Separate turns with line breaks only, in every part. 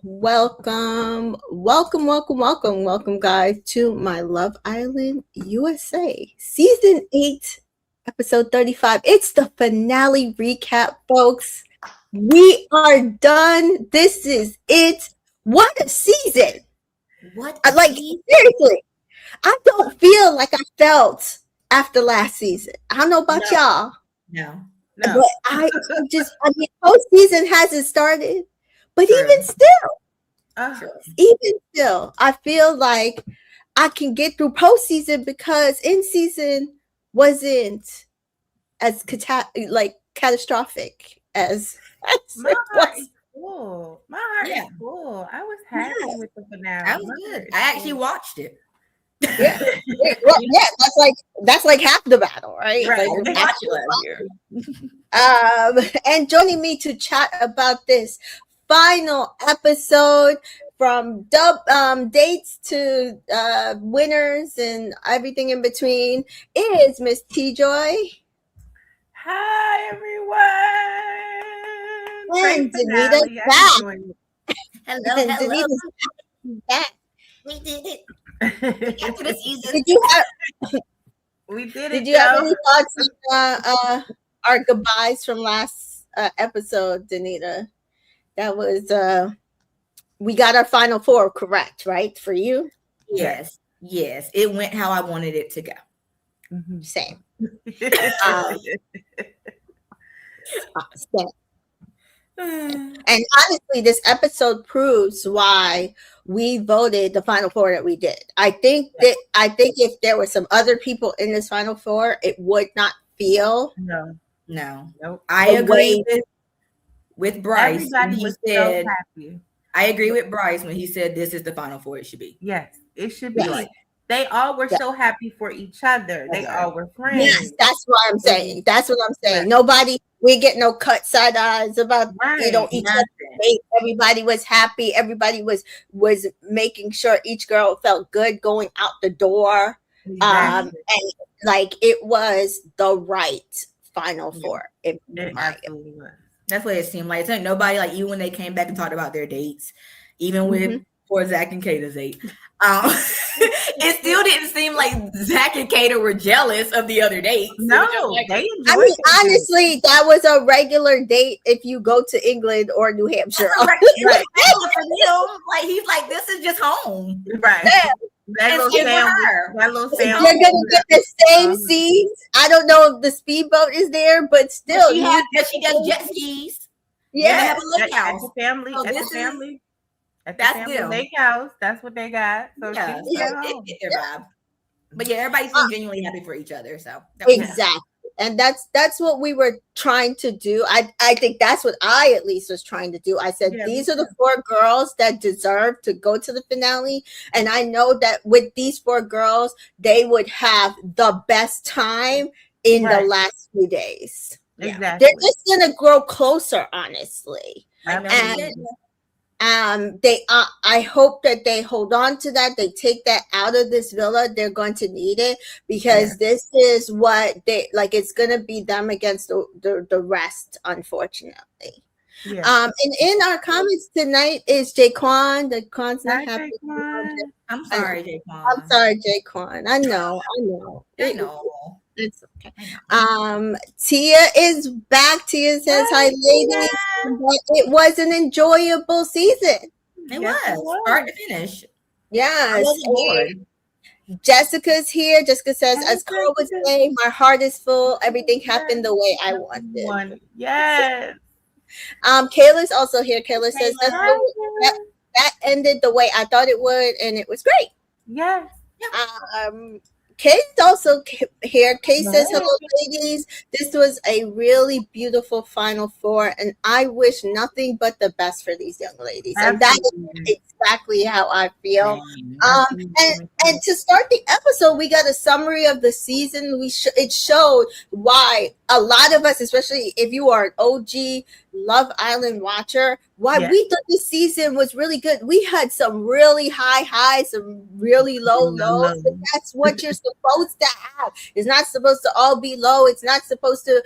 welcome, guys, to my Love Island USA Season 8, Episode 35. It's the finale recap, folks. We are done. This is it. What a season! Seriously, I don't feel like I felt after last season. I don't know about y'all.
No.
But postseason hasn't started. But
True.
even still, I feel like I can get through postseason because in season wasn't as catastrophic as
my heart is full. My heart is full. I was happy with the finale.
That was good. I actually watched it.
Yeah. That's like half the battle, right? And joining me to chat about this final episode, from dates to winners and everything in between, is Miss T Joy.
Hi everyone.
And Danita's back.
Hello.
Back.
We did it. After the season.
Did you have any thoughts on our goodbyes from last episode, Danita? That was we got our final four correct, right? For you?
Yes. It went how I wanted it to go.
Mm-hmm. Same. And honestly, this episode proves why we voted the final four that we did. I think if there were some other people in this final four, it would not feel
No. I agree with Bryce.
Everybody was so happy.
I agree with Bryce when he said this is the final four it should be.
Yes, it should be. Yes. They all were so happy for each other. They all were friends.
Yes, that's what I'm saying. Right. Nobody, we get no cut side eyes about each other. Everybody was happy. Everybody was making sure each girl felt good going out the door. Exactly. And like it was the right final four.
It absolutely was.
That's what it seemed like. It's like nobody, like even when they came back and talked about their dates, even with for Zach and Kata's date, it still didn't seem like Zach and Kata were jealous of the other dates.
No,
honestly, that was a regular date if you go to England or New Hampshire.
Right. For him, like he's like, this is just home.
Right.
Yeah.
That little family.
You're gonna get the same seats. I don't know if the speedboat is there, but still,
she does jet skis.
Yeah,
at the family. At the family lake house. That's what they got. So
it get their vibe. But yeah, everybody seemed genuinely happy for each other. So
exactly. And that's what we were trying to do. I think that's what I at least was trying to do. I said, these are the four girls that deserve to go to the finale. And I know that with these four girls, they would have the best time in the last few days.
Exactly.
They're just going to grow closer, honestly. I hope that they hold on to that. They take that out of this villa. They're going to need it because this is what they like. It's going to be them against the rest, unfortunately. Yeah. And in our comments tonight is Jaquan. Jaquan's not happy.
I'm sorry, Jaquan.
I'm sorry, Jaquan. I know. It's okay. Tia is back. Tia says hi, ladies. But it was an enjoyable season.
It was start to finish.
Yes. Jessica's here. Jessica says, as Carl would say, my heart is full. Everything happened the way I wanted.
Yes.
Kayla's also here. Kayla says that ended the way I thought it would, and it was great.
Yes.
Kate's also here. Kate says, hello, ladies. This was a really beautiful final four, and I wish nothing but the best for these young ladies. And that is exactly how I feel. And to start the episode, we got a summary of the season. It showed why a lot of us, especially if you are an OG Love Island watcher, why we thought this season was really good. We had some really high highs, some really low lows. And that's what you're supposed to have. It's not supposed to all be low. It's not supposed to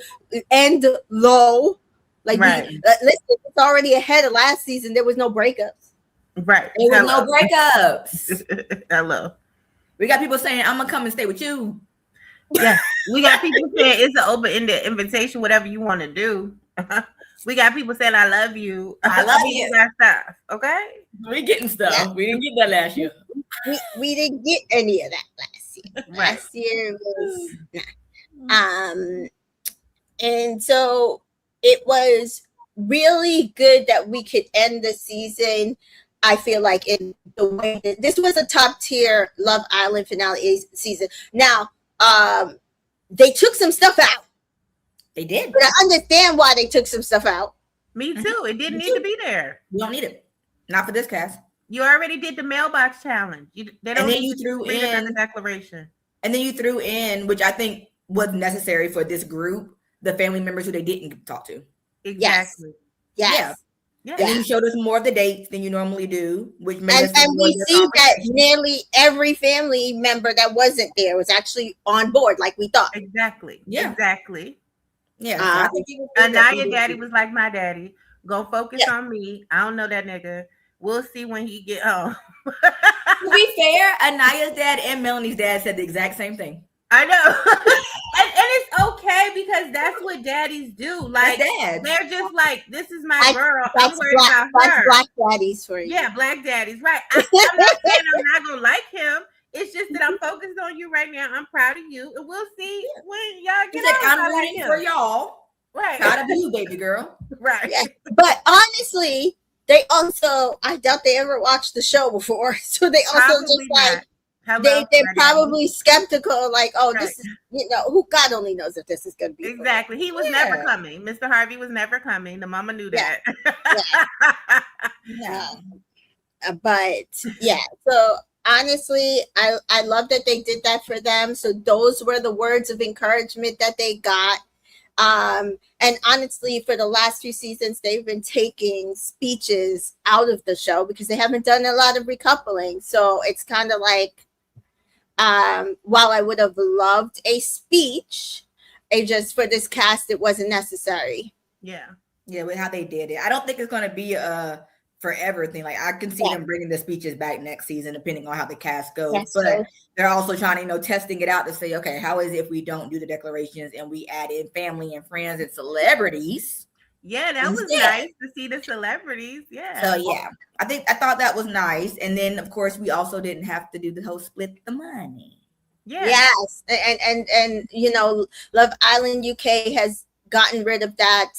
end low. Like,
right.
listen, it's already ahead of last season. There was no breakups.
Right.
There was no breakups.
Hello.
We got people saying, I'm gonna come and stay with you.
Yeah. We got people saying it's an open-ended invitation, whatever you want to do. We got people saying I love you.
I love you.
That stuff. Okay.
We getting stuff. Yeah. We didn't get that last year.
We didn't get any of that last year.
Right.
Last year was and so it was really good that we could end the season. I feel like in the way that this was a top tier Love Island finale season. Now, they took some stuff out.
They did.
But I understand why they took some stuff out.
Me too. It didn't need to be there.
We don't need it. Not for this cast.
You already did the mailbox challenge. They don't
and then you threw in
the declaration.
And then you threw in, which I think was necessary for this group, the family members who they didn't talk to.
Exactly.
Yes.
Yeah.
And then you showed us more of the dates than you normally do, which made us
and we see that nearly every family member that wasn't there was actually on board, like we thought.
Exactly.
Yeah.
Exactly.
Yeah. So I think
Anaya daddy was like my daddy. Go focus on me. I don't know that nigga. We'll see when he get home.
To be fair, Anaya's dad and Melanie's dad said the exact same thing.
I know. and it's okay because that's what daddies do. Like, they're just like, this is my girl. I'm worried about her.
That's black daddies for you.
Yeah, black daddies. Right. I'm not saying I'm not going to like him. It's just that I'm focused on you right now. I'm proud of you. And we'll see when y'all get out.
I'm rooting for y'all.
Right.
Proud of you, baby girl.
Right.
Yeah. But honestly, they also, I doubt they ever watched the show before. So they also probably just like, they're probably skeptical, like, oh, this is, who God only knows if this is going to be.
Exactly. He was never coming. Mr. Harvey was never coming. The mama knew that.
Yeah. But yeah, so honestly, I love that they did that for them. So those were the words of encouragement that they got. And honestly, for the last few seasons, they've been taking speeches out of the show because they haven't done a lot of recoupling. So it's kind of like, while I would have loved a speech, it just for this cast, it wasn't necessary.
Yeah.
Yeah, with how they did it. I don't think it's going to be a forever thing. Like, I can see them bringing the speeches back next season, depending on how the cast goes. Yes, but they're also trying to, testing it out to say, okay, how is it if we don't do the declarations and we add in family and friends and celebrities?
Yeah, that was nice to see the celebrities. Yeah.
So yeah, I thought that was nice. And then of course we also didn't have to do the whole split the money.
Yeah.
Yes. And Love Island UK has gotten rid of that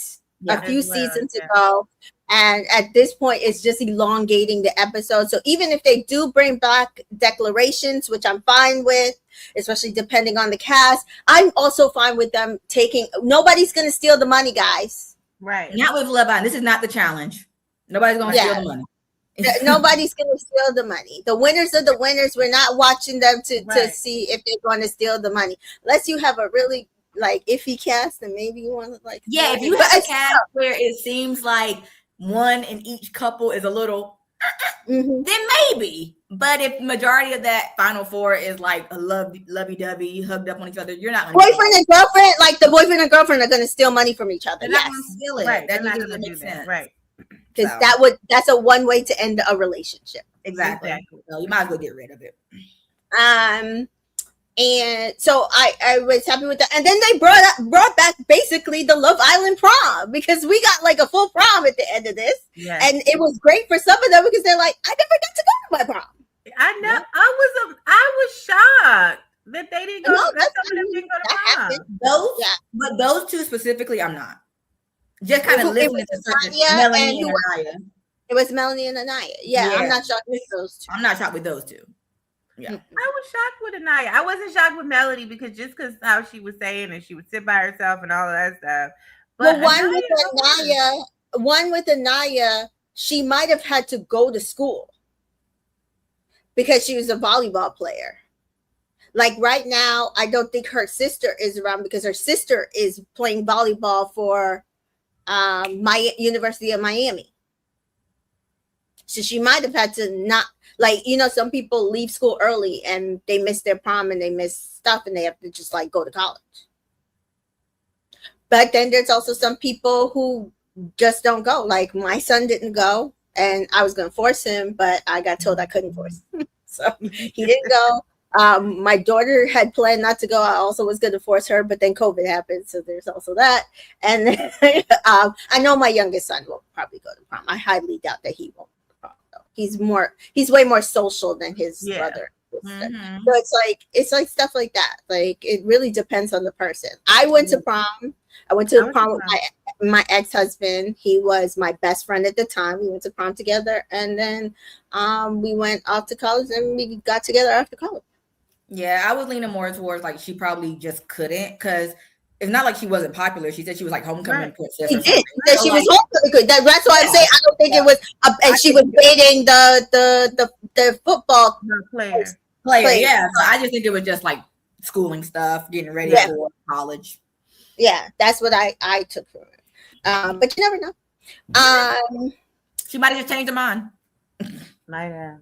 a few seasons ago. And at this point, it's just elongating the episode. So even if they do bring back declarations, which I'm fine with, especially depending on the cast, I'm also fine with them nobody's going to steal the money, guys.
Right.
Not with Love Island. This is not the challenge. Nobody's going to steal the money.
Nobody's going to steal the money. The winners are the winners. We're not watching them to see if they're going to steal the money. Unless you have a really iffy cast, and maybe you want to
if you have a cast where it seems like one in each couple is a little, then maybe. But if majority of that final four is like a lovey-dovey, hugged up on each other, you're not going to
boyfriend and girlfriend, like the boyfriend and girlfriend are going to steal money from each other.
They're not going to steal it.
Right.
That
doesn't
make sense.
Right.
Because that's a one way to end a relationship.
Exactly. So you might as well get rid of it.
And so I was happy with that. And then they brought back basically the Love Island prom, because we got like a full prom at the end of this.
Yes.
And it was great for some of them because they're like, I never got to go to my prom.
I know. Yeah. I was shocked that they didn't go. Some of them didn't go to prom.
But those two specifically, I'm not. Just kind of listening to certain Melanie and Anaya.
It was Melanie and Anaya. Yeah, I'm not shocked with those two.
I'm not shocked with those two. Yeah.
I was shocked with Anaya. I wasn't shocked with Melody because how she was saying and she would sit by herself and all of that stuff. But
one with Anaya, she might have had to go to school because she was a volleyball player. Like right now, I don't think her sister is around because her sister is playing volleyball for my University of Miami. So she might have had to not, some people leave school early and they miss their prom and they miss stuff and they have to just go to college. But then there's also some people who just don't go. Like my son didn't go, and I was gonna force him, but I got told I couldn't force him, so he didn't go. My daughter had planned not to go. I also was going to force her, but then COVID happened, so there's also that. And then, I know my youngest son will probably go to prom. I highly doubt that he won't go to prom, though. He's way more social than his brother.
Mm-hmm.
So it's like stuff like that. Like it really depends on the person. I went to prom. I went to the prom with my ex-husband. He was my best friend at the time. We went to prom together, and then we went off to college, and we got together after college.
Yeah, I was leaning more towards like she probably just couldn't, because it's not like she wasn't popular. She said she was like homecoming princess.
She did. That she was homecoming good. That's why I'm saying I don't think it was. And she was dating the football
player. Yeah, so I just think it was just like schooling stuff, getting ready for college.
Yeah, that's what I took from it. But you never know.
She might have just changed her mind.
Might have.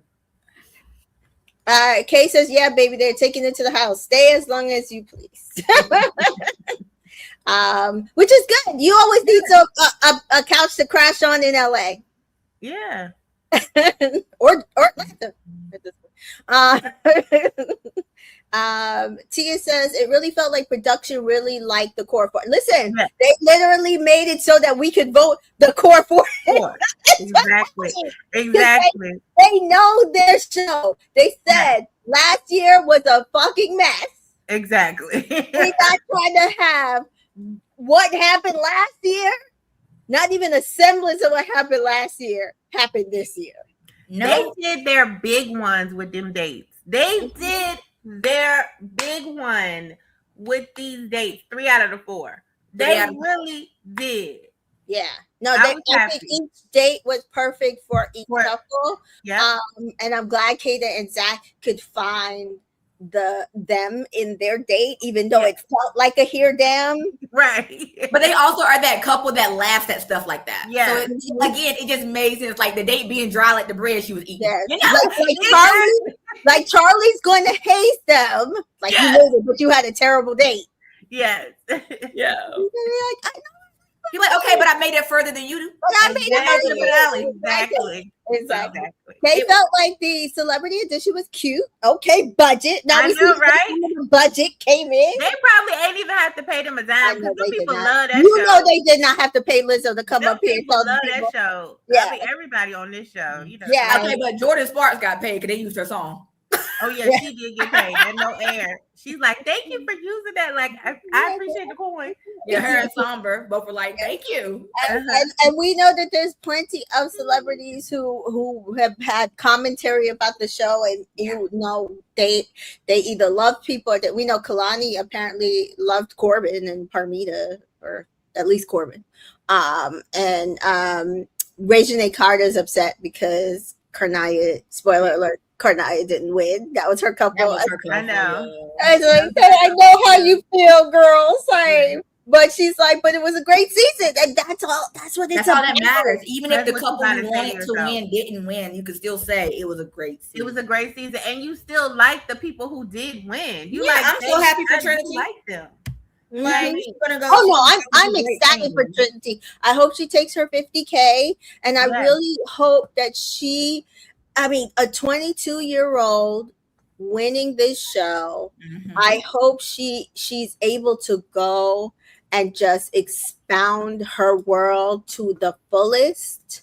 Kay says, yeah, baby, they're taking it to the house. Stay as long as you please. Which is good. You always need a couch to crash on in LA.
Yeah.
or Tia says it really felt like production really liked the core four. Listen, they literally made it so that we could vote the core four.
Exactly.
They know their show. They said last year was a fucking mess.
Exactly.
We're not trying to have what happened last year. Not even a semblance of what happened last year happened this year.
No. They did their big ones with them dates. They did their big one with these dates, 3 out of the 4. They really did.
Yeah. No, I think each date was perfect for each couple.
Yeah.
And I'm glad Kata and Zach could find them in their date, even though it felt like a here damn.
Right.
But they also are that couple that laughs at stuff like that.
Yeah.
So again, it just made sense, like the date being dry like the bread she was eating.
Yes.
You know?
Like Charlie's going to hate them. Like you knew it, but you had a terrible date.
Yes.
Yeah. You're like, okay, but I made it further than you do.
But I made it further than you.
Exactly.
They felt like the celebrity edition was cute. Okay, budget. Now
I know, right?
Budget came in.
They probably ain't even have to pay them a dime because some people love that show.
You know they did not have to pay Lizzo to come up here.
People love that show. Yeah. I mean, everybody on this show. You know.
Yeah.
Okay, but Jordan Sparks got paid because they used her song.
Oh yeah, she did get paid. There's no air. She's like, thank you for using that. Like, I appreciate the coin.
Yeah, her and Somber both were like, thank you.
And we know that there's plenty of celebrities who have had commentary about the show, and you know they either love people or that we know Kalani apparently loved Corbin and Parmita, or at least Corbin. And Regine Carter's upset because Karnaya, spoiler alert, Karnaya didn't win. That was her couple.
I know.
I was like, I know how you feel, girl. Sorry. But she's like, but it was a great season. And that's all. That's what it's
all that matters. Even if the couple
you
wanted to win didn't win, you could still say it was a great season.
It was a great season. And you still like the people who did win. You
I'm so happy for Trinity.
Like them.
I'm excited for Trinity. I hope she takes her 50K. And I really hope that a 22-year-old winning this show, I hope she's able to go and just expound her world to the fullest.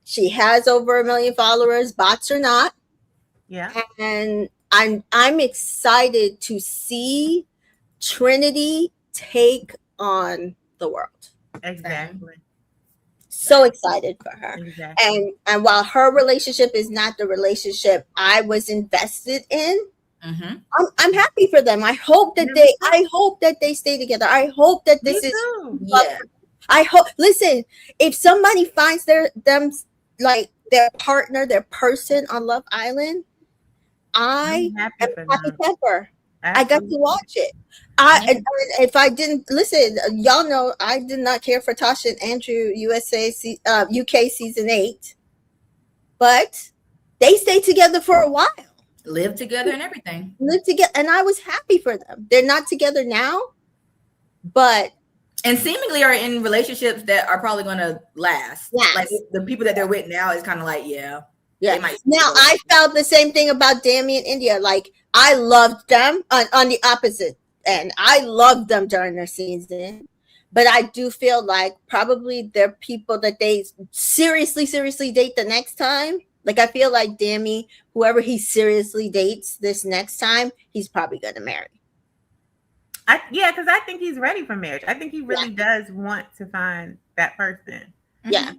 She has over 1 million followers, bots or not.
Yeah.
And I'm excited to see Trinity take on the world.
Exactly.
So excited for her.
Exactly.
And while her relationship is not the relationship I was invested in, I'm happy for them. I hope that they stay together. I hope that this is I hope, listen, if somebody finds them like their partner, their person on Love Island, I am happy pepper. I got to watch it. And if I didn't listen, y'all know I did not care for Tasha and Andrew UK season 8, but they stayed together for a while,
lived together and everything.
And I was happy for them. They're not together now, but
and seemingly are in relationships that are probably going to last.
Yes.
Like the people that they're with now is kind of like, yeah.
Yeah. Now I felt the same thing about Dami and India. Like I loved them on the opposite end. I loved them during their season, but I do feel like probably they're people that they seriously date the next time. Like I feel like Dami, whoever he seriously dates this next time, he's probably gonna marry.
Because I think he's ready for marriage. I think he really does want to find that person.
Yeah.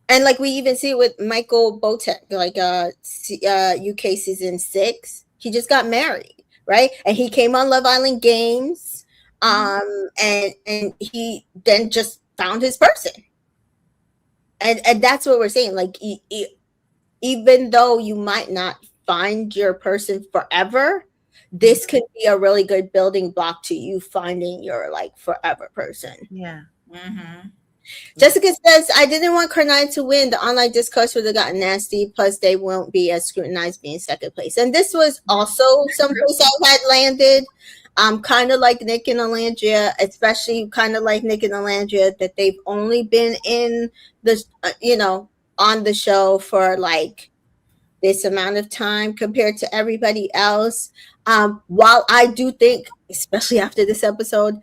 And like we even see it with Michael Botek, like UK season 6, he just got married, right? And he came on Love Island Games, and he then just found his person, and that's what we're saying. Like even though you might not find your person forever, this could be a really good building block to you finding your like forever person.
Yeah.
Jessica says, I didn't want Car9 to win. The online discourse would have gotten nasty. Plus, they won't be as scrutinized being second place. And this was also someplace I had landed. Kind of like Nick and Alandria, especially kind of like Nick and Alandria, that they've only been in the, on the show for like this amount of time compared to everybody else. While I do think, especially after this episode,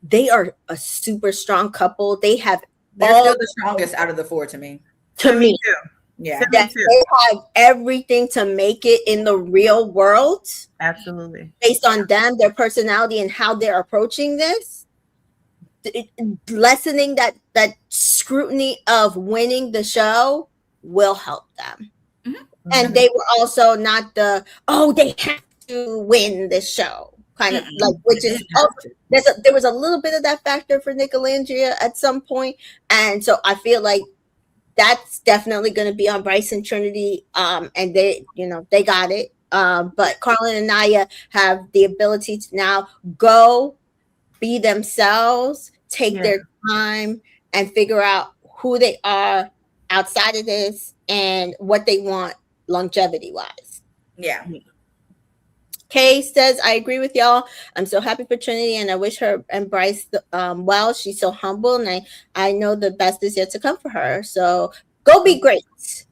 they are a super strong couple. They're
still the strongest out of the 4 to me.
To me
too.
Yeah.
They have everything to make it in the real world.
Absolutely.
Based on them, their personality, and how they're approaching this. Lessening that scrutiny of winning the show will help them. And they were also not they have to win this show. Kind of like, which is also, there was a little bit of that factor for Nick Alandria at some point, and so I feel like that's definitely going to be on Bryce and Trinity, and they got it. But Carlin and Naya have the ability to now go be themselves, take their time, and figure out who they are outside of this and what they want longevity wise.
Yeah.
Kay says, I agree with y'all. I'm so happy for Trinity, and I wish her and Bryce well. She's so humble, and I know the best is yet to come for her. So go be great.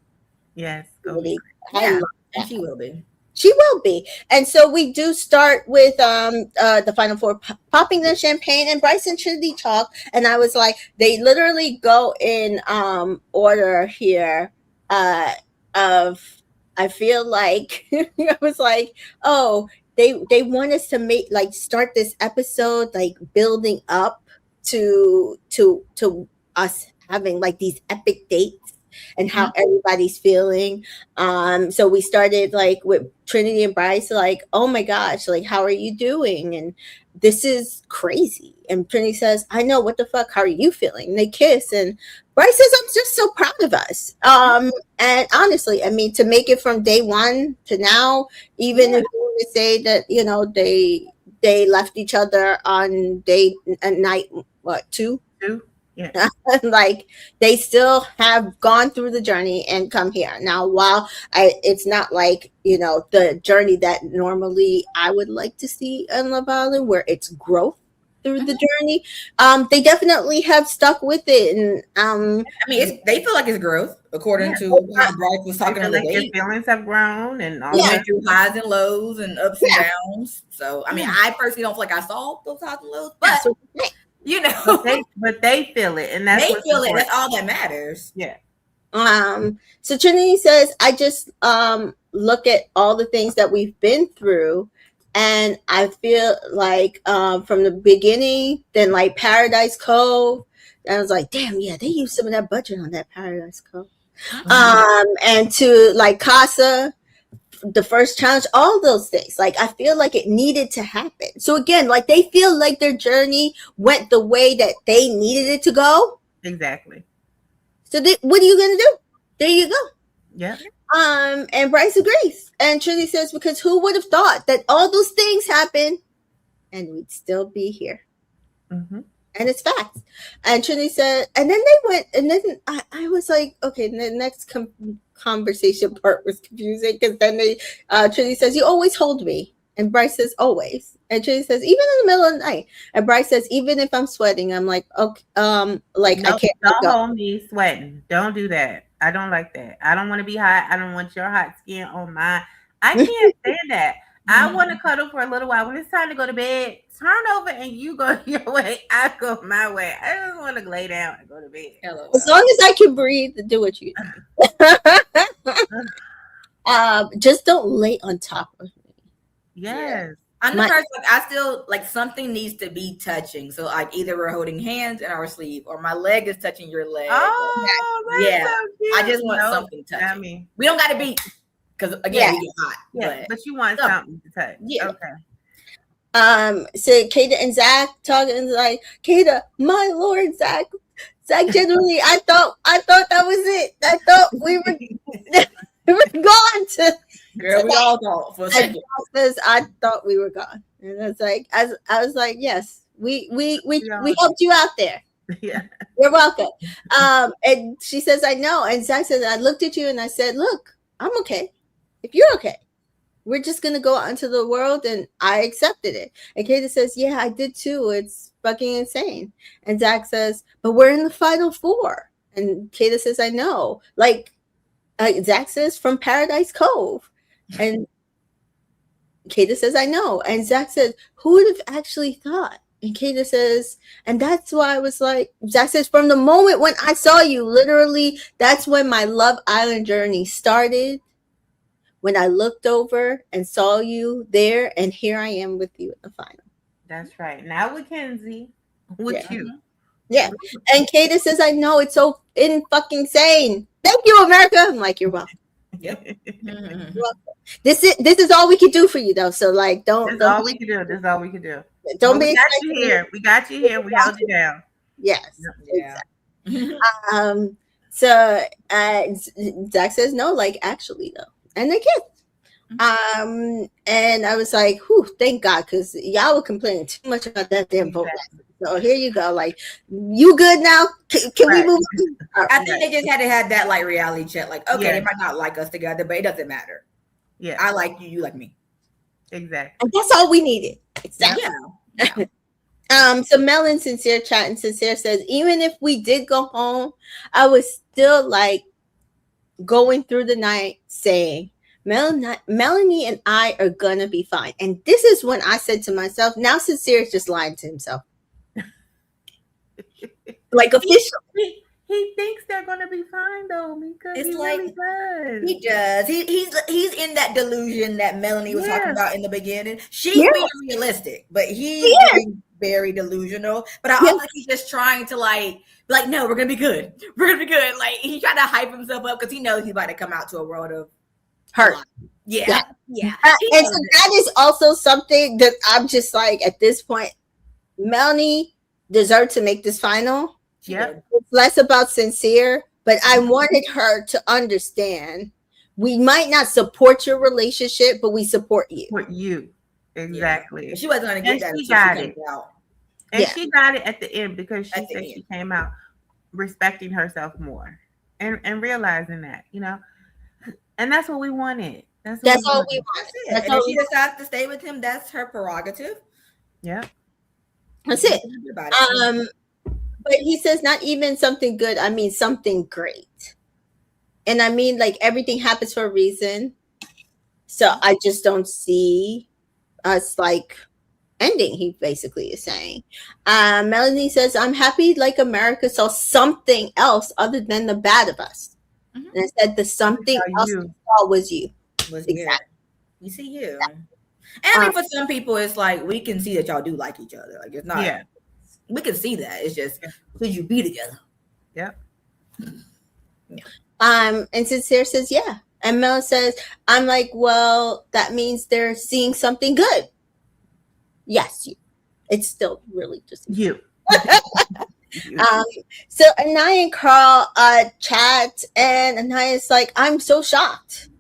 Yes.
Really,
and she will be.
She will be. And so we do start with the Final Four popping the champagne, and Bryce and Trinity talk. And I was like, they literally go in order here of, I feel like I was like, oh, they want us to start this episode like building up to us having like these epic dates and how everybody's feeling. So we started like with Trinity and Bryce, like, oh my gosh, like, how are you doing? And this is crazy. And Trinity says, I know, what the fuck, how are you feeling? And they kiss, and Bryce says, I'm just so proud of us. And honestly, I mean, to make it from day one to now, even if you want to say that, they left each other on night 2?
Yeah.
Like they still have gone through the journey and come here. Now, while it's not like, the journey that normally I would like to see in Love Island, where it's growth through the journey, they definitely have stuck with it. And
I mean, they feel like it's growth, according to how Bryce was talking on the date.
Their feelings have grown, and all
went through highs and lows and ups and downs. So, I mean, I personally don't feel like I saw those highs and lows, but
but they feel it, and that's
they feel it. That's all that matters.
Yeah.
So Trinity says, I just look at all the things that we've been through, and I feel like from the beginning, then like Paradise Cove, and I was like, damn, yeah, they used some of that budget on that Paradise Cove. And to like Casa, the first challenge, all those things, like I feel like it needed to happen. So again, like they feel like their journey went the way that they needed it to go.
Exactly.
So what are you gonna do? There you go.
Yeah.
And Bryce agrees, and Trinity says, because who would have thought that all those things happen and we'd still be here? And it's facts. And Trinity said, and then they went, and then I was like, okay, the next conversation part was confusing, because then Trinity says, you always hold me. And Bryce says, always. And Tracy says, even in the middle of the night. And Bryce says, even if I'm sweating, I'm like, okay, like
No,
I can't
don't
go.
hold me sweating. Don't do that. I don't like that. I don't want to be hot. I don't want your hot skin on mine. I can't stand that. I want to cuddle for a little while. When it's time to go to bed, turn over and you go your way. I go my way. I just want to lay down and go to bed.
As long as I can breathe, do what you do. Just don't lay on top of me.
Yes.
Yeah. I'm the person, like, I still, like, something needs to be touching. So, like, either we're holding hands in our sleeve or my leg is touching your leg.
Oh, that's so cute.
I just want something touching. We don't got to be, because, again, we get hot.
Yeah, but you want something to touch. Yeah. Okay.
So Kata and Zach talking like, Kata, my lord, Zach, genuinely, I thought that was it. I thought we were gone to.
Girl, we all thought for a second.
I thought we were gone, and it's like, as I was like, yes, we helped you out there.
Yeah,
you're welcome. And she says, I know. And Zach says, I looked at you and I said, look, I'm okay. If you're okay, we're just gonna go out into the world, and I accepted it. And Kata says, yeah, I did too. It's fucking insane. And Zach says, but we're in the final four. And Kata says, I know. Like, Zach says, from Paradise Cove. And Kata says, I know. And Zach says, who would have actually thought? And Kata says, and that's why I was like, Zach says, from the moment when I saw you, literally, that's when my Love Island journey started. When I looked over and saw you there, and here I am with you in the final.
That's right. Now with Kenzie, with you.
Yeah. And Kata says, I know, it's so fucking insane. Thank you, America. I'm like, you're welcome.
Yep.
You're welcome. This is all we can do for you, though. So, like, don't.
This is all we can do. This is all we can do.
Don't
but
be.
We got you here. We got you here. We held you down.
Yes.
Yeah.
Exactly. So Zach says, no, like, actually, though. And they kissed. And I was like, whew, thank God, because y'all were complaining too much about that damn vote. So here you go. Like, you good now? Can we move on?
I think they just had to have that, like, reality check. Like, okay, they might not like us together, but it doesn't matter.
Yeah.
I like you, you like me.
Exactly.
And that's all we needed. Exactly.
Yeah.
So Mel and Sincere chat, and Sincere says, even if we did go home, I was still, like, going through the night saying, Melanie and I are gonna be fine. And this is when I said to myself, now Sincere is just lying to himself. Like, officially.
He thinks they're gonna be fine, though, Mika.
It's
he
like,
really does.
He does. He's in that delusion that Melanie was talking about in the beginning. She's being realistic, but he's being very delusional. But I also think he's just trying to, like, no, we're gonna be good. We're gonna be good. Like, he's trying to hype himself up because he knows he's about to come out to a world of
hurt.
Yeah.
And so that is also something that I'm just like, at this point, Melanie deserved to make this final.
Yeah.
It's less about Sincere, but I wanted her to understand we might not support your relationship, but we support you.
Support you. Exactly.
Yeah. She wasn't going to get that.
She got it.
Out.
And she got it at the end because she said she came out respecting herself more and realizing that, you know, and that's what we wanted. That's
all we want.
That's and if she decides to stay with him, that's her prerogative.
Yeah.
That's it. But he says not even something good, I mean something great. And I mean, like, everything happens for a reason. So I just don't see us, like, ending, he basically is saying. Melanie says, I'm happy, like, America saw something else other than the bad of us. And I said the something else we saw was you.
Exactly. We see you. And I mean, for some people, it's like, we can see that y'all do like each other. Like, it's not... Yeah. We can see that. It's just, could you be together?
Yep.
And Sincere says, yeah. And Mel says, I'm like, well, that means they're seeing something good. Yes, you. It's still really just
you.
So Anaya and Carl chat, and Anaya's like, I'm so shocked.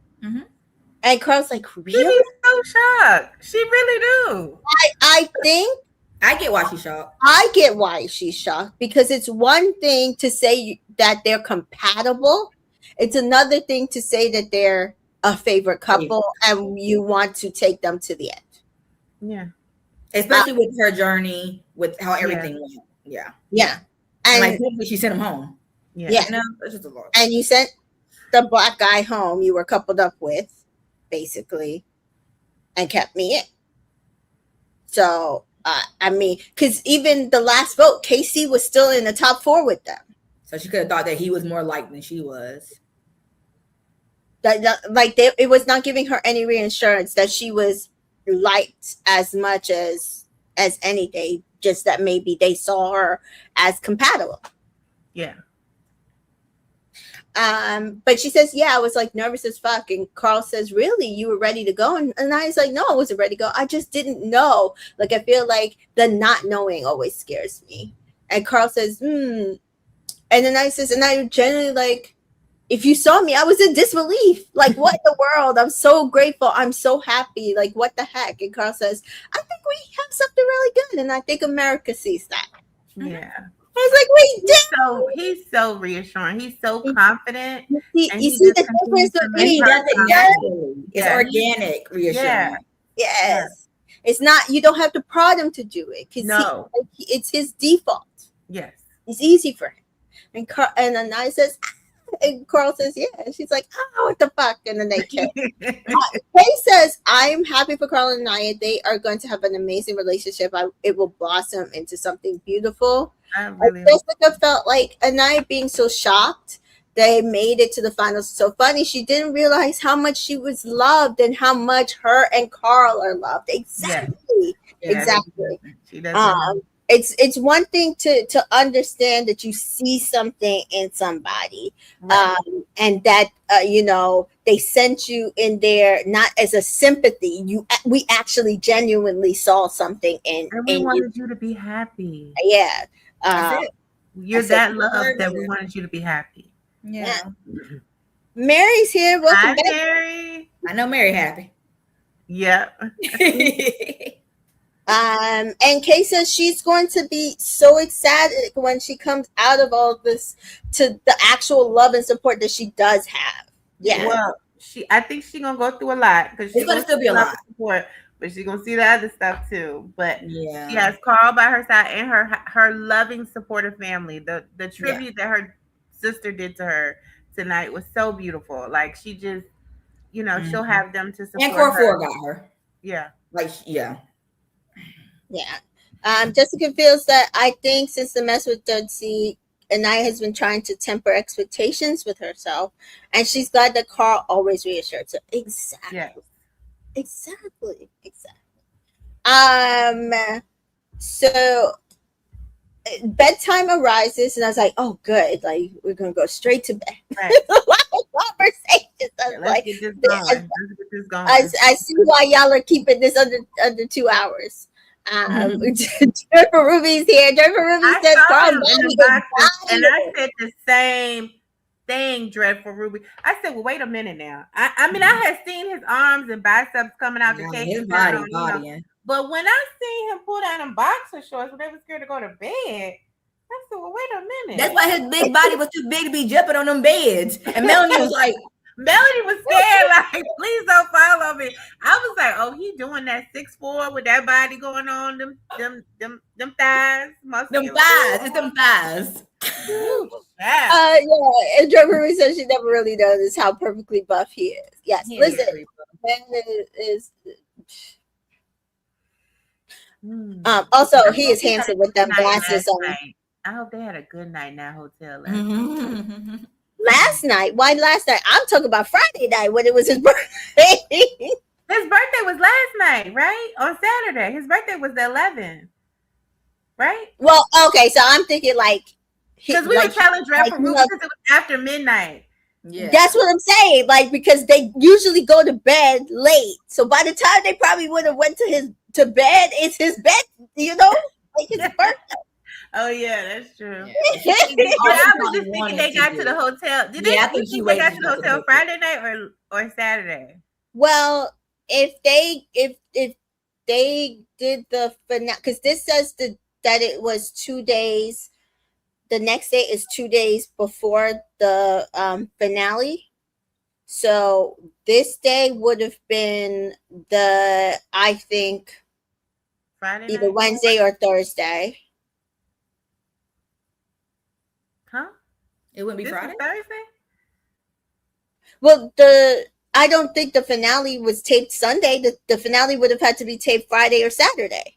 And Carl's like, really?
She's so shocked. She really do.
I think
I get why she's shocked.
I get why she's shocked, because it's one thing to say that they're compatible. It's another thing to say that they're a favorite couple and you want to take them to the end.
Yeah.
Especially with her journey, with how
Yeah.
everything went. Yeah.
Yeah.
And like
And
technically she sent him home.
Yeah.
yeah.
You know, that's just a lot.
And you sent the black guy home you were coupled up with, basically, and kept me in. So, I mean, because even the last vote, Casey was still in the top 4 with them.
So she could have thought that he was more liked than she was.
It was not giving her any reassurance that she was liked as much as anything, just that maybe they saw her as compatible.
Yeah.
But she says, yeah, I was like nervous as fuck. And Carl says, really, you were ready to go? And I was like, no, I wasn't ready to go. I just didn't know. Like, I feel like the not knowing always scares me. And Carl says, And then I says, and I generally like, if you saw me, I was in disbelief. Like, what in the world? I'm so grateful. I'm so happy. Like, what the heck? And Carl says, I think we have something really good. And I think America sees that.
Yeah.
I was like, we did.
He's so reassuring. He's so confident.
You see the difference
And he does it naturally. It's
Yeah.
organic reassurance.
Yes. It's not, you don't have to prod him to do it.
No.
It's his default.
Yes.
It's easy for him. And then I says, and Carl says, yeah. And she's like, oh, what the fuck? And then they kiss. Kay says, I'm happy for Carl and Naya. They are going to have an amazing relationship. It will blossom into something beautiful. Jessica felt like Anaya being so shocked they made it to the finals. So funny, she didn't realize how much she was loved and how much her and Carl are loved. Exactly.
Yes.
Exactly.
She doesn't.
It's one thing to understand that you see something in somebody,
Right.
and that they sent you in there not as a sympathy. We actually genuinely saw something
And we wanted you to be happy.
Yeah.
That's it.
You're that loved that we wanted you to be happy.
Yeah.
Mary's here. Welcome
Hi,
back.
Mary.
I know Mary happy.
Yep.
And Kay says she's going to be so excited when she comes out of all this to the actual love and support that she does have. Yeah.
Well, I think she's gonna go through a lot because she's
gonna still be a lot.
Support, but she's gonna see the other stuff too. But
yeah,
she has Carl by her side and her loving, supportive family. The tribute that her sister did to her tonight was so beautiful. Like she just, she'll have them to support
and Core
her.
4 got her.
Yeah.
Yeah. Jessica feels that I think since the mess with Dudley, Anaya has been trying to temper expectations with herself, and she's glad that Carl always reassures her. Exactly.
Yeah.
Exactly. So bedtime arises, and I was like, "Oh, good! Like we're gonna go straight to bed."
Right.
Conversations. I was
Let's get this going.
I see why y'all are keeping this under 2 hours. Jennifer Ruby's here. Jennifer Ruby says, "Carl,
and I said the same thing, Dreadful Ruby. I said, well, wait a minute now. I mean, I had seen his arms and biceps coming out the cake.
His body.
But when I seen him pull down them boxer shorts when they were scared to go to bed, I said, well, wait a minute.
That's why his big body was too big to be jumping on them beds. And Melanie was like,
Melanie was scared, like, please don't follow me. I was like, oh, he doing that 6'4" with that body going on, them thighs.
Them thighs. It's them thighs.
And Trevor says she never really noticed how perfectly buff he is. Yes, listen, man is. Also, he is handsome with them glasses on.
I hope they had a good night in that hotel.
Last night? Why last night? I'm talking about Friday night when it was his birthday.
His birthday was last night, right? On Saturday. His birthday was the 11th, right?
Well, okay, so I'm thinking like
because we were telling Dreadful Ruby because it was after midnight.
Yeah, that's what I'm saying. Like because they usually go to bed late, so by the time they probably would have went to bed, it's his bed, like his birthday.
Oh yeah, that's true. Yeah. I was just thinking they got to the hotel. Did they got to the hotel Friday night or Saturday?
Well, if they did the finale, because this says that it was 2 days. The next day is 2 days before the finale. So this day would have been I think
Friday
either
night?
Wednesday or Thursday.
Huh?
It wouldn't be
This
Friday?
is Thursday?
Well, I don't think the finale was taped Sunday. The finale would have had to be taped Friday or Saturday.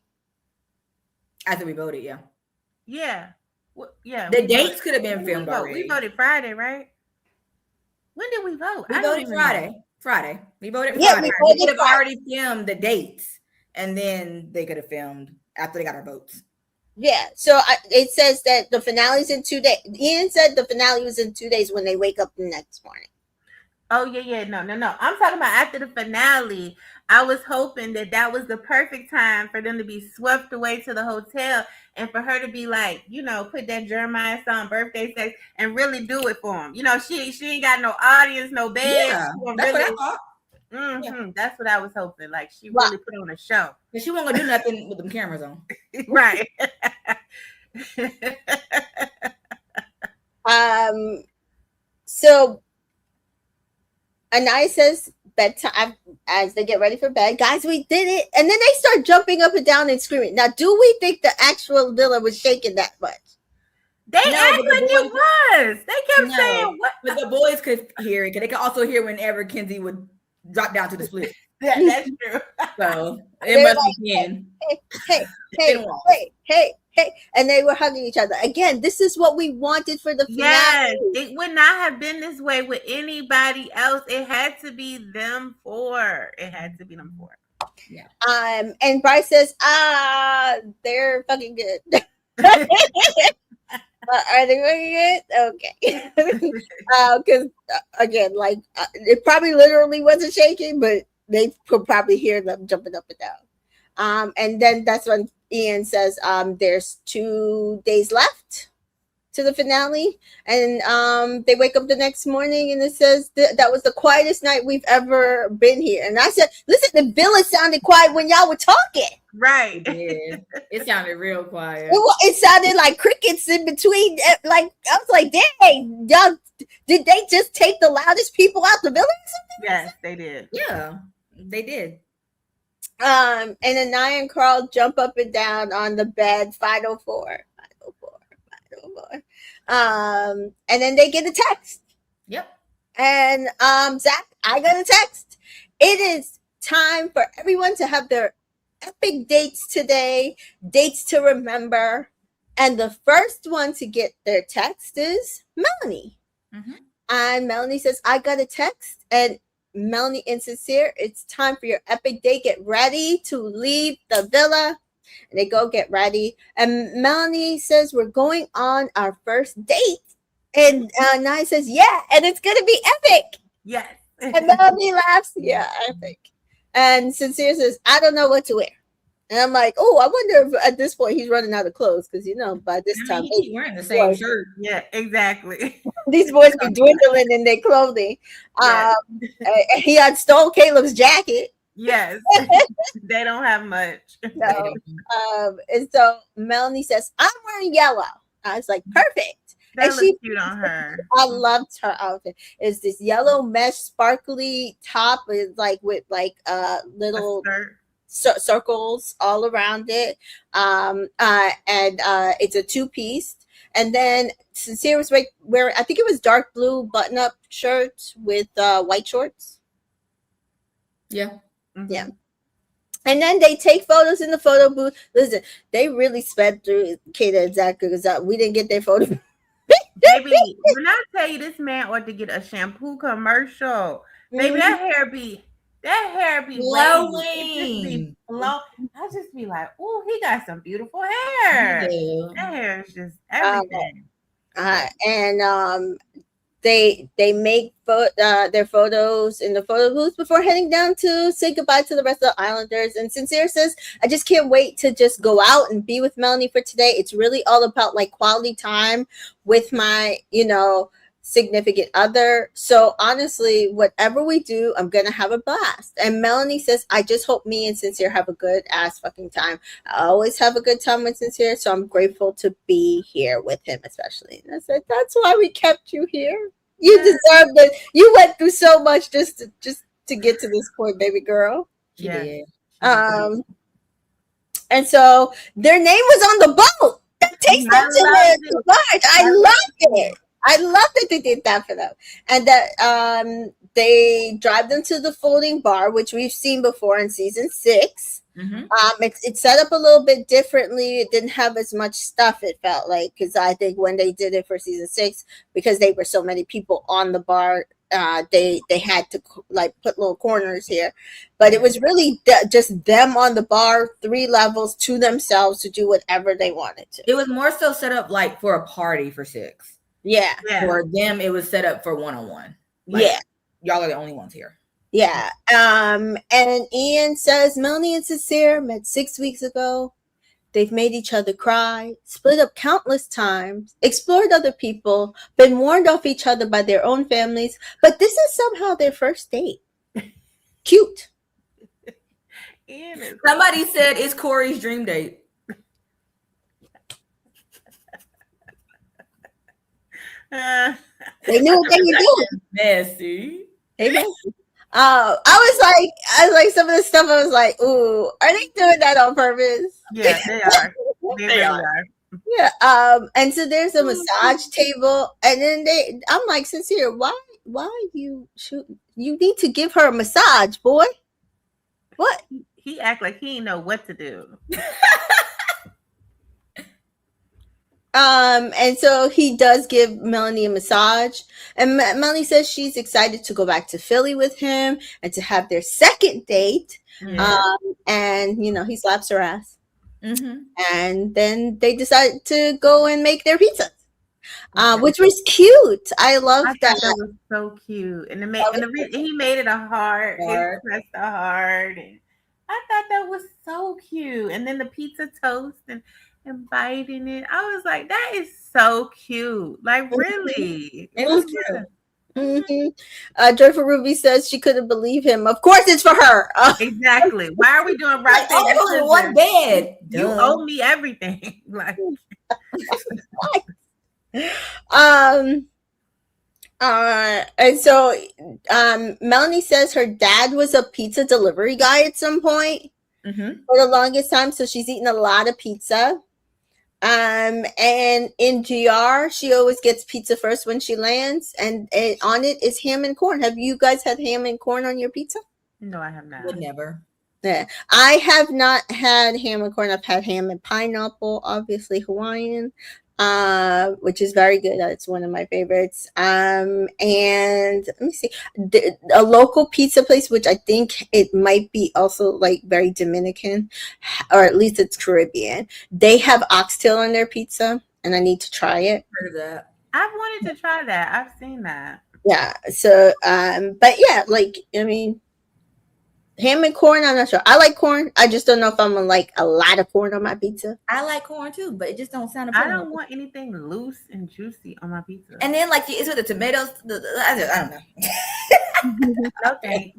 After we voted, yeah.
Yeah. Yeah.
The dates could have been filmed
We
already.
voted Friday, right? When did we vote?
We voted Friday. Friday. We voted
Yeah,
Friday.
we
We could have
Friday.
already filmed the dates, and then they could have filmed after they got our votes.
Yeah, so it says that the finale's in 2 days. Ian said the finale was in 2 days when they wake up the next morning.
Oh, yeah. No. I'm talking about after the finale. I was hoping that was the perfect time for them to be swept away to the hotel and for her to be like, put that Jeremiah song, Birthday Sex, and really do it for him. She ain't got no audience, no bed.
Yeah, that's what I thought.
Yeah. That's what I was hoping. Like, she really put on a show.
But she wasn't going to do nothing with them cameras on.
Right.
So Anaya says bedtime as they get ready for bed. Guys, we did it. And then they start jumping up and down and screaming. Now, do we think the actual villa was shaking that much?
They act like it was. They kept saying what?
But the boys could hear it because they could also hear whenever Kenzie would drop down to the split.
Yeah, that's true.
So it must be Ken.
Hey. And they were hugging each other. Again, this is what we wanted for the finale.
Yes, it would not have been this way with anybody else. It had to be them four. Yeah.
And Bryce says, they're fucking good. Are they really good? Okay. Because again, like it probably literally wasn't shaking, but they could probably hear them jumping up and down. And then that's when Ian says, there's 2 days left to the finale. And they wake up the next morning and it says that was the quietest night we've ever been here. And I said, listen, the villa sounded quiet when y'all were talking.
Right.
Yeah. It sounded real quiet.
It sounded like crickets in between. Like, I was like, dang, y'all, did they just take the loudest people out the villa or something?
Yes, they did.
Yeah, they did.
And Anaya and Carl jump up and down on the bed, 504. And then they get a text.
Yep.
And Zach, I got a text. It is time for everyone to have their epic dates today, dates to remember. And the first one to get their text is Melanie.
Mm-hmm.
And Melanie says, I got a text. And Melanie and Sincere, it's time for your epic day. Get ready to leave the villa. And they go get ready. And Melanie says, we're going on our first date. And Naya says, yeah, and it's going to be epic.
Yes.
And Melanie laughs, yeah, epic. And Sincere says, I don't know what to wear. And I'm like, oh, I wonder if at this point he's running out of clothes. Because, by this time.
He's wearing the same shirt.
Yeah, exactly.
These boys be dwindling in their clothing.
Yes.
He had stole Caleb's jacket.
Yes. They don't have much.
So, and so Melanie says, I'm wearing yellow. I was like, perfect.
That
And
looks cute on her.
I loved her outfit. It's this yellow mesh sparkly top with little circles all around it. And it's a 2-piece. And then Sincere was wearing, I think it was dark blue button-up shirt with white shorts.
Yeah.
Mm-hmm.
Yeah. And then they take photos in the photo booth. Listen, they really sped through Kata and Zach because we didn't get their photo.
Baby, when I tell you this man ought to get a shampoo commercial, baby, that hair be
glowing.
I just be like, oh, he got some beautiful hair.
Yeah.
That hair is just everything.
And they make their photos in the photo booth before heading down to say goodbye to the rest of the Islanders. And Sincere says, I just can't wait to just go out and be with Melanie for today. It's really all about like quality time with my, significant other. So honestly, whatever we do, I'm gonna have a blast. And Melanie says, I just hope me and Sincere have a good ass fucking time. I always have a good time with Sincere, so I'm grateful to be here with him, especially. And I said, that's why we kept you here. You deserved it. You went through so much just to get to this point, baby girl.
She did.
And And so their name was on the boat that takes them to the barge. I loved it. I love that they did that for them. And that they drive them to the floating bar, which we've seen before in season 6. It's set up a little bit differently. It didn't have as much stuff, it felt like, because I think when they did it for season 6, because they were so many people on the bar, they had to like put little corners here. But it was really just them on the bar, 3 levels to themselves to do whatever they wanted to.
It was more so set up like for a party for 6.
Yeah.
For them, it was set up for one-on-one.
Like, yeah.
Y'all are the only ones here.
Yeah. And Ian says Melanie and Sincere met 6 weeks ago. They've made each other cry, split up countless times, explored other people, been warned off each other by their own families, but this is somehow their first date. Cute.
Somebody said it's Corey's dream date.
They knew what they were doing.
Messy.
They messy. I was like, some of the stuff I was like, ooh, are they doing that on purpose?
Yeah, they are. They really are.
Yeah. And so there's a massage table, and then I'm like, Sincere, why you shooting? You need to give her a massage, boy. What?
He act like he didn't know what to do.
And so he does give Melanie a massage, and Melanie says she's excited to go back to Philly with him and to have their second date. Yeah. And he slaps her ass. And then they decide to go and make their pizza, which was cute. I love that.
That was so cute, and he made it a heart. He pressed a heart, and I thought that was so cute. And then the pizza toast and biting it. I was like, that is so cute. Like, really.
It was cute.
Joyful Ruby says she couldn't believe him. Of course it's for her.
Exactly. Why are we doing right there?
Oh, one bed.
You owe me everything. Like
and so Melanie says her dad was a pizza delivery guy at some point for the longest time, so she's eaten a lot of pizza. And in GR, she always gets pizza first when she lands, and on it is ham and corn. Have you guys had ham and corn on your pizza?
No, I have not.
Would never.
Yeah, I have not had ham and corn. I've had ham and pineapple, obviously Hawaiian, which is very good. It's one of my favorites. And let me see, a local pizza place, which I think it might be also like very Dominican, or at least it's Caribbean. They have oxtail on their pizza, and I need to try it.
Heard of that?
I've wanted to try that. I've seen that.
Yeah. So, but yeah, like, I mean, ham and corn, I'm not sure. I like corn. I just don't know if I'm gonna like a lot of corn on my pizza.
I like corn too, but it just don't sound
appealing. I don't want anything loose and juicy on my pizza.
And then like it's with the tomatoes. I don't know.
Okay.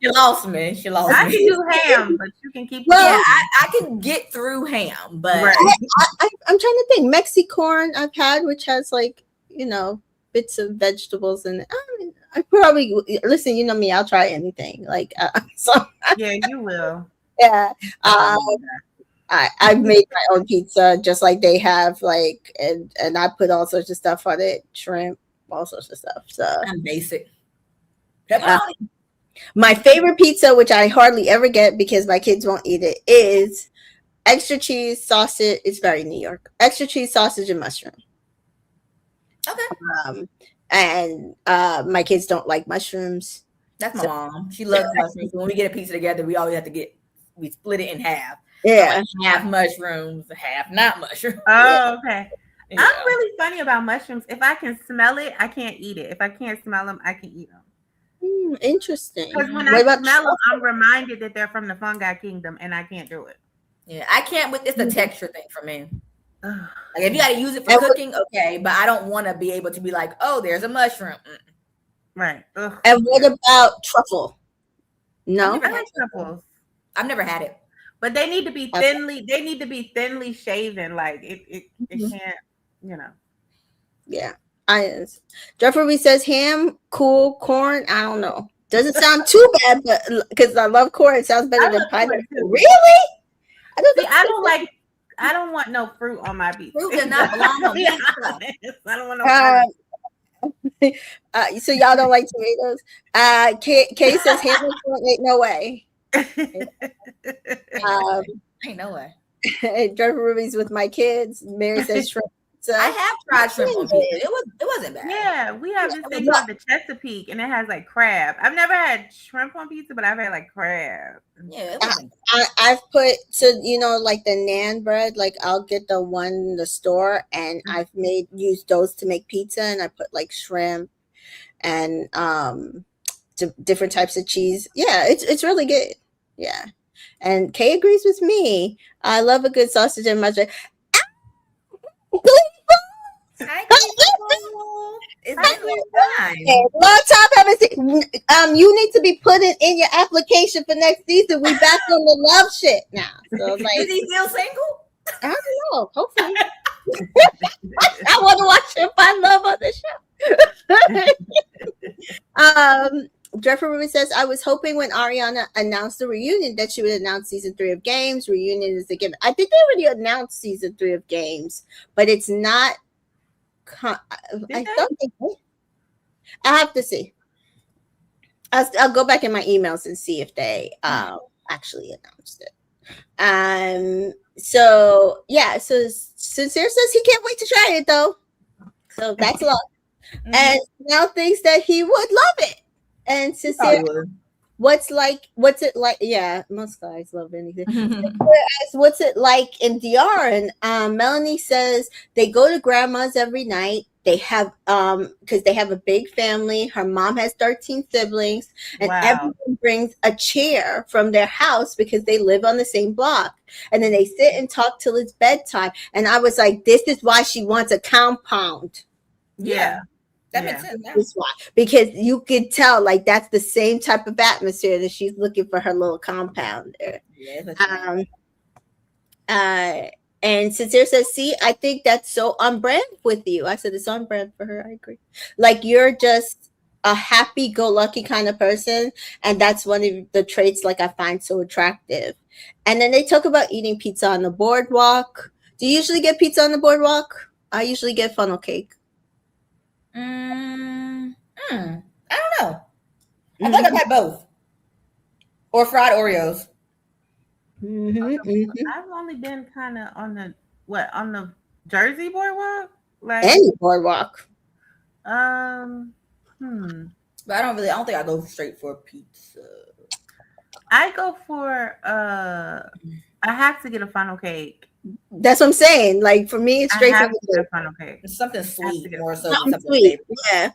She lost me.
I can do ham, but you can keep.
Well, I can get through ham, but
right. I'm trying to think. Mexicorn I've had, which has like bits of vegetables, and I probably listen. You know me, I'll try anything. Like so.
Yeah, you will.
Yeah. I've made my own pizza, just like they have. Like, and I put all sorts of stuff on it, shrimp, all sorts of stuff. So
I'm basic.
My favorite pizza, which I hardly ever get because my kids won't eat it, is extra cheese sausage. It's very New York. Extra cheese sausage and mushroom.
Okay.
And my kids don't like mushrooms.
That's my mom. She loves mushrooms. So when we get a pizza together, we always have to we split it in half.
Yeah.
So half mushrooms, half not mushrooms.
Oh, okay. Yeah. I'm really funny about mushrooms. If I can smell it, I can't eat it. If I can't smell them, I can eat them.
Interesting.
Because when I smell them, I'm reminded that they're from the fungi kingdom, and I can't do it.
Yeah, I can't. It's the texture thing for me. Like if you got to use it for cooking, okay, but I don't want to be able to be like, oh, there's a mushroom.
Right. Ugh.
And what about truffle? No,
I like truffles.
I've never had it,
but they need to be thinly. They need to be thinly shaven. Like it can't.
Yeah. Jeffrey says ham, cool, corn. I don't know. Doesn't sound too bad, but because I love corn, it sounds better than pineapple. Really?
I don't. See, I don't want no fruit on my pizza.
Fruit does not belong on pizza.
I don't want no fruit.
So y'all don't like tomatoes? Kay says ham and corn ain't no way.
Ain't no way.
Jennifer Ruby's with my kids. Mary says shrimp pizza.
I have tried shrimp on pizza. It wasn't bad.
Yeah, we have this thing called the Chesapeake, and it has like crab. I've never had shrimp on pizza, but I've had like crab.
Yeah, it wasn't
I've put, so you know, like the naan bread, like I'll get the one in the store, and I've used those to make pizza, and I put like shrimp and different types of cheese. Yeah, it's really good. Yeah. And Kay agrees with me. I love a good sausage and mashed.
It's been a long time.
Long time haven't seen. You need to be putting in your application for next season. We back on the love shit now. So like,
is he still single?
I don't know. Hopefully. I want to watch him find love on the show. Jeffrey Ruby says, I was hoping when Ariana announced the reunion that she would announce season 3 of Games. Reunion is again. I think they already announced season 3 of Games, but it's not. I don't think. I have to see. I'll go back in my emails and see if they actually announced it. So yeah. So Sincere says he can't wait to try it though. So that's love. And now thinks that he would love it. And Sincere, what's it like? Yeah, most guys love anything. What's it like in DR? And Melanie says they go to grandma's every night. They have because they have a big family. Her mom has 13 siblings, and everyone brings a chair from their house because they live on the same block. And then they sit and talk till it's bedtime. And I was like, this is why she wants a compound.
Yeah. That makes sense.
That's why, because you could tell, like that's the same type of atmosphere that she's looking for her little compound there. Yeah. And Sincere says, "See, I think that's so on brand with you." I said it's on brand for her. I agree. Like you're just a happy-go-lucky kind of person, and that's one of the traits like I find so attractive. And then they talk about eating pizza on the boardwalk. Do you usually get pizza on the boardwalk? I usually get funnel cake.
I don't know. I think I've had both. Or fried Oreos.
I've only been kind of on the Jersey boardwalk, like
any boardwalk.
But I don't think I go straight for pizza.
I go for I have to get a funnel cake.
That's what I'm saying. Like for me, it's straight
from the funnel cake.
It's something sweet more so.
Something sweet. Yeah.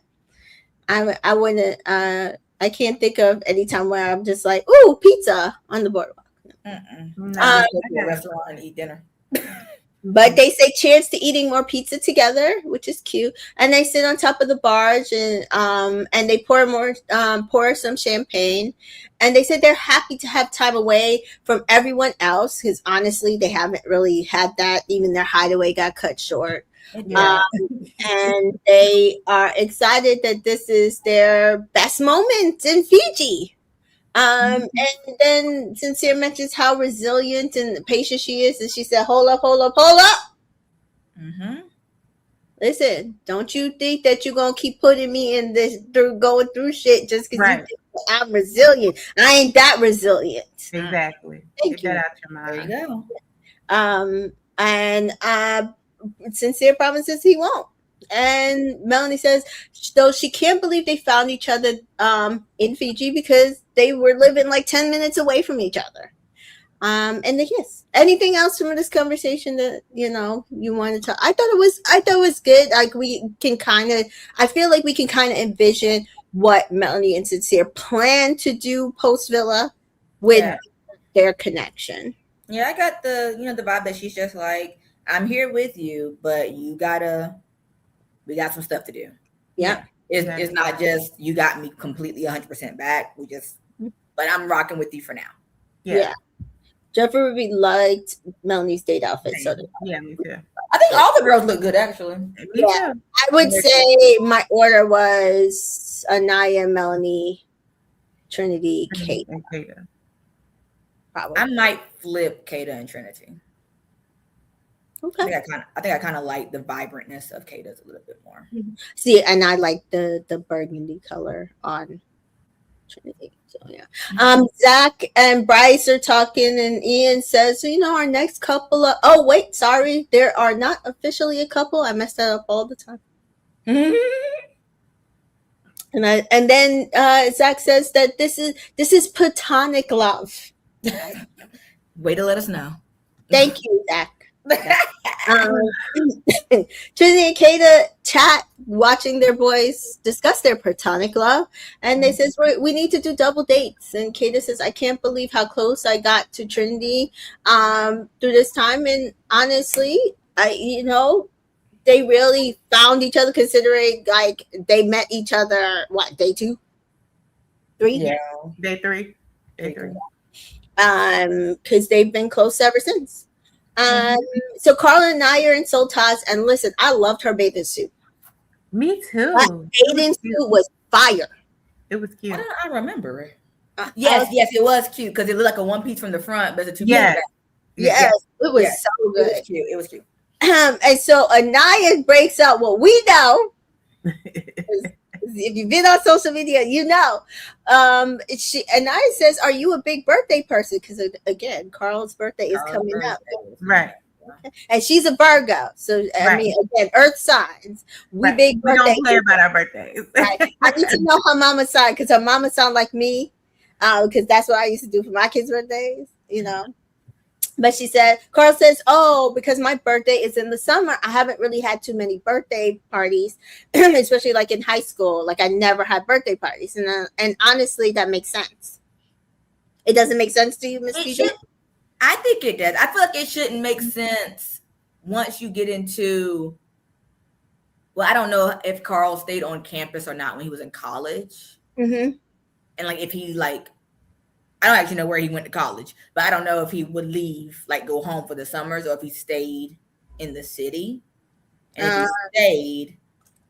I wouldn't. I can't think of any time where I'm just like, ooh, pizza on the boardwalk.
No, go to a restaurant and eat dinner.
But they say cheers to eating more pizza together, which is cute. And they sit on top of the barge and they pour some champagne. And they said they're happy to have time away from everyone else because honestly, they haven't really had that. Even their hideaway got cut short. Yeah. And they are excited that this is their best moment in Fiji. And then Sincere mentions how resilient and patient she is, and she said, "Hold up. Listen, don't you think that you're gonna keep putting me in this going through shit just because you think I'm resilient? I ain't that resilient."
Exactly.
Thank
Get that out your mind.
There you go.
And Sincere promises he won't. And Melanie says, though she can't believe they found each other in Fiji because they were living like 10 minutes away from each other. And they kiss. Anything else from this conversation that you wanted to? I thought it was good. Like I feel like we can kind of envision what Melanie and Sincere plan to do post Villa with their connection.
Yeah, I got the the vibe that she's just like, I'm here with you, but we got some stuff to do.
Yeah.
It's not just you got me completely 100% back. But I'm rocking with you for now.
Yeah. Jeffrey Ruby liked Melanie's date outfit. So
yeah, me too.
I think all the girls look good actually.
Yeah. I would say my order was Anaya, Melanie, Trinity, Kate.
And Kata.
Probably.
I might flip Kata and Trinity.
Okay.
I think I kind of like the vibrantness of Kata's a little bit more.
See, and I like the burgundy color on Trinity. So yeah. Zach and Bryce are talking, and Ian says, our next couple of. Oh wait, sorry, there are not officially a couple. I mess that up all the time. And then Zach says that this is platonic love.
Way to let us know.
Thank you, Zach. Trinity and Kata chat, watching their boys discuss their platonic love, and they says we need to do double dates. And Kata says, I can't believe how close I got to Trinity through this time, and honestly, they really found each other, considering like they met each other day 2, 3,
Yeah,
Day 3.
because they've been close ever since. So Carla and I are in Soul Taz, and listen, I loved her bathing suit.
Me too.
That bathing suit was fire.
It was cute.
Why don't I remember it? Yes, it was cute because it looked like a one piece from the front, but it's a 2-piece
Yes.
back.
Yes, it was so good.
It was cute.
And so Anaya breaks out what we know. If you've been on social media, Anaya says, "Are you a big birthday person?" Because again, Carl's birthday is coming up,
Right?
and she's a Virgo. So I mean, again, Earth signs. We big birthday.
We don't play about our birthdays.
Right. I need to know her mama's sign, because her mama sound like me, because that's what I used to do for my kids' birthdays. But she said, Carl says, oh, because my birthday is in the summer, I haven't really had too many birthday parties, especially like in high school. Like I never had birthday parties. And honestly, that makes sense. It doesn't make sense to you, Miss PJ?
I think it does. I feel like it shouldn't make sense once you get into, well, I don't know if Carl stayed on campus or not when he was in college.
Mm-hmm.
And like if he I don't actually know where he went to college, but I don't know if he would leave, like go home for the summers, or if he stayed in the city. And if he stayed,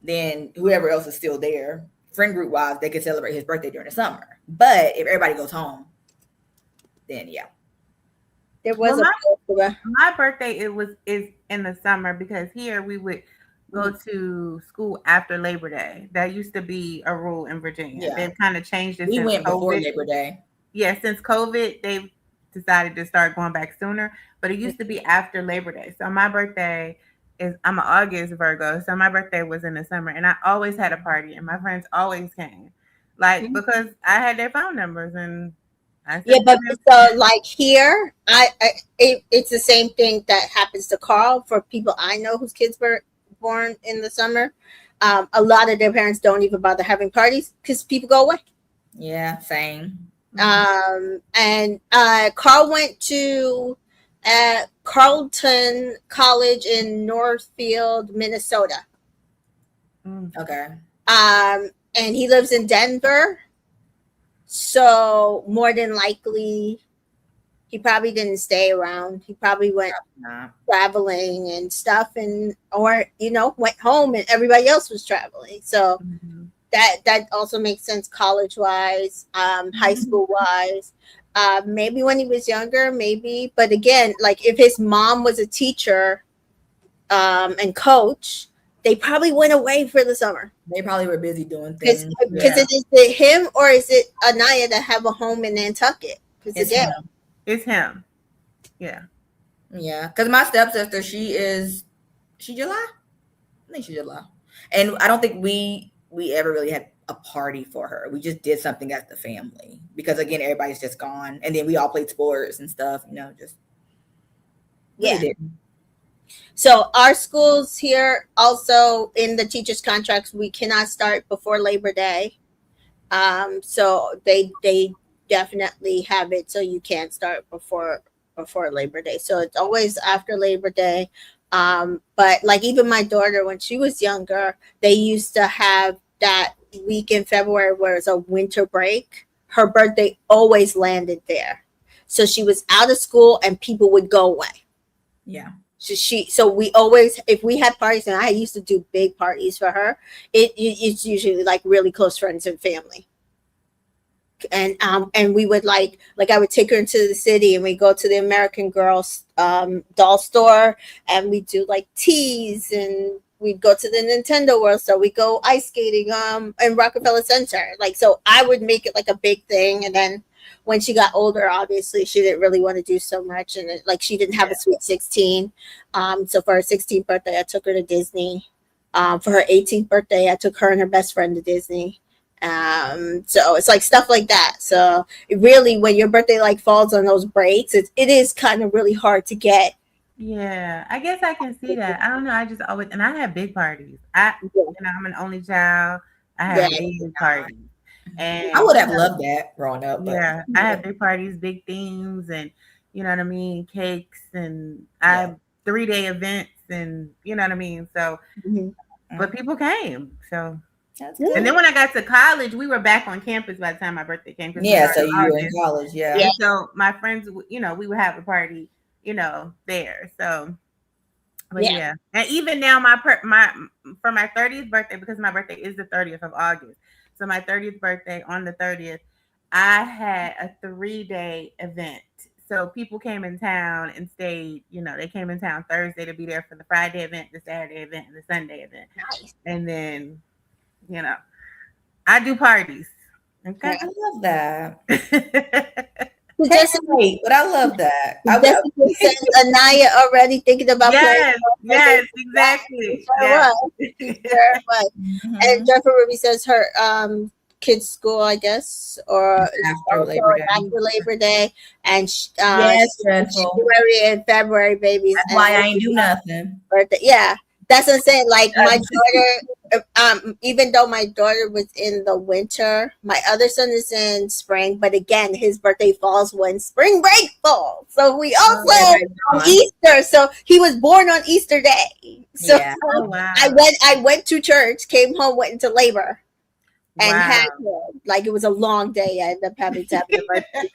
then whoever else is still there, friend group wise, they could celebrate his birthday during the summer. But if everybody goes home, then yeah.
There was
my birthday is in the summer, because here we would go to school after Labor Day. That used to be a rule in Virginia.
Yeah.
They've kind of changed it.
We went before
COVID.
Labor Day.
Yeah, since COVID, they've decided to start going back sooner. But it used to be after Labor Day. So my birthday I'm an August Virgo. So my birthday was in the summer. And I always had a party. And my friends always came. Like, because I had their phone numbers. And I said,
but so like here, it's the same thing that happens to Carl for people I know whose kids were born in the summer. A lot of their parents don't even bother having parties because people go away.
Yeah, same.
And Carl went to Carleton College in Northfield, Minnesota.
Okay.
And he lives in Denver. So more than likely, he probably didn't stay around. He probably went traveling and stuff, or went home, and everybody else was traveling. So that also makes sense college wise, high school wise. Maybe when he was younger, maybe. But again, like if his mom was a teacher and coach, they probably went away for the summer.
They probably were busy doing things.
Because is it him or is it Anaya that have a home in Nantucket? Because again,
it's him. Yeah.
Yeah. Because my stepsister, she July? I think she's July. And I don't think we ever really had a party for her. We just did something as the family. Because again, everybody's just gone. And then we all played sports and stuff, just.
Yeah. So our schools here also in the teachers' contracts, we cannot start before Labor Day. So they definitely have it so you can't start before Labor Day. So it's always after Labor Day. But like even my daughter, when she was younger, they used to have that week in February where it's a winter break. Her birthday always landed there. So she was out of school and people would go away.
Yeah.
So we always, if we had parties, and I used to do big parties for her, it's usually like really close friends and family. and we would like I would take her into the city and we go to the American Girls doll store and we do like teas and we'd go to the Nintendo World Store. We go ice skating in Rockefeller Center. Like so I would make it like a big thing, and then when she got older, obviously she didn't really want to do so much, and she didn't have a sweet 16. So for her 16th birthday, I took her to Disney. For her 18th birthday, I took her and her best friend to Disney. So it's like stuff like that. So it really, when your birthday like falls on those breaks, it is kind of really hard to get.
Yeah, I guess I can see that. I don't know. I just always, and I have big parties. I'm an only child. I have big parties. And
I would have loved that growing up.
Yeah, I have big parties, big themes, and you know what I mean, cakes, and I have 3-day events, and you know what I mean. So, but people came. So, and then when I got to college, we were back on campus by the time my birthday came.
Yeah, so you were in college. Yeah.
And so my friends, we would have a party, there. So, but yeah. And even now, for my 30th birthday, because my birthday is the 30th of August. So my 30th birthday on the 30th, I had a 3-day event. So people came in town and stayed. They came in town Thursday to be there for the Friday event, the Saturday event, and the Sunday event.
Nice.
And then, I do parties. Okay,
I love that.
Jessica,
but I love that.
Jessica said Anaya already thinking about
yes, exactly.
And Jennifer Ruby says her kids' school, I guess, or
after
Labor Day, and
yes,
January and February babies.
That's why I ain't do nothing.
Birthday, yeah. That's what I'm saying. Like my daughter, even though my daughter was in the winter, my other son is in spring. But again, his birthday falls when spring break falls. So we also on Easter. So he was born on Easter Day. So
wow.
I went to church, came home, went into labor, and had him. Like it was a long day. I ended up having to have the birthday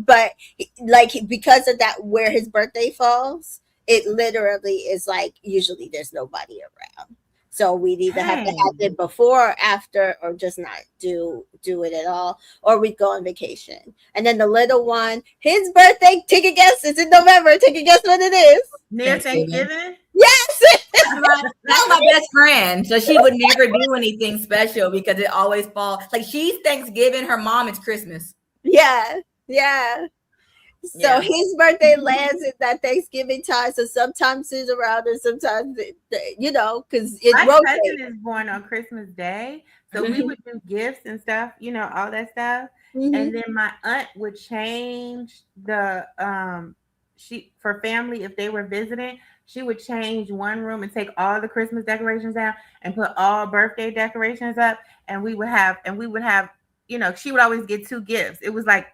but like because of that, where his birthday falls, it literally is like usually there's nobody around. So we'd either have to have it before or after, or just not do it at all, or we'd go on vacation. And then the little one, his birthday, take a guess, it's in November. Take a guess what it is.
Near Thanksgiving?
Yes.
That's my best friend. So she would never do anything special because it always falls. Like she's Thanksgiving, her mom is Christmas.
Yeah. So his birthday lands at that Thanksgiving time. So sometimes it's around, and sometimes because it's
my cousin is born on Christmas Day, so we would do gifts and stuff, all that stuff. And then my aunt would change the for family, if they were visiting, she would change one room and take all the Christmas decorations down and put all birthday decorations up, and we would have she would always get 2 gifts. It was a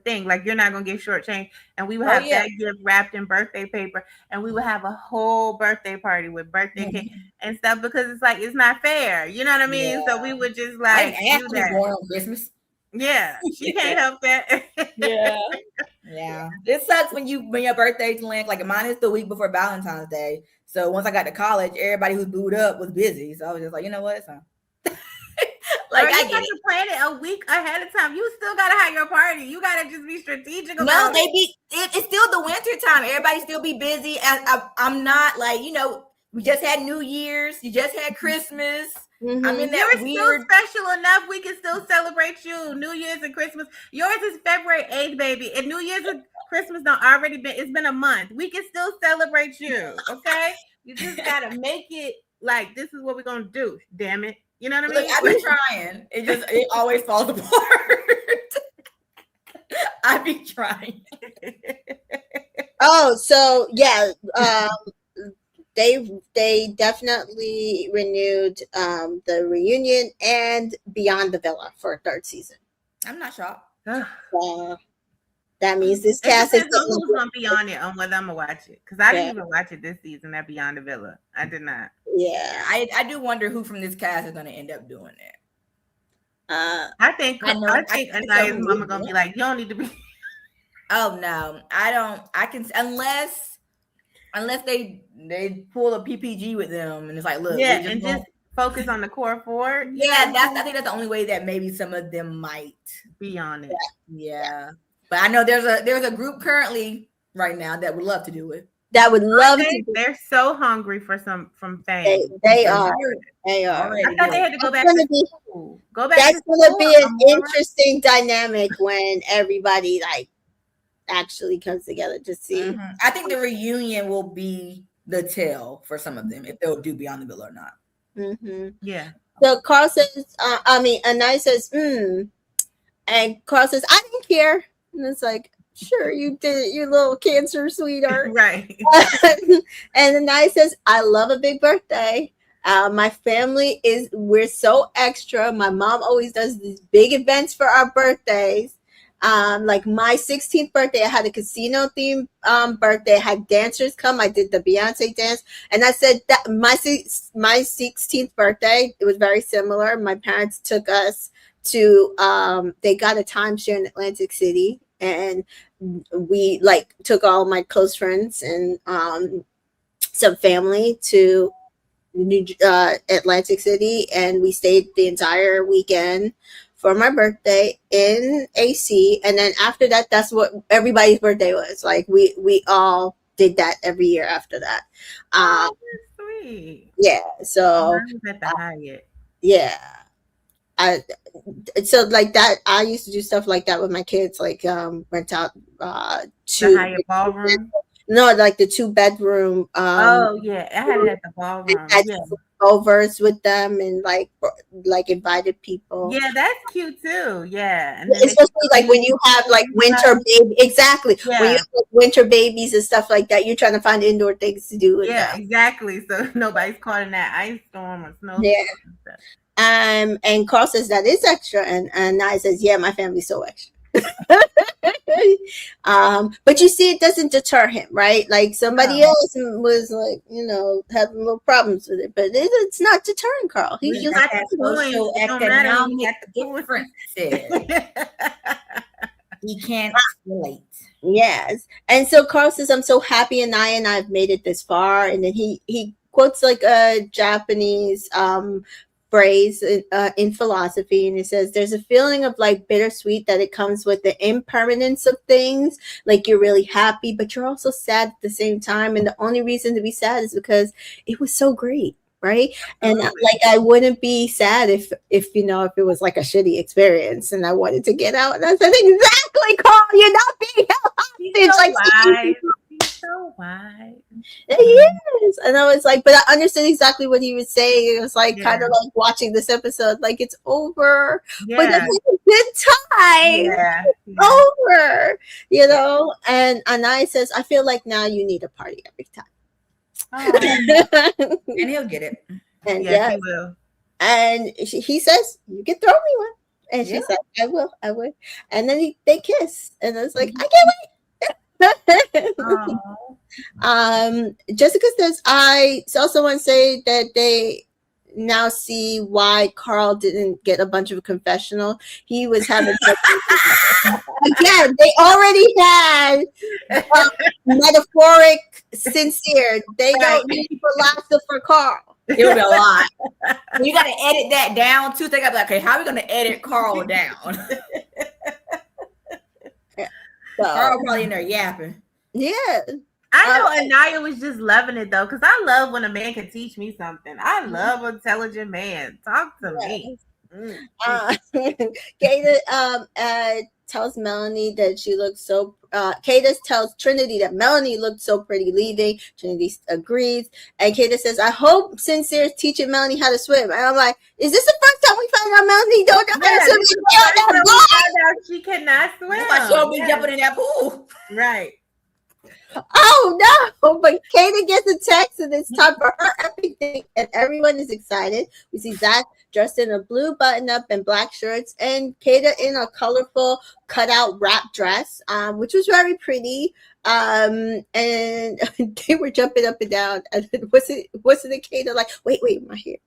thing. Like, you're not going to get shortchanged. And we would have that gift wrapped in birthday paper. And we would have a whole birthday party with birthday cake and stuff, because it's like, it's not fair. You know what I mean? So we would just like do that.
Born on Christmas.
Yeah. She can't help that.
Yeah. It sucks when your birthday's land. Like mine is the week before Valentine's Day. So once I got to college, everybody who's booed up was busy. So I was just like, you know what? It's fine.
Like, I get to plan it a week ahead of time. You still gotta have your party. You gotta just be strategic about it.
It's still the winter time. Everybody still be busy. I'm not like, we just had New Year's. You just had Christmas.
I'm in that weird. Still special enough. We can still celebrate you. New Year's and Christmas. Yours is February 8th, baby. And New Year's and Christmas it's been a month. We can still celebrate you. Okay? You just gotta make it like, this is what we're gonna do. Damn it. You know what I mean?
Look, I've been trying. It always falls apart. I be trying.
Oh, so yeah. They definitely renewed the reunion and Beyond the Villa for a 3rd season.
I'm not shocked.
That means this cast is
who's gonna be on it, on whether I'm gonna watch it, because I didn't even watch it this season. That Beyond the Villa, I did not.
Yeah,
I do wonder who from this cast is gonna end up doing it.
I think Anaya's mama gonna be like, you don't need to be.
Oh no, I don't. I can unless they pull a PPG with them and it's like, look,
and just focus on the core four.
Yeah, I think that's the only way that maybe some of them might
be on it.
Yeah. But I know there's a group currently right now that would love to do it.
That would love to.
They're so hungry for from fame.
They are. They are.
I thought they had to go back to school.
That's going to be an interesting dynamic when everybody like actually comes together to see.
Mm-hmm. I think the reunion will be the tell for some of them if they'll do Beyond the Bill or not.
Mm-hmm.
Yeah.
So Carl says, Anai says, and Carl says, I didn't care. And it's like, sure, you did it, you little cancer sweetheart.
Right.
And Anai says, I love a big birthday. My family we're so extra. My mom always does these big events for our birthdays. Like my 16th birthday, I had a casino themed birthday. I had dancers come. I did the Beyonce dance, and I said that my 16th birthday, it was very similar. My parents took us to they got a timeshare in Atlantic City, and we like took all my close friends and some family to Atlantic City, and we stayed the entire weekend for my birthday in AC. And then after that, that's what everybody's birthday was. Like we all did that every year after that.
Sweet.
Yeah. So
at the Hyatt.
Yeah. So like that, I used to do stuff like that with my kids, like rent out
the Hyatt ballroom.
No, like the 2-bedroom.
Oh yeah, I had it at the ballroom. Yeah.
Overs with them and like invited people.
Yeah, that's cute too. Yeah,
and especially like when you have like winter baby, exactly. Yeah. When you have like winter babies and stuff like that, you're trying to find indoor things to do.
Yeah, exactly. So nobody's caught in that ice storm or snow.
Yeah. And Carl says that is extra, and I says, yeah, my family's so extra. But you see, it doesn't deter him, right? Like somebody else was like, having little problems with it, but it's not deterring Carl. He's just
like social economic differences. He can't relate.
Yes. And so Carl says, I'm so happy and I've made it this far. And then he quotes like a Japanese phrase in philosophy, and it says there's a feeling of like bittersweet that it comes with the impermanence of things. Like you're really happy, but you're also sad at the same time, and the only reason to be sad is because it was so great, right? And like I wouldn't be sad if if it was like a shitty experience and I wanted to get out. And I said, exactly, Carl, you're not being held hostage.
He's so wise.
He is. And I was like, but I understood exactly what he was saying. It was like kind of like watching this episode, like it's over, but that's like a good time. Over, And Anai says, I feel like now you need a party every time.
And he'll get it.
And
he will.
And he says, you can throw me one. And she said, I will. And then they kiss. And I was like, I can't wait. Jessica says, I saw someone say that they now see why Carl didn't get a bunch of confessional. He was having again, they already had metaphoric sincere. They don't need for laughter for Carl.
It would be a lot. You got to edit that down too. Think about, okay, how are we going to edit Carl down? Carl probably in there yapping.
Yeah.
I know Anaya was just loving it though, because I love when a man can teach me something. I love an intelligent man. Talk to me.
Kata tells Melanie that she looks so Kata tells Trinity that Melanie looked so pretty leaving. Trinity agrees. And Kata says, I hope Sincere's teaching Melanie how to swim. And I'm like, is this the first time we find out Melanie don't know how to swim?
She cannot swim.
She'll be jumping in that pool.
Right.
Oh no! But Kata gets a text and it's time for her everything, and everyone is excited. We see Zach dressed in a blue button-up and black shorts, and Kata in a colorful cutout wrap dress, which was very pretty. And they were jumping up and down. And wasn't it Kata like, wait, my hair.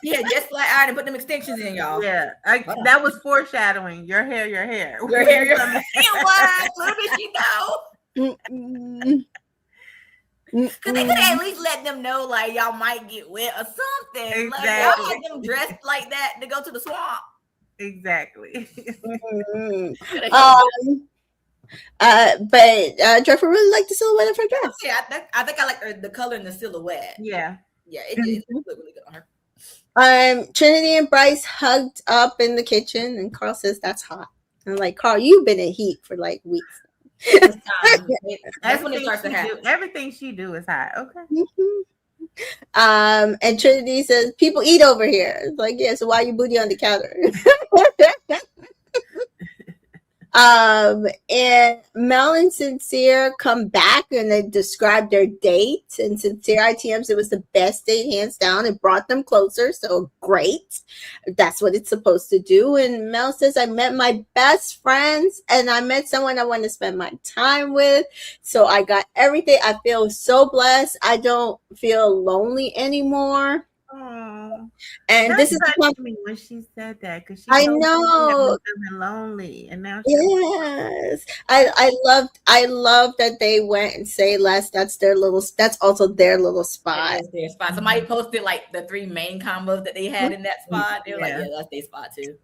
Yeah, just like iron and put them extensions in, y'all.
Yeah, that was foreshadowing. Your hair.
Your hair. It was. Little did she know. Because they could at least let them know, like, y'all might get wet or something. Like, y'all
Exactly.
had them dressed like that to go to the swamp.
Exactly.
But Jeffrey really liked the silhouette of her dress.
Yeah, I think I like the color and the silhouette.
Yeah.
Yeah, it looked really good on her.
Trinity and Bryce hugged up in the kitchen, and Carl says that's hot. And I'm like, Carl, you've been in heat for like weeks.
It's time. That's when it starts to happen.
Everything she do is hot. Okay.
And Trinity says, people eat over here. It's like, yeah, so why you booty on the counter? And Mel and Sincere come back and they describe their date. And Sincere ITMs, it was the best date, hands down. It brought them closer, so great. That's what it's supposed to do. And Mel says, I met my best friends and I met someone I want to spend my time with. So I got everything. I feel so blessed. I don't feel lonely anymore.
Oh,
and this is
me when she said that, because
I know
feeling lonely, and now
yes, I love that they went and say less. That's also their little spot.
That is their spot. Somebody posted like the 3 main combos that they had in that spot. They were like, yeah, that's their spot too.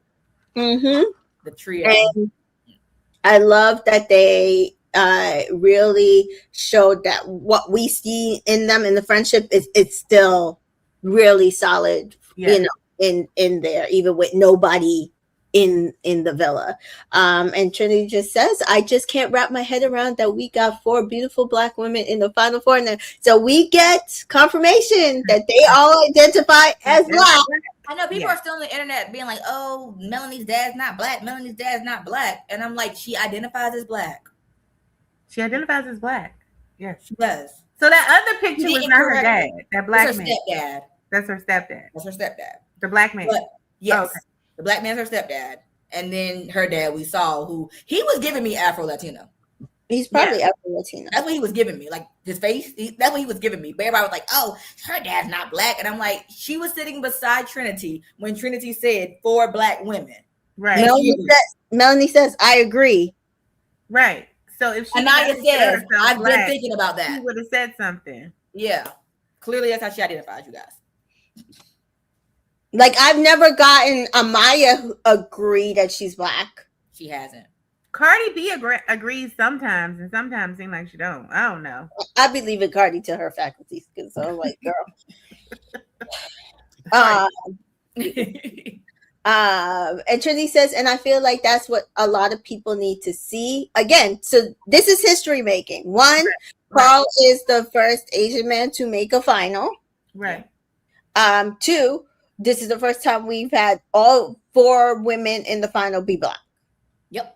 The trio. And
I love that they really showed that what we see in them in the friendship is it's still really solid, you know, in there, even with nobody in the villa. And Trinity just says, I just can't wrap my head around that we got 4 beautiful Black women in the final 4. And so we get confirmation that they all identify as Black.
I know people are still on the internet being like, oh, Melanie's dad's not Black. Melanie's dad's not Black. And I'm like, she identifies as Black.
She identifies as Black. Yes,
she does.
So that other picture was not her dad. That Black man.
Stepdad.
That's her stepdad.
That's her stepdad.
The Black man.
But, yes. Okay. The Black man's her stepdad. And then her dad, we saw who he was giving me Afro Latino.
He's probably Afro Latino.
That's what he was giving me. Like his face. That's what he was giving me. But everybody was like, oh, her dad's not Black. And I'm like, she was sitting beside Trinity when Trinity said 4 Black women.
Right.
Melanie says, I agree.
Right. So if she
Anaya says, I've been thinking about that.
She would have said something.
Yeah. Clearly that's how she identifies you guys.
Like, I've never gotten Amaya agree that she's Black.
She hasn't.
Cardi B agrees sometimes, and sometimes seems like she don't. I don't know.
I be leaving Cardi to her faculties, because I'm like, girl. And Trinity says, and I feel like that's what a lot of people need to see. Again, so this is history making. 1, Carl is the first Asian man to make a final.
Right.
2, this is the first time we've had all 4 women in the final be Black.
Yep.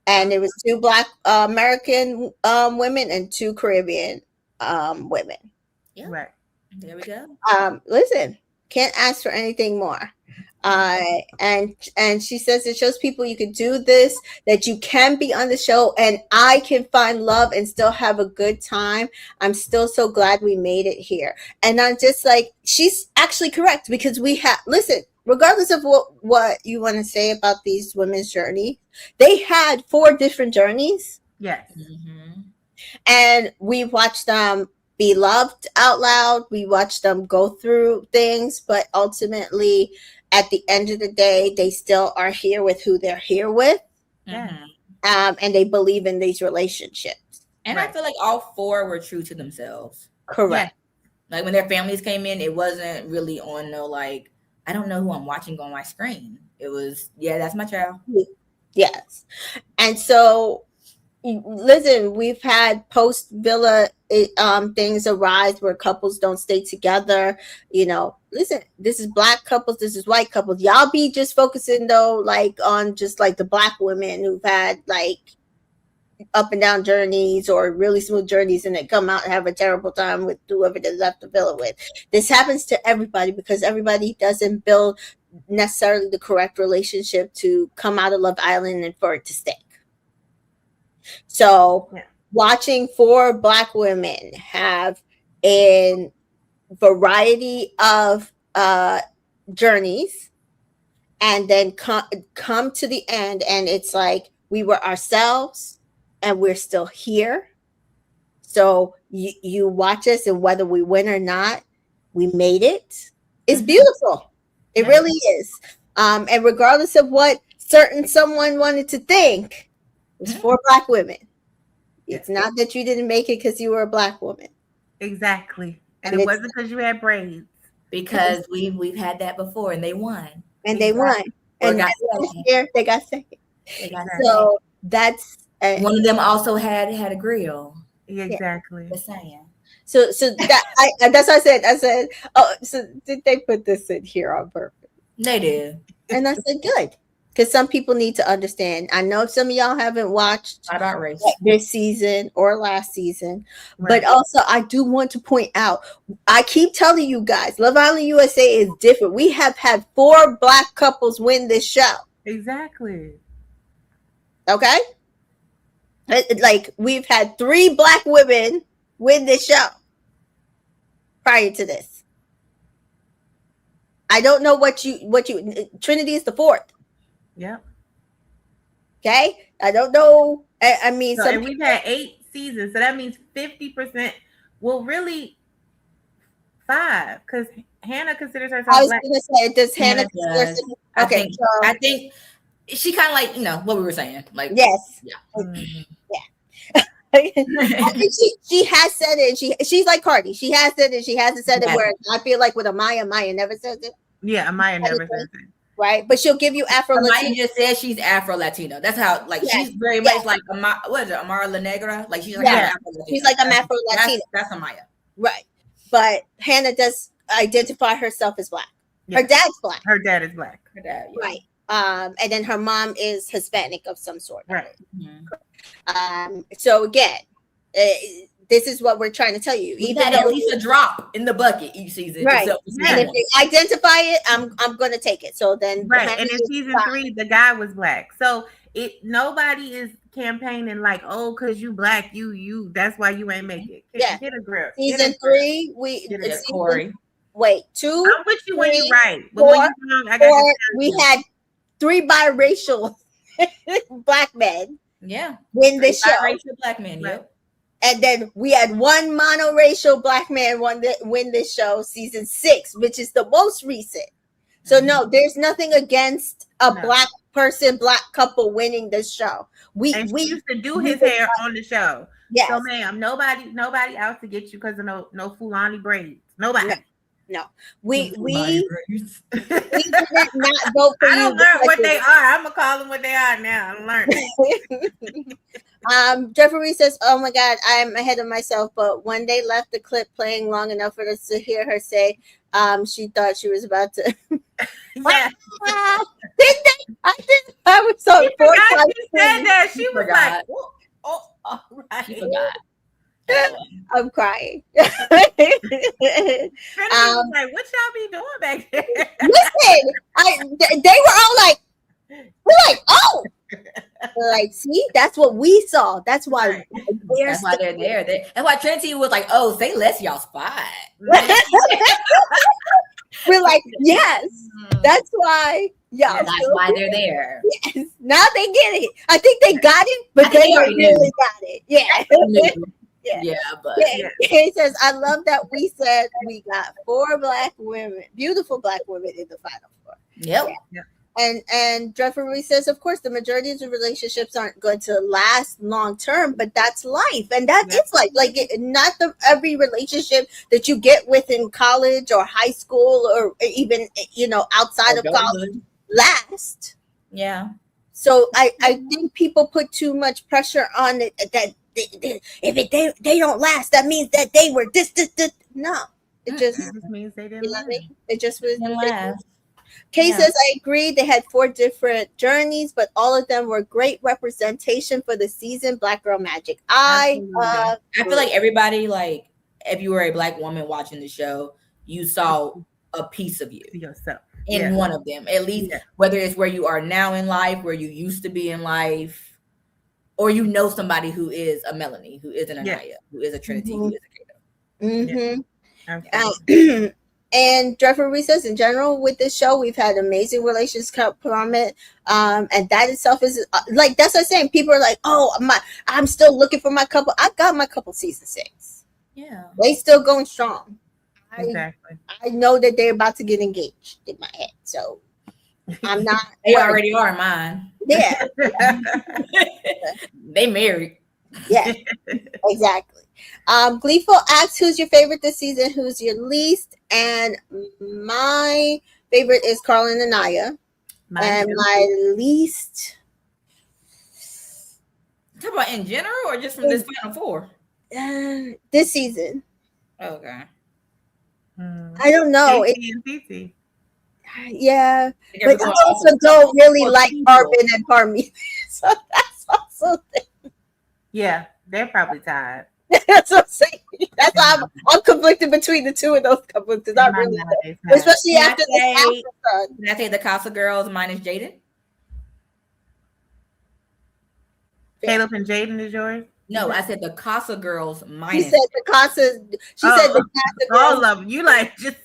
And it was 2 Black American women and 2 Caribbean women.
Yeah. Right. There we go.
Listen, can't ask for anything more. And she says it shows people you can do this, that you can be on the show, and I can find love and still have a good time. I'm still so glad we made it here. And I'm just like, she's actually correct, because we have, listen, regardless of what you want to say about these women's journey, they had 4 different journeys.
Yes.
And we watched them be loved out loud. We watched them go through things, but ultimately, at the end of the day, they still are here with who they're here with. And they believe in these relationships.
And I feel like all 4 were true to themselves.
Correct.
Yeah. Like when their families came in, it wasn't really on no, like, I don't know who I'm watching on my screen. It was, yeah, that's my child.
Yes. And so, listen, we've had post villa things arise where couples don't stay together. You know, listen, this is Black couples, this is white couples. Y'all be just focusing though, like on just like the Black women who've had like up and down journeys or really smooth journeys, and they come out and have a terrible time with whoever they left the villa with. This happens to everybody because everybody doesn't build necessarily the correct relationship to come out of Love Island and for it to stick. So watching 4 Black women have a variety of journeys and then come to the end, and it's like we were ourselves and we're still here. So you watch us, and whether we win or not, we made it. It's beautiful. It really is. And regardless of what someone wanted to think, it was for Black women. It's not that you didn't make it because you were a Black woman.
Exactly. And it wasn't because you had braids.
Because we've had that before, and they won.
And they won. And this year they got second. So that's
one of them also had a grill.
Exactly.
Just saying.
So that that's what I said. I said, oh, so did they put this in here on purpose?
They did.
And I said, good. Because some people need to understand. I know some of y'all haven't watched this season or last season, but also I do want to point out, I keep telling you guys, Love Island USA is different. We have had 4 Black couples win this show.
Exactly.
Okay? Like, we've had 3 Black women win this show prior to this. I don't know what you Trinity is the 4th.
Yeah.
Okay. I don't know. I mean,
so, and we've had 8 seasons, so that means 50%. Well, really, 5, because Hannah considers herself Black. I was going to say, does Hannah consider herself?
Okay. I think she kind of like, what we were saying. Like,
yes.
Yeah.
Yeah. I mean, she has said it. She's like Cardi. She has said it. She hasn't said it. Where I feel like with Amaya never says it.
Yeah, Amaya never says it.
Right, but she'll give you Afro Latino.
Amaya just said she's Afro Latino. That's how, like, she's very much like what is it, Amara La Negra? Like, she's like Afro Latino.
She's like I'm Afro Latino.
That's Amaya.
Right, but Hannah does identify herself as Black. Her dad's Black.
Her dad is Black.
Her dad,
right. And then her mom is Hispanic of some sort.
Right.
So again, this is what we're trying to tell you.
Even at least a drop in the bucket each season.
Right. And if you identify it, I'm going to take it. So then,
right. And in season 3, the guy was Black. So nobody is campaigning like, oh, because you Black, you that's why you ain't make it. Get a grip.
Season 3,
Corey.
Wait, 2.
I'm with you when you're right. But
4,
when you're wrong, I got
we had 3 biracial Black men.
Yeah.
Win this show.
Biracial Black men. Yep.
And then we had 1 monoracial Black man win this show, season 6, which is the most recent. So no, there's nothing against a Black person, Black couple winning this show. We
used to do his hair on the show.
Yes.
So ma'am, nobody out to get you because of no Fulani braids. Nobody.
No. We did not vote for you.
I don't learn what they are. I'm gonna call them what they are now. I'm learning.
Jeffrey says, "Oh my God, I'm ahead of myself." But one day left the clip playing long enough for us to hear her say, she thought she was about to.
Yeah.
Didn't they? I was so
she said that. She was like, "Oh, all right."
She forgot.
I'm crying.
Like, what y'all be doing back there?
Listen, they were all like, we're like, oh, like, see, that's what we saw. That's why
they're there. That's why Trinity was like, oh, say less, y'all spot.
We're like, yes, that's why. Yeah,
that's why they're there.
Yes, now they get it. I think they got it, but they really got it. Yeah.
But
he says, I love that we said we got 4 Black women, beautiful Black women in the final 4.
Yep.
Yeah. And Jeffrey says, of course, the majority of the relationships aren't going to last long term, but that's life, and that is life. Like, not every relationship that you get within college or high school or even outside of college last.
Yeah.
So I think people put too much pressure on it that if they don't last, that means that they were this. No, it just
means they didn't last.
It just was
last.
Kay says, I agree. They had 4 different journeys, but all of them were great representation for the season. Black Girl Magic. I
feel like everybody, like, if you were a Black woman watching the show, you saw a piece of you
yourself
in one of them, at least, whether it's where you are now in life, where you used to be in life, or somebody who is a Melanie, who is an Anaya, who is a Trinity, who is a Kato.
Mm-hmm. And Dreadful Recess in general with this show, we've had amazing relationship plummet. And that itself is like, that's what I'm saying. People are like, oh, I'm still looking for my couple. I got my couple season 6.
Yeah.
They still going strong.
Exactly.
I know that they're about to get engaged in my head. So I'm not.
They already are mine.
Yeah.
They married.
Yeah, exactly. Gleeful asks, who's your favorite this season? Who's your least? And my favorite is Carl and Anaya. And my least.
Talk about in general or just from this final 4?
This season.
Okay.
I don't know. Yeah, but I also don't really like Carbon and Parmesan, so that's also thing.
Yeah, they're probably tired.
That's what I'm saying. That's why I'm conflicted between the two of those couples because I really, especially after the episode.
Can I say the Casa Girls minus Jaden?
Caleb and Jaden is yours?
No, I said the Casa Girls minus.
You said the Casa. She said the Casa Girls.
All of them. You like just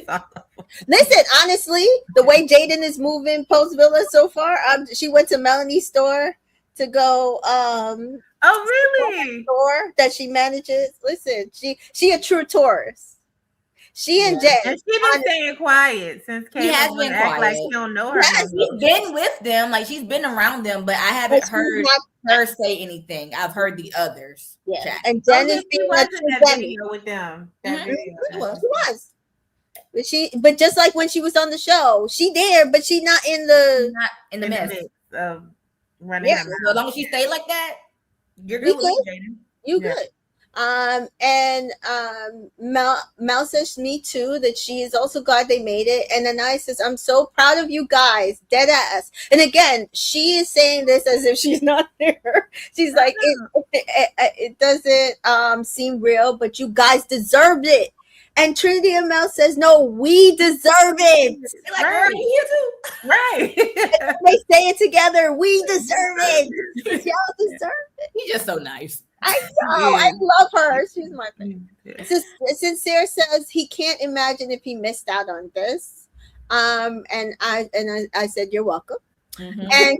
all of them.
Listen, honestly, the way Jaden is moving post Villa so far, she went to Melanie's store to go.
Oh, really?
Store that she manages. Listen, she a true tourist. She and Jay.
And she been staying quiet since Caleb
has been quiet.
Like she don't know her.
Yes, she's been with them, like she's been around them, but I haven't heard her say anything. I've heard the others.
Yeah,
chat.
and Jen is
she was in that video with them.
She was. But just like when she was on the show, she there, but she not in the
mess
of running.
Yeah, so as long as she stay like that, you're good with Jaden.
You good. And Mel says me too, that she is also glad they made it. And Anaya says, I'm so proud of you guys, dead ass. And again, she is saying this as if she's not there. She's like, it doesn't seem real, but you guys deserved it. And Trinity and Mel says, no, we deserve it.
Like, right. You too.
Right.
They say it together. We deserve it. Y'all deserve it.
He's just so nice.
I know. Yeah. I love her. She's my favorite. Sincere says he can't imagine if he missed out on this. And I said, you're welcome. Mm-hmm. And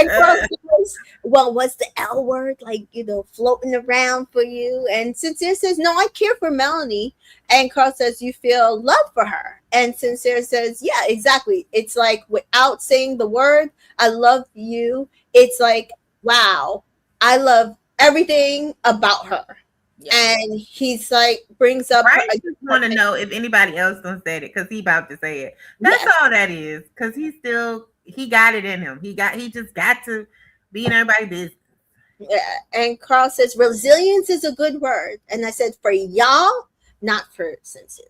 Cross says, well, what's the L word? Like, floating around for you. And Sincere says, no, I care for Melanie. And Cross says, you feel love for her. And Sincere says, yeah, exactly. It's like, without saying the word, I love you. It's like, wow, I love everything about her. Yeah. And he's like, brings up.
I just want to know if anybody else gonna say it because he about to say it. That's all that is. Because he got it in him. He just got to be in everybody's business.
Yeah. And Carl says resilience is a good word, and I said for y'all, not for Sincere.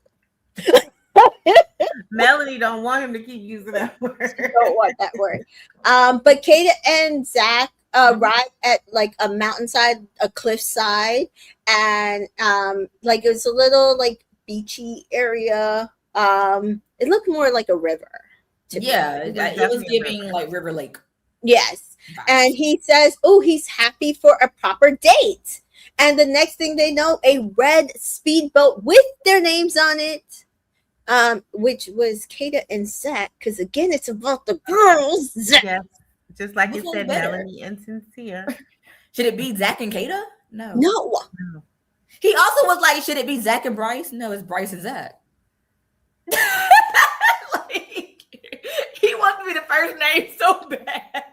Melanie don't want him to keep using that word.
She don't want that word. But Kata and Zach ride at like a mountainside, a cliffside, and like it was a little like beachy area. It looked more like a river.
Yeah, it was giving like River Lake.
Yes. And he says, oh, he's happy for a proper date. And the next thing they know, a red speedboat with their names on it, which was Kata and Zach, because again, it's about the girls.
Yes. Just like you said, Melanie and Sincere.
Should it be Zach and Kata? No.
He
also was like, should it be Zach and Bryce? No, it's Bryce and Zach. Like, he wants to be the first name so bad.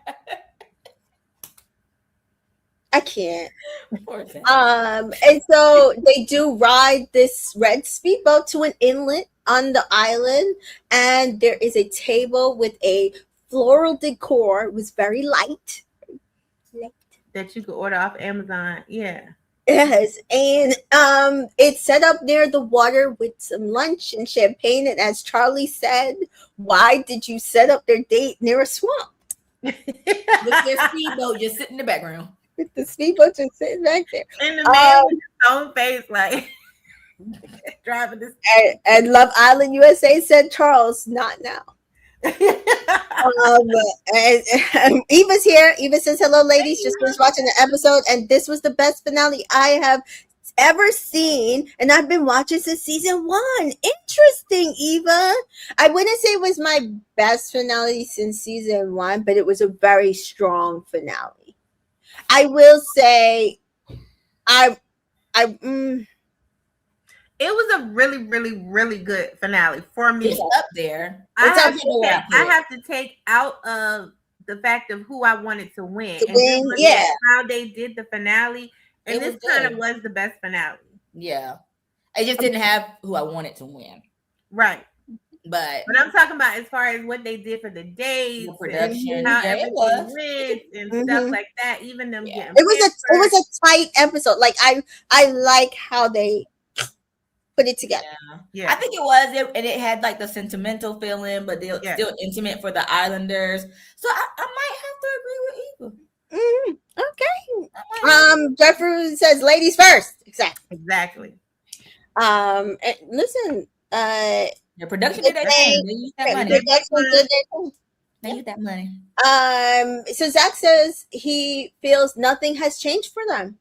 I can't. And so they do ride this red speedboat to an inlet on the island, and there is a table with a floral decor. It was very light.
That you could order off Amazon. Yeah.
Yes. And it's set up near the water with some lunch and champagne. And as Charlie said, why did you set up their date near a swamp?
With their speedboat just sitting in the background.
With the speedboat just sitting back there.
And the man with his own face, like driving this.
And Love Island USA said, Charles, not now. And Eva's here. Eva says, hello, ladies. Just finished watching the episode, and this was the best finale I have ever seen, and I've been watching since season 1. Interesting, Eva. I wouldn't say it was my best finale since season 1, but it was a very strong finale. I will say,
it was a really, really, really good finale for me.
It's up there.
I have to take out of the fact of who I wanted to win. How they did the finale. And this kind of was the best finale.
Yeah. I just didn't have who I wanted to win.
Right.
But
I'm talking about as far as what they did for the days,
the production,
how everything went and stuff like that. Even them getting
it was a tight episode. Like I like how they put it together.
Yeah. I think it was, and it had like the sentimental feeling, but they're still intimate for the Islanders. So I might have to agree with Eva.
Okay. Jeffrey says ladies first. Exactly. And listen,
the production did that thing. They used that money. They used that money.
So Zach says he feels nothing has changed for them.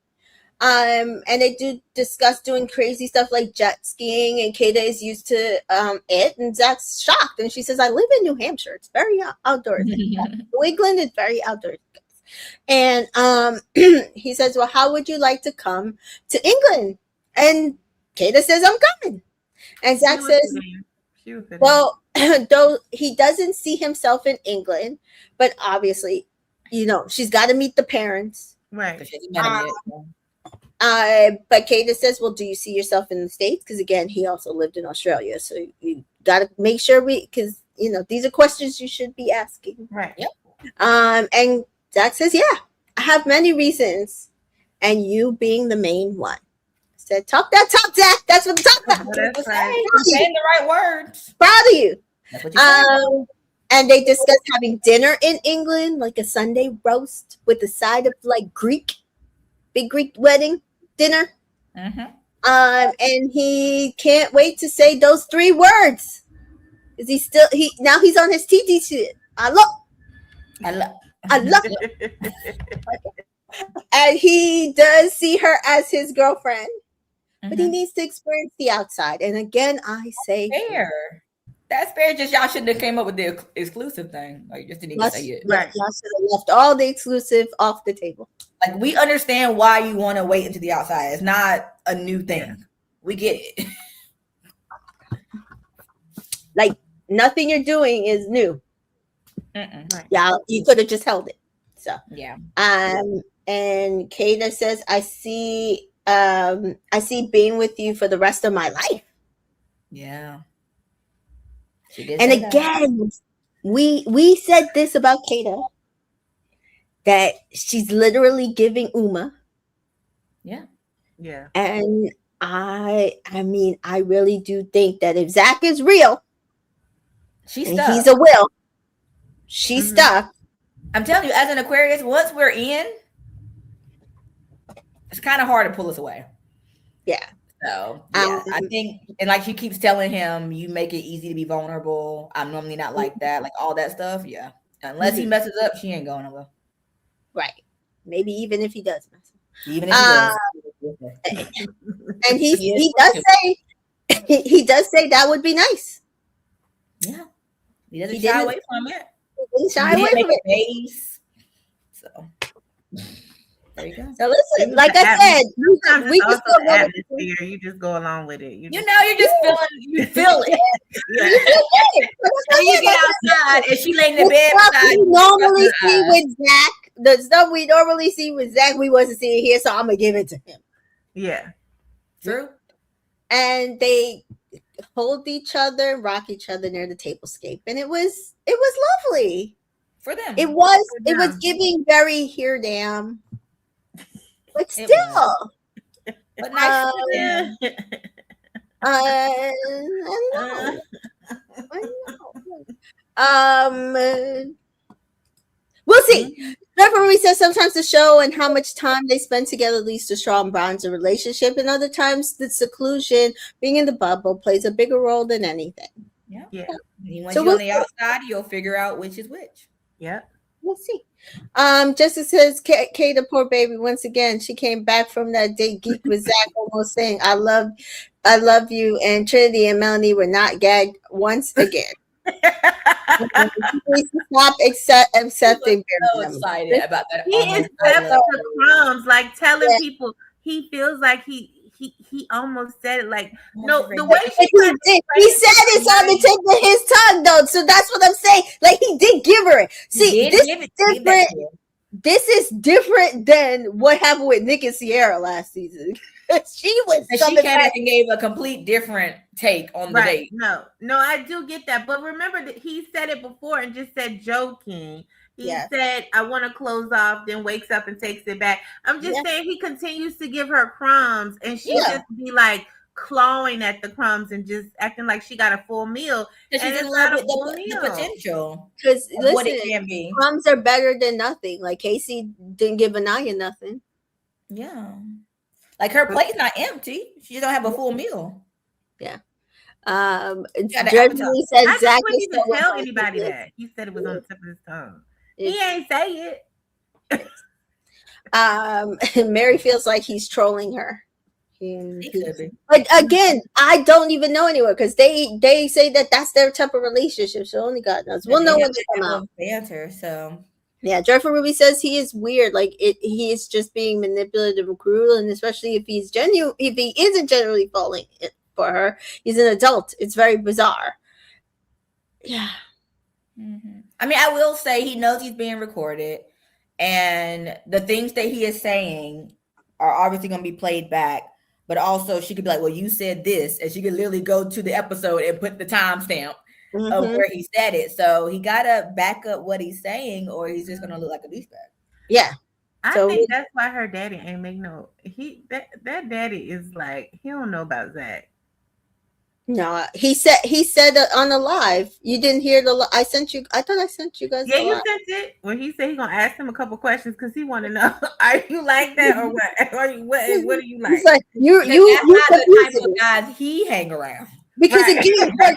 And they do discuss doing crazy stuff like jet skiing, and Kata is used to it, and Zach's shocked, and she says, I live in New Hampshire. It's very outdoors. New England is very outdoors. And he says, well, how would you like to come to England? And Kata says, I'm coming. And Zach says, well, though he doesn't see himself in England, but obviously, she's got to meet the parents.
Right.
But Kata says, well, do you see yourself in the States? Because again, he also lived in Australia. So you got to make sure because, these are questions you should be asking.
Right. Yep.
And Zach says, yeah, I have many reasons. And you being the main one. I said, talk that talk, Zach. That's what the talk about.
That's right. You're saying the right words.
Proud of you.
That's what you're
and they discuss having dinner in England, like a Sunday roast with a side of like big Greek wedding dinner. And he can't wait to say those 3 words. Is now he's on his TT shit. I love it. And he does see her as his girlfriend, but he needs to experience the outside. And again, I say
fair. That's fair. Just y'all shouldn't have came up with the exclusive thing. Like, just didn't even say it.
Right. Y'all should have left all the exclusive off the table.
Like, we understand why you want to wait into the outside. It's not a new thing. Yeah. We get it.
Like, nothing you're doing is new.
Right.
Yeah, you could have just held it. So
yeah.
And Kata says, I see being with you for the rest of my life.
Yeah.
And again, we said this about Kata, that she's literally giving Uma.
Yeah.
Yeah.
And I mean, I really do think that if Zach is real,
he's a
will. She's stuck.
I'm telling you, as an Aquarius, once we're in, it's kind of hard to pull us away.
Yeah.
So yeah, I think, and like she keeps telling him, you make it easy to be vulnerable. I'm normally not like that, like all that stuff. Yeah. Unless he messes up, she ain't going nowhere.
Right. Maybe even if he does mess up.
Even if he does.
And he does say that would be nice.
Yeah. He doesn't shy away from it.
He didn't shy away from it.
So there you go.
So listen, like I said, we just
go atmosphere. You just go along with it.
You just you feel it. When you get outside and she laying in the bed beside
you. Normally see with Zach, the stuff we normally see with Zach, we wasn't seeing here, so I'm gonna give it to him.
Yeah.
True.
And they hold each other, rock each other near the tablescape, and it was lovely
for them.
It was giving very here damn, but still,
but nice.
I know. We'll see. Referee says sometimes the show and how much time they spend together leads to strong bonds and relationship, and other times the seclusion, being in the bubble, plays a bigger role than anything.
Yeah. Once you're on the outside, you'll figure out which is which.
Yeah.
We'll see. Jessica says, Kay, the poor baby, once again, she came back from that date geek with Zach, almost saying, I love you. And Trinity and Melanie were not gagged once again. Stop accepting.
So excited about that.
He accepts the crumbs, like telling people he feels like he almost said it. Like, no, the way
he said it's on the tip of his tongue, though. So that's what I'm saying. Like, he did give her it. See, this is different. This is different than what happened with Nick and Sierra last season. She came
back and gave a complete different take on the date.
No, I do get that, but remember that he said it before and just said joking. He said, I want to close off, then wakes up and takes it back. I'm just saying he continues to give her crumbs, and she just be like clawing at the crumbs and just acting like she got a full meal.
And she's in love with the potential.
Because what it can be. Crumbs are better than nothing. Like Casey didn't give Anaya nothing.
Yeah. Like her plate's not empty. She just don't have a full meal.
Yeah.
Jeremy said Zach wouldn't even tell anybody that. He said it was on the tip of his tongue. He ain't say
it. Mary feels like he's trolling her. But again, I don't even know anywhere because they say that that's their type of relationship. So only God knows. We'll know when they come out.
Banter, so.
Yeah, Joyful Ruby says he is weird. Like he is just being manipulative and cruel, and especially if he isn't generally falling for her, he's an adult. It's very bizarre. Yeah.
Mm-hmm. I mean, I will say he knows he's being recorded, and the things that he is saying are obviously going to be played back. But also, she could be like, "Well, you said this," and she could literally go to the episode and put the timestamp. Mm-hmm. Of where he said it, so he gotta back up what he's saying, or he's just gonna look like a douchebag.
Yeah,
I think that's why her daddy ain't make no. That daddy is like he don't know about Zach.
No, he said on the live. You didn't hear I sent you. I thought I sent you guys.
Yeah, you sent it. When he said he gonna ask him a couple questions because he want to know, are you like that or what? What are you like?
He's like you
not the type of guys he hang around.
Because again, you got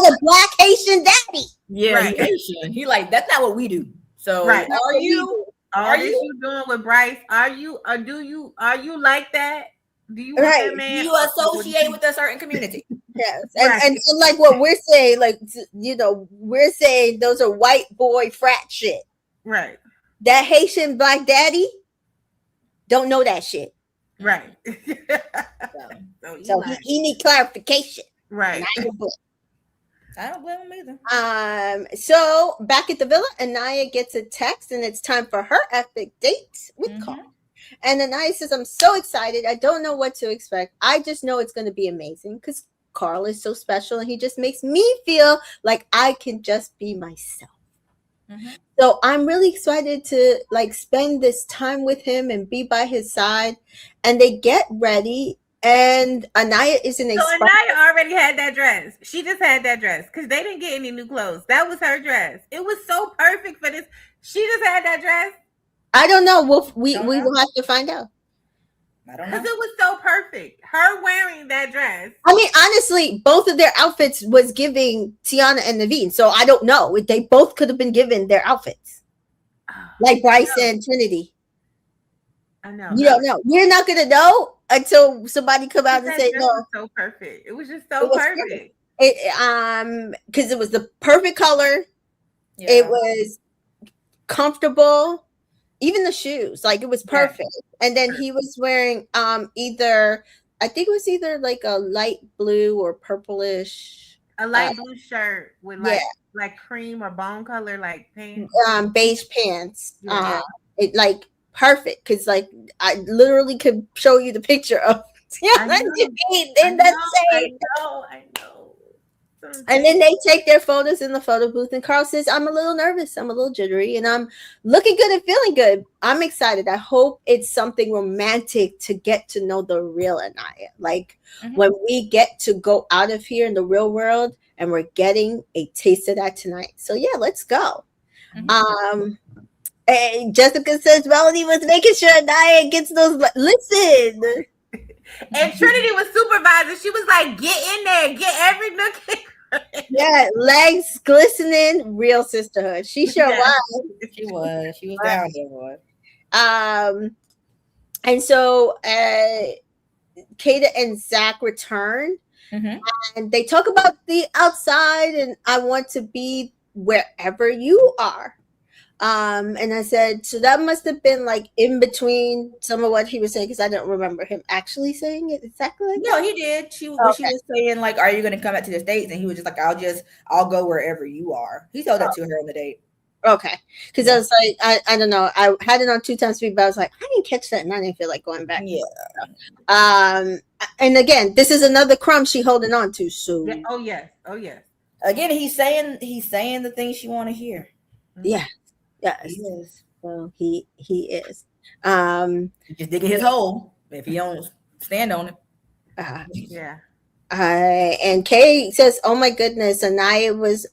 a black Haitian daddy.
Yeah, right. Haitian. He like that's not what we do. So are you
doing with Bryce? Are you like that? Do you want that man?
Do you associate with a certain community?
Yes, and like what we're saying, like we're saying those are white boy frat shit.
Right.
That Haitian black daddy don't know that shit.
Right.
So he need clarification.
Right.
I don't blame him either.
So back at the villa, Anaya gets a text and it's time for her epic date with Carl. And Anaya says, I'm so excited. I don't know what to expect. I just know it's going to be amazing because Carl is so special and he just makes me feel like I can just be myself. Mm-hmm. So I'm really excited to spend this time with him and be by his side. And they get ready. And Anaya is in a
So Anaya already had that dress. She just had that dress because they didn't get any new clothes. That was her dress. It was so perfect for this. She just had that dress.
I don't know. We will have to find out.
I don't know.
Because it was so perfect. Her wearing that dress.
I mean, honestly, both of their outfits was giving Tiana and Naveen. So I don't know. They both could have been given their outfits. Like Bryce and Trinity.
I know.
You don't know. You're not going to know until somebody come out and say no.
Was so perfect. It was just so perfect.
Because it was the perfect color. Yeah. It was comfortable. Even the shoes, it was perfect. Yeah. And then he was wearing I think it was either like a light blue or purplish.
A light blue shirt with like cream or bone color pants.
Beige pants. Yeah. It perfect because I literally could show you the picture of I know. And then they take their photos in the photo booth and Carl says, I'm a little nervous, I'm a little jittery, and I'm looking good and feeling good. I'm excited. I hope it's something romantic to get to know the real Anaya. When we get to go out of here in the real world, and we're getting a taste of that tonight. So yeah, let's go. And Jessica says Melanie was making sure Anaya gets those. Listen.
And Trinity was supervising. She was like, get in there, get every nook.
Yeah, legs glistening, real sisterhood. She sure
Yeah.
was.
She was. She was down there, boy.
And so Kata and Zach return,
Mm-hmm.
and they talk about the outside, and I want to be wherever you are. And I said, so that must have been like in between some of what he was saying, because I don't remember him actually saying it exactly like
No,
that.
he did. She
Okay.
was saying like, "Are you going to come back to the States?" And he was just like, I'll go wherever you are." He told that to her on the date.
Okay. Because I
Yeah.
was like, I don't know. I had it on 2 times speed, but I was like, I didn't catch that, and I didn't feel like going back.
Yeah.
And again, this is another crumb she holding on to. So
Yeah. Oh yes. Oh yes.
Again, he's saying the things she want to hear.
yeah,
He
yes.
is.
So he is. Um,
He's just digging his hole if he don't stand on it.
uh,
Yeah.
and Kay says, "Oh my goodness!" Anaya was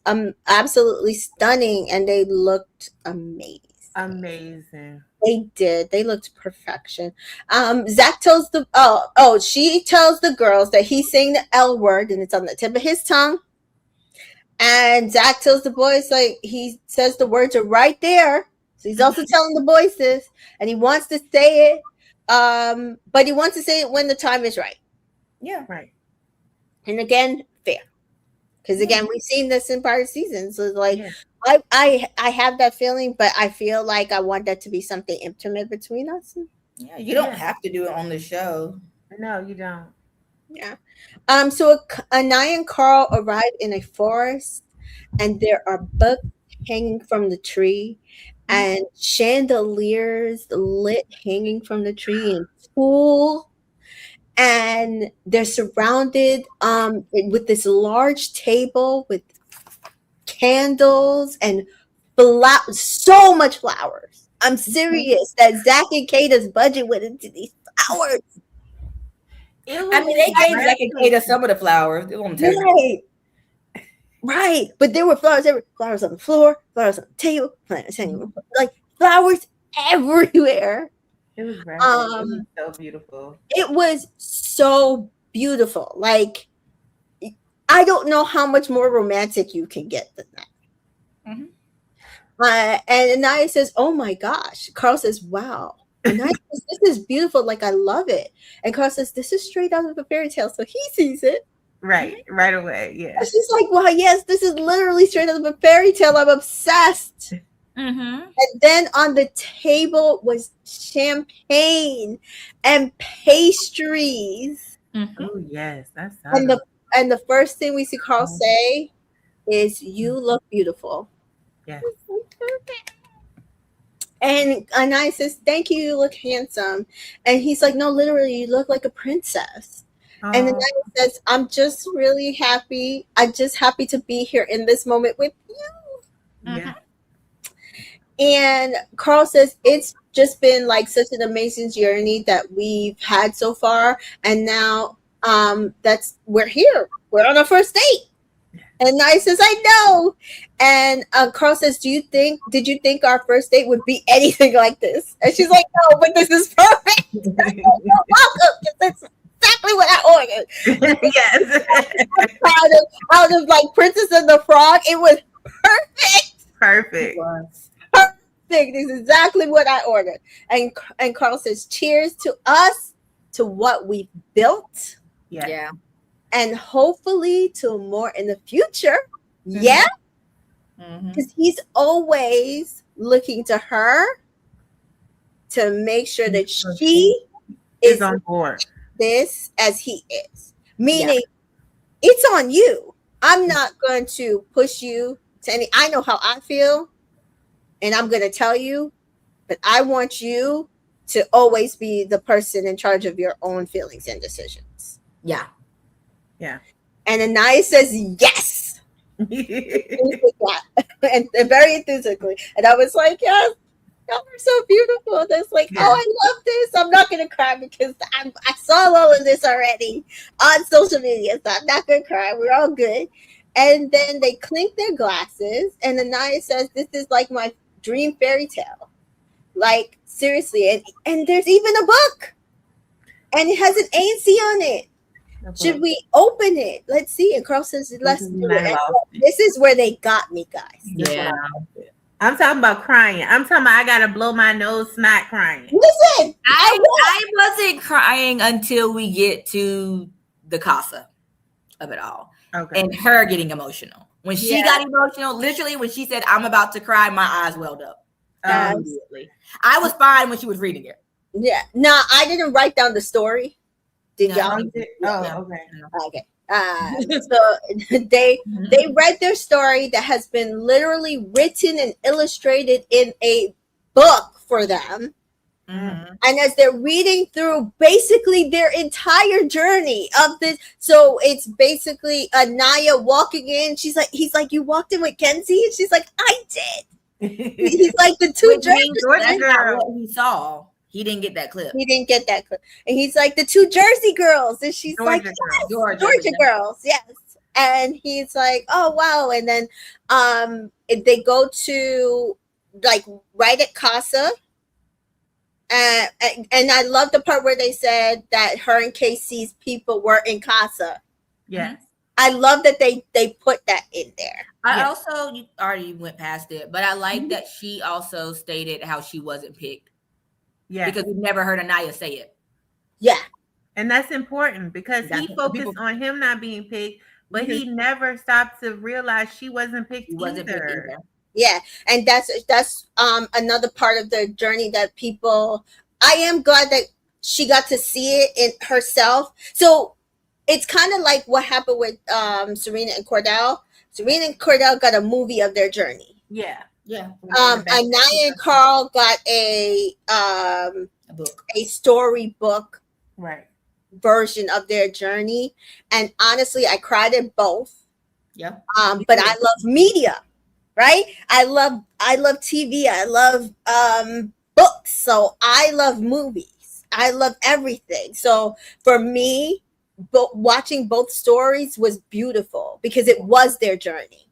absolutely stunning, and they looked amazing.
Amazing.
They did. They looked perfection. Zach tells she tells the girls that he's saying the L word and it's on the tip of his tongue. And Zach tells the boys, like, he says the words are right there. So he's also telling the boys this, and he wants to say it. But he wants to say it when the time is right.
Yeah.
Right.
And again, fair. Because again, we've seen this in prior seasons. So like,
Yeah.
I have that feeling, but I feel like I want that to be something intimate between us.
Yeah. You don't have to do it on the show.
No, you don't.
Yeah. So Anaya and Carl arrive in a forest, and there are books hanging from the tree, and chandeliers lit hanging from the tree in school. And they're surrounded with this large table with candles and so much flowers. I'm serious that Zach and Kata's budget went into these flowers.
It
I
was
mean, they gave Zach and Kata
breathtaking.
some of the flowers. It wasn't terrible.
Right. Right. But there were flowers everywhere. Flowers on the floor, flowers on the table, like flowers everywhere.
It was breathtaking. It was so beautiful.
It was so beautiful. Like, I don't know how much more romantic you can get than that. And Anaya says, "Oh my gosh." Carl says, "Wow." Anaya says, "This is beautiful. Like, I love it." And Carl says, "This is straight out of a fairy tale." So he sees it.
Right away. Yeah.
And she's like, "Wow, yes, this is literally straight out of a fairy tale. I'm obsessed."
Mm-hmm.
And then on the table was champagne and pastries.
Mm-hmm.
Oh yes, that's
And the first thing we see Carl say is, "You look beautiful."
Yes.
And Anaya says, "Thank you, you look handsome." And he's like, "No, literally, you look like a princess." And Anaya says, "I'm just really happy. I'm just happy to be here in this moment with you."
Yeah.
And Carl says, "It's just been like such an amazing journey that we've had so far. And now we're here. We're on our first date." And Naya says, "I know." And Carl says, did you think our first date would be anything like this?" And she's like, "No, but this is perfect." You're welcome. That's exactly what I ordered.
Yes.
out of like Princess and the Frog, it was perfect.
Perfect.
Perfect. This is exactly what I ordered. And Carl says, "Cheers to us, to what we've built."
Yeah.
Yeah.
And hopefully to more in the future.
Mm-hmm.
Yeah.
Mm-hmm.
Because he's always looking to her to make sure that she is
on board
this as he is. Meaning, it's on you. I'm not going to push you to any. I know how I feel, and I'm going to tell you, but I want you to always be the person in charge of your own feelings and decisions.
Yeah.
Yeah.
And Anaya says, "Yes." And very enthusiastically. And I was like, "Yes, y'all are so beautiful." That's like, "Oh, I love this." I'm not going to cry because I saw all of this already on social media. So I'm not going to cry. We're all good. And then they clink their glasses. And Anaya says, "This is like my dream fairy tale." Like, seriously. And there's even a book. And it has an ANC on it. Should we open it? Let's see. And Carl says, let's do it. And this is where they got me, guys.
Yeah.
I'm talking about crying. I'm talking about I gotta blow my nose, not crying.
Listen,
I wasn't crying until we get to the casa of it all.
Okay.
And her getting emotional. When she got emotional, literally when she said, I'm about to cry, my eyes welled up. Immediately. I was fine when she was reading it.
Yeah. No, I didn't write down the story. Did y'all?
Okay.
Okay. So they read their story that has been literally written and illustrated in a book for them.
Mm-hmm.
And as they're reading through basically their entire journey of this, so it's basically Anaya walking in. He's like, you walked in with Kenzie? And she's like, I did. He's like, the two Jersey
That's not what he saw. He didn't get that clip.
He didn't get that clip. And he's like, the two Jersey girls. And she's like, yes, Georgia girls. Yes. And he's like, oh, wow. And then they go to like right at Casa. And I love the part where they said that her and Casey's people were in Casa.
Yes.
I love that they put that in there.
I also, you already went past it, but I like that she also stated how she wasn't picked. Yeah. Because we've never heard Anaya say it.
Yeah.
And that's important because he focused on him not being picked, but he never stopped to realize she wasn't picked either.
Yeah. And that's another part of the journey that people, I am glad that she got to see it in herself. So it's kind of like what happened with Serena and Cordell. Serena and Cordell got a movie of their journey.
Yeah.
Yeah.
Anaya and Carl got a
book,
a storybook
version
of their journey. And honestly, I cried in both.
Yeah.
But I love media, right? I love TV. I love books. So I love movies. I love everything. So for me, watching both stories was beautiful because it was their journey.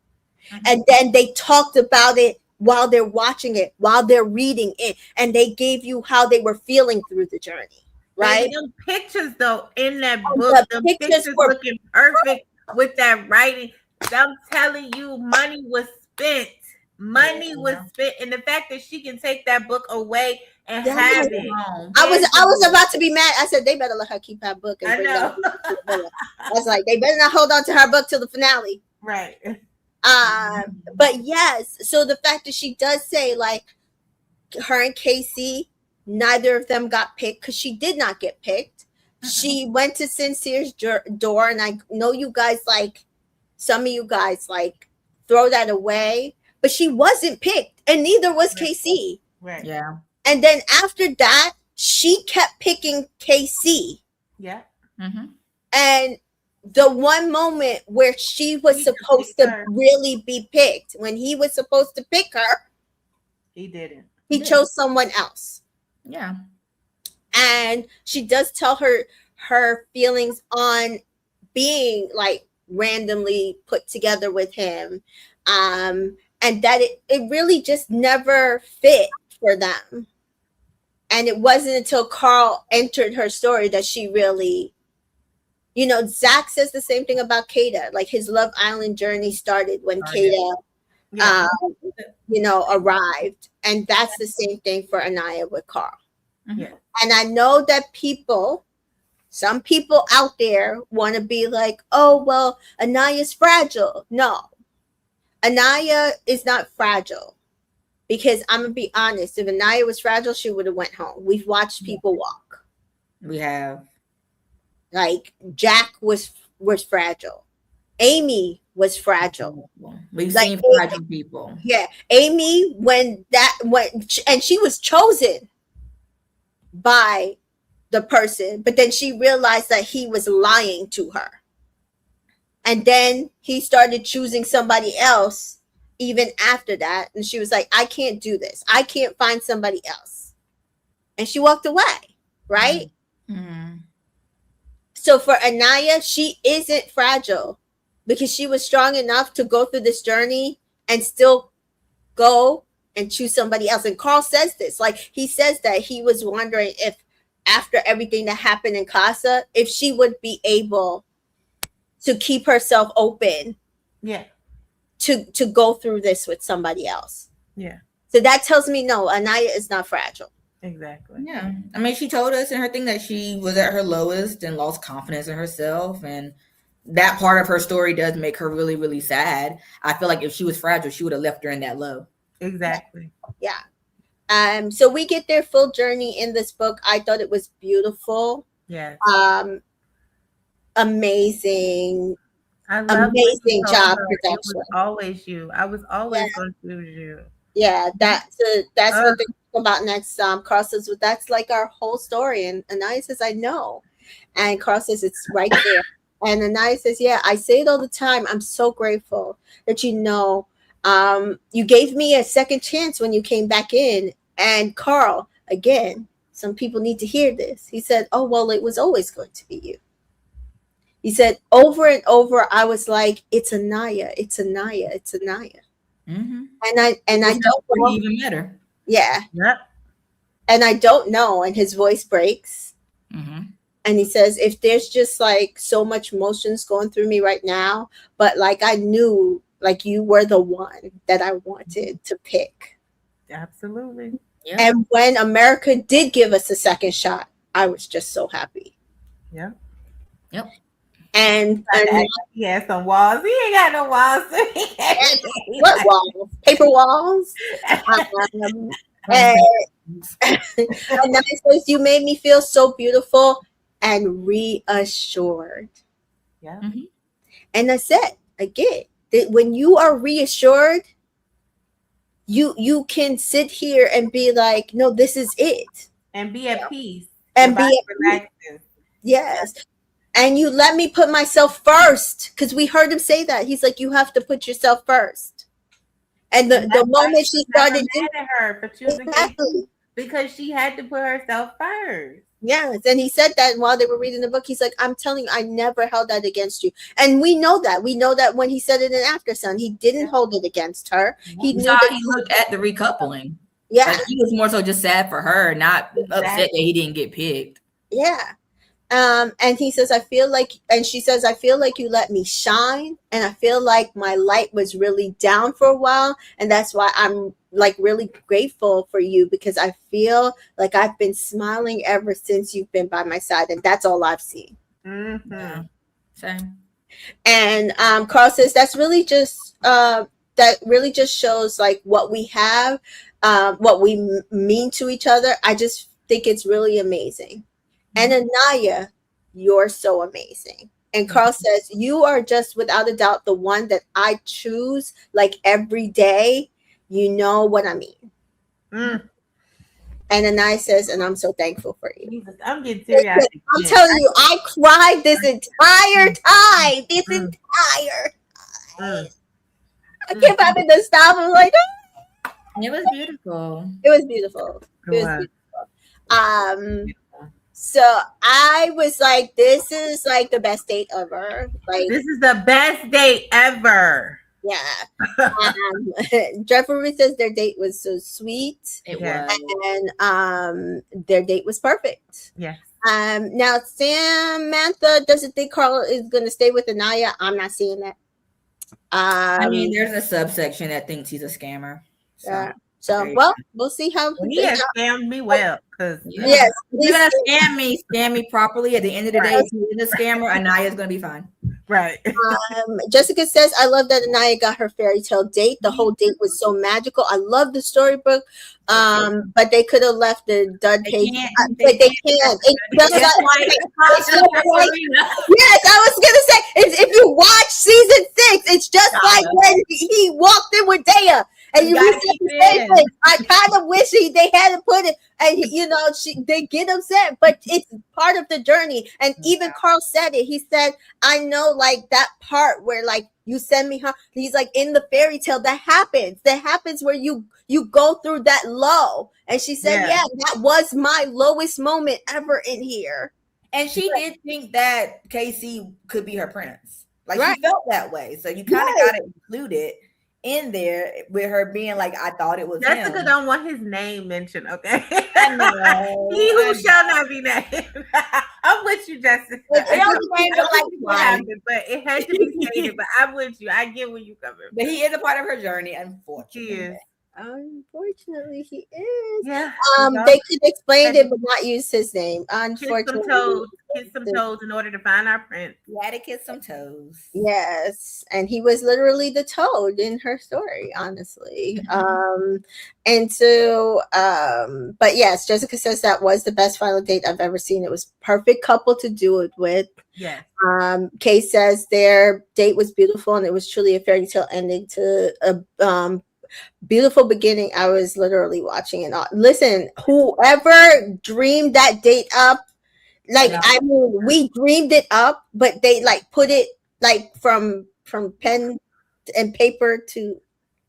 And then they talked about it while they're watching it, while they're reading it, and they gave you how they were feeling through the journey, right?
Them pictures, though, in that book, the pictures were looking perfect with that writing. I'm telling you, money was spent. Money was spent, and the fact that she can take that book away and have it.
I was about to be mad. I said they better let her keep her book. And I was like, they better not hold on to her book till the finale,
right?
But yes, so the fact that she does say like her and Casey, neither of them got picked because she did not get picked. She went to Sincere's door, and I know you guys like some of you guys like throw that away, but she wasn't picked, and neither was Casey.
Right.
Yeah.
And then after that, she kept picking Casey.
Yeah.
And the one moment where she was supposed to really be picked, when he was supposed to pick her,
he didn't.
He chose someone else.
Yeah.
And she does tell her feelings on being like randomly put together with him. And that it really just never fit for them. And it wasn't until Carl entered her story that she really, Zach says the same thing about Kada. Like his Love Island journey started when Kada, arrived. And that's the same thing for Anaya with Carl.
Yeah.
And I know that some people out there want to be like, oh, well, Anaya's fragile. No, Anaya is not fragile. Because I'm going to be honest, if Anaya was fragile, she would have went home. We've watched people walk.
We have.
Like Jack was fragile. Amy was fragile.
We've seen fragile people.
Yeah. Amy, and she was chosen by the person, but then she realized that he was lying to her. And then he started choosing somebody else even after that. And she was like, I can't do this. I can't find somebody else. And she walked away, right?
Mm-hmm.
So for Anaya, she isn't fragile because she was strong enough to go through this journey and still go and choose somebody else. And Carl says this, like he says that he was wondering if after everything that happened in Casa, if she would be able to keep herself open
Yeah.
to go through this with somebody else.
Yeah.
So that tells me no, Anaya is not fragile.
Exactly.
Yeah. I mean, she told us in her thing that she was at her lowest and lost confidence in herself. And that part of her story does make her really, really sad. I feel like if she was fragile, she would have left her in that low.
Exactly.
Yeah. So we get their full journey in this book. I thought it was beautiful.
Yes.
Amazing.
I love
Amazing job
it
production.
was always you. I was always going to choose you.
Yeah, that's what they're talking about next. Carl says, well, that's like our whole story. And Anaya says, I know. And Carl says, it's right there. And Anaya says, yeah, I say it all the time. I'm so grateful that you gave me a second chance when you came back in. And Carl, again, some people need to hear this. He said, oh, well, it was always going to be you. He said over and over, I was like, it's Anaya, it's Anaya, it's Anaya.
Mm-hmm.
And I don't know.
Even better.
Yeah.
Yep.
And I don't know. And his voice breaks.
Mm-hmm.
And he says, if there's just like so much emotions going through me right now, but like I knew like you were the one that I wanted to pick.
Absolutely.
Yep.
And when America did give us a second shot, I was just so happy.
Yep.
Yep.
And
he has some walls. He ain't got no walls.
What walls? Paper walls. And then it says, you made me feel so beautiful and reassured.
Yeah.
Mm-hmm.
And I said again that when you are reassured, you can sit here and be like, no, this is it,
and be at peace,
and be at peace. Yes. And you let me put myself first, because we heard him say that. He's like, you have to put yourself first. And the moment she started
mad at her for choosing because she had to put herself first.
Yes, and he said that while they were reading the book. He's like, I'm telling you, I never held that against you. And we know that. We know that when he said it in After Sun, he didn't hold it against her. He knew that
he looked at the recoupling.
Yeah.
Like, he was more so just sad for her, not upset that he didn't get picked.
Yeah. And he says, I feel like, and she says, I feel like you let me shine. And I feel like my light was really down for a while. And that's why I'm like really grateful for you, because I feel like I've been smiling ever since you've been by my side. And that's all I've seen.
Mm-hmm.
Yeah. Same.
And Carl says, that's really just, that really just shows like what we have, what we mean to each other. I just think it's really amazing. And Anaya, you're so amazing. And Carl says, you are just without a doubt the one that I choose like every day. You know what I mean.
Mm.
And Anaya says, and I'm so thankful for you.
Jesus, I'm getting serious.
I'm telling you, I cried this entire time. This entire time. I kept having to stop. I'm like, oh.
It was beautiful.
It was beautiful. It was beautiful. So I was like, this is like the best date ever. Like,
this is the best date ever.
Yeah. Jeffrey says their date was so sweet.
It was.
And their date was perfect.
Yes.
Now Samantha doesn't think Carl is gonna stay with Anaya. I'm not seeing that.
I mean, there's a subsection that thinks he's a scammer. So.
Yeah. So, well, we'll see how
he has scammed me well.
Yes,
you're gonna scam me properly. At the end of the day, if he's a scammer, Anaya's gonna be fine.
Right.
Jessica says, I love that Anaya got her fairy tale date. The whole date was so magical. I love the storybook. But they could have left the dud page. But they can't. Yes, I was gonna say, if you watch season 6, it's just like when he walked in with Dea. And you reset the same thing. I kind of wish they hadn't put it, and they get upset, but it's part of the journey. And even Carl said it. He said, "I know, like that part where like you send me home." He's like, in the fairy tale, that happens. That happens where you go through that low. And she said, "Yeah, that was my lowest moment ever in here."
And she did think that Casey could be her prince. Like she felt that way. So you kind of got to include it in there with her being like, I thought it was
Jessica
him.
don't want his name mentioned, okay?
I know.
He who shall not be named. I'm with you, Jessica.
It only came to like
what happened, but it had to be stated. But I'm with you. I get where you coming from.
But he is a part of her journey,
He
unfortunately.
is.
Unfortunately, he is.
Yeah.
They could explain it, but not use his name. Unfortunately,
Kiss some toes in order to find our prince.
You had to kiss some toes.
Yes, and he was literally the toad in her story, honestly. And so, but yes, Jessica says that was the best final date I've ever seen. It was perfect couple to do it with.
Yes.
Kay says their date was beautiful and it was truly a fairy tale ending to a beautiful beginning. I was literally watching it. Listen, whoever dreamed that date up, like I mean, we dreamed it up, but they like put it like from pen and paper to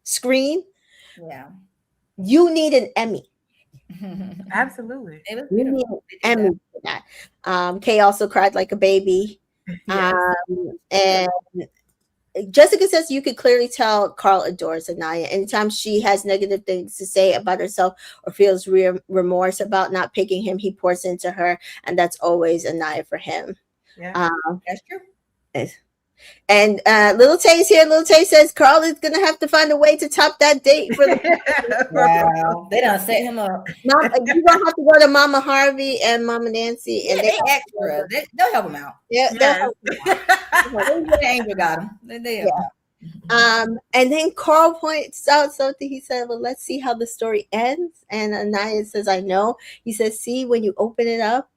screen.
Yeah,
you need an Emmy.
Absolutely,
it was
You need
beautiful.
an Emmy for that. Kay also cried like a baby.
Yes.
And Jessica says you could clearly tell Carl adores Anaya. Anytime she has negative things to say about herself or feels remorse about not picking him, he pours into her, and that's always Anaya for him.
Yeah,
That's true.
And Little Tay's here. Little Tay says Carl is gonna have to find a way to top that date for the
Wow, they done set him up.
Mom, you don't have to go to Mama Harvey and Mama Nancy, and
They extra. They'll help him out.
yeah,
yes.
The angel got him. They help him out.
And then Carl points out something. He said, well, let's see how the story ends. And Anaya says, I know. He says, see, when you open it up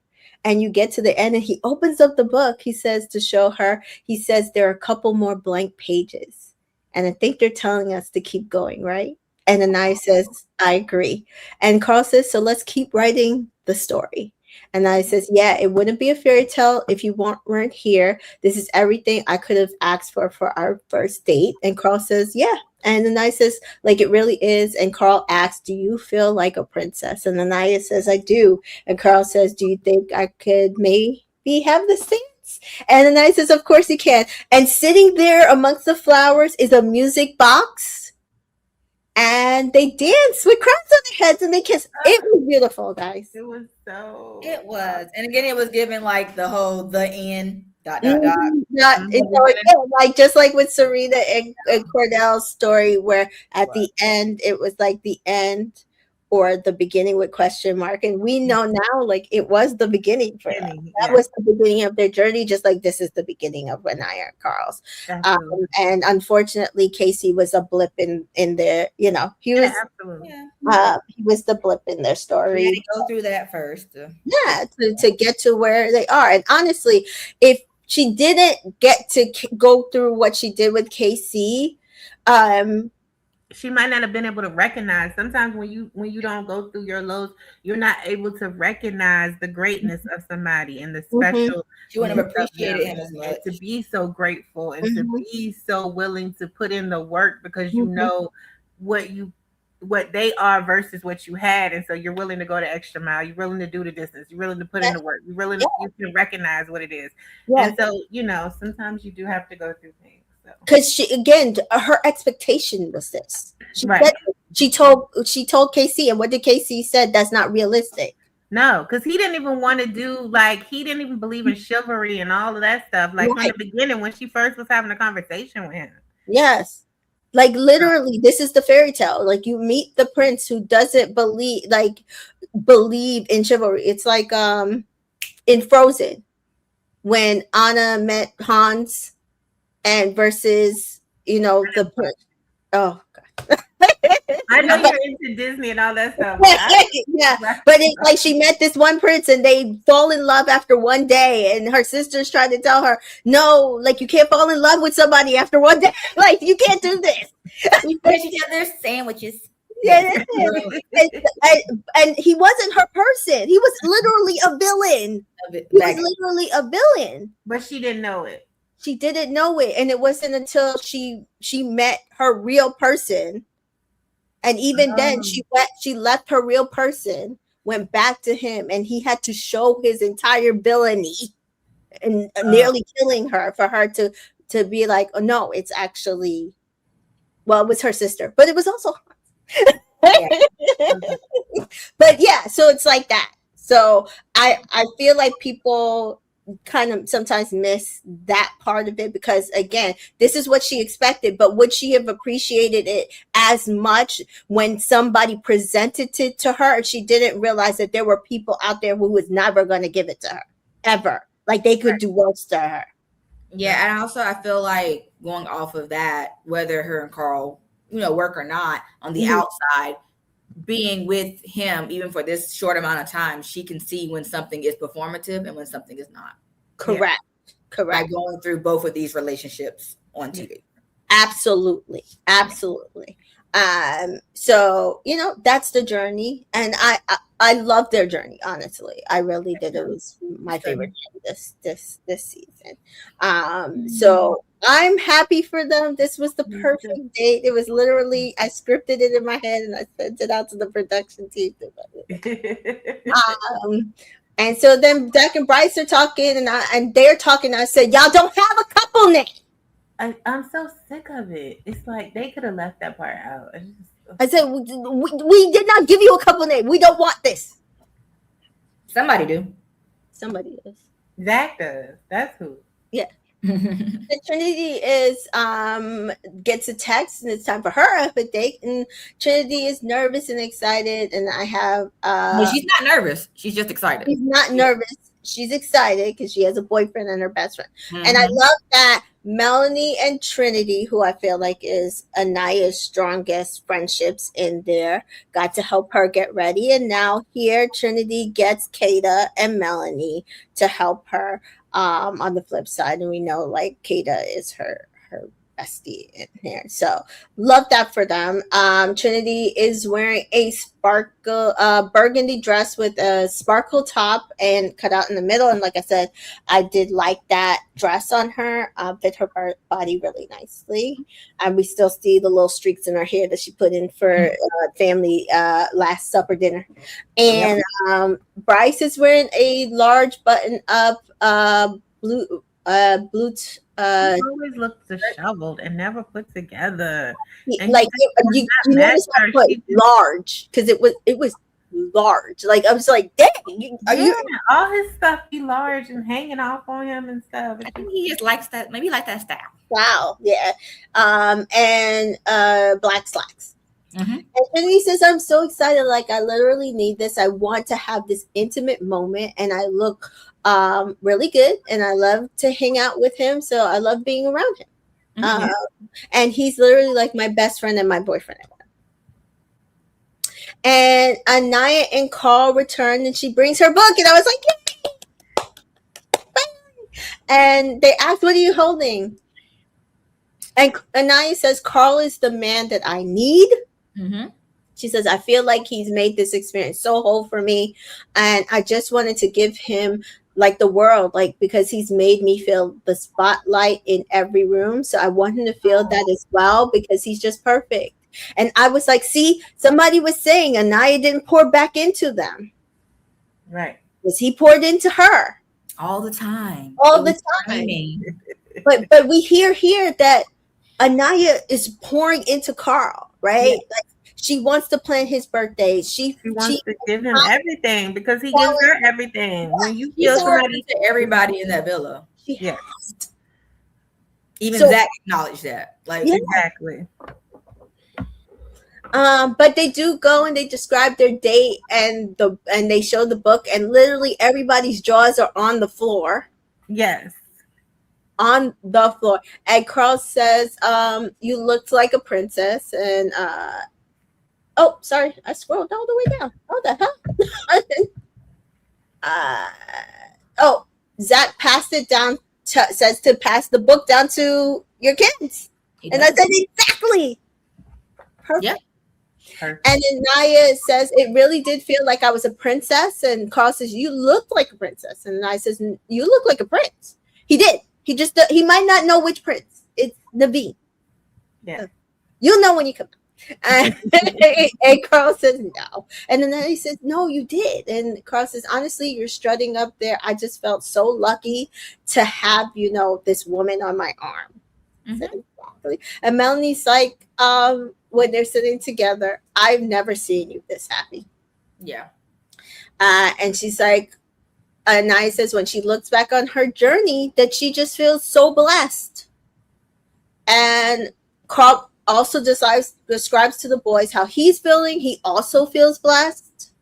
and you get to the end, and he opens up the book, he says, to show her, he says, there are a couple more blank pages. And I think they're telling us to keep going, right? And Anaya says, I agree. And Carl says, so let's keep writing the story. And I says, yeah, it wouldn't be a fairy tale if you weren't here. This is everything I could have asked for our first date. And Carl says, yeah. And Anaya says, like, it really is. And Carl asks, do you feel like a princess? And Anaya says, I do. And Carl says, do you think I could maybe have the stance? And Anaya says, of course you can. And sitting there amongst the flowers is a music box. And they dance with crowns on their heads and they kiss. It was beautiful, guys.
It was so.
It was, and again, it was given like the whole the end ...
Like just like with Serena and Cordell's story, where at the end it was like the end or the beginning with question mark, and we know now like it was the beginning for them. That was the beginning of their journey, just like this is the beginning of Renaya and Carl's. And unfortunately, Casey was a blip in their, he was he was the blip in their story.
We had to go through that first.
To get to where they are. And honestly, if she didn't get to go through what she did with KC,
she might not have been able to recognize. Sometimes when you don't go through your lows, you're not able to recognize the greatness of somebody and the special.
You wouldn't have appreciated him as much.
To be so grateful and to be so willing to put in the work because you know what they are versus what you had, and so you're willing to go the extra mile. You're willing to do the distance. You're willing to put in the work. You're willing you can recognize what it is. And so sometimes you do have to go through things.
Because she, again, her expectation was this. She told KC, and what did KC said? That's not realistic.
No, because he didn't even want to do, like, he didn't even believe in chivalry and all of that stuff. Like from the beginning, when she first was having a conversation with him.
Yes. Like literally, this is the fairy tale. Like you meet the prince who doesn't believe in chivalry. It's like in Frozen when Anna met Hans. And versus, the prince. Oh God.
I know you're into Disney and all that stuff.
But it's like she met this one prince and they fall in love after one day, and her sisters tried to tell her, no, like you can't fall in love with somebody after one day. Like you can't do this.
We finish each other's sandwiches.
Yeah, and he wasn't her person. He was literally a villain.
But she didn't know it.
She didn't know it, and it wasn't until she met her real person, and even then she left her real person, went back to him, and he had to show his entire villainy and nearly killing her for her to be like, oh no, it's actually Well, it was her sister, but it was also
Yeah.
but yeah, so it's like that. So I feel like people kind of sometimes miss that part of it, because again, this is what she expected, but would she have appreciated it as much when somebody presented it to her and she didn't realize that there were people out there who was never going to give it to her ever, like they could do worse to her.
Yeah, and also I feel like going off of that, whether her and Carl, work or not, on the outside, being with him, even for this short amount of time, she can see when something is performative and when something is not.
Correct.
By
Correct.
going through both of these relationships on TV.
Absolutely. Absolutely. So that's the journey, and I love their journey, honestly. I really did. It was my favorite this season. So I'm happy for them. This was the perfect date. It was literally, I scripted it in my head and I sent it out to the production team. And so then Dak and Bryce are talking, and they're talking. I said, y'all don't have a couple name.
I'm so sick of it. It's like they could have left that part out.
I said, we did not give you a couple name. We don't want this.
Somebody do.
Somebody does.
Zach does. That's who.
Yeah. The Trinity is gets a text and it's time for her up a date, and Trinity is nervous and excited, and I have
No, she's not nervous. She's just excited.
She's not nervous. She's excited because she has a boyfriend and her best friend. And I love that Melanie and Trinity, who I feel like is Anaya's strongest friendships in there, got to help her get ready. And now here Trinity gets Kata and Melanie to help her on the flip side. And we know like Kata is her bestie in here. So love that for them. Trinity is wearing a sparkle burgundy dress with a sparkle top and cut out in the middle. And like I said, I did like that dress on her. Fit her body really nicely. And we still see the little streaks in her hair that she put in for family Last Supper dinner. And Bryce is wearing a large button up blue
He always looks disheveled and never put together. And
like you notice I put large because it was large. Like I was like, dang,
all his stuff be large and hanging off on him and stuff.
I think he just likes that. Maybe like that style.
Wow, yeah. And black slacks. And he says, I'm so excited. Like, I literally need this. I want to have this intimate moment. And I look really good. And I love to hang out with him. So I love being around him. And he's literally like my best friend and my boyfriend. And Anaya and Carl return and she brings her book. And I was like, yay! And they asked, what are you holding? And Anaya says, Carl is the man that I need. She says, I feel like he's made this experience so whole for me. And I just wanted to give him like the world, like, because he's made me feel the spotlight in every room. So I want him to feel that as well, because he's just perfect. And I was like, see, somebody was saying Anaya didn't pour back into them.
Right.
Because he poured into her.
All the time.
All the time. But we hear here that Anaya is pouring into Carl, right? Yeah. Like she wants to plan his birthday. She
wants to give him everything because he gives her everything. When you feel somebody
to everybody in that villa.
Yeah.
Even Zach acknowledged that. Like
exactly.
But they do go and they describe their date and they show the book and literally everybody's jaws are on the floor.
Yes.
On the floor. And Carl says, you looked like a princess. And oh, sorry, I scrolled all the way down. Oh, the hell? Zach passed it down, says to pass the book down to your kids. And I said, exactly. Perfect. Yep. Perfect. And then Naya says, it really did feel like I was a princess. And Carl says, you looked like a princess. And Naya says, you look like a prince. He did. He might not know which prince. It's Naveen.
Yeah.
You'll know when you come. And Carl says no. And then he says, no, you did. And Carl says, honestly, you're strutting up there. I just felt so lucky to have, this woman on my arm.
Mm-hmm.
Exactly. And Melanie's like, when they're sitting together, I've never seen you this happy.
Yeah.
And she's like, Naya says when she looks back on her journey that she just feels so blessed. And Carl also describes to the boys how he's feeling. He also feels blessed.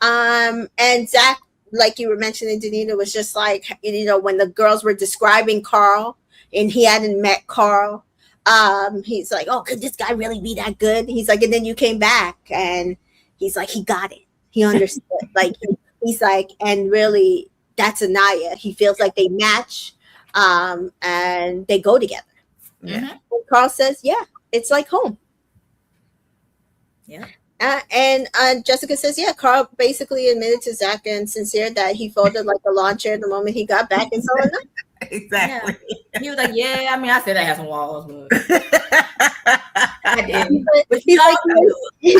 And Zach, like you were mentioning, Danita, was just like, when the girls were describing Carl and he hadn't met Carl, he's like, oh, could this guy really be that good? He's like, and then you came back and he's like, he got it. He understood. Like, he's like, and really, that's Anaya. He feels like they match, and they go together.
Yeah. Mm-hmm.
Carl says, yeah, it's like home.
Yeah.
And Jessica says, yeah, Carl basically admitted to Zach and Sincere that he folded like a lawn chair the moment he got back and so on.
Exactly.
Yeah. He was like, yeah, I mean, I said I had some walls, but I didn't.
But he's like,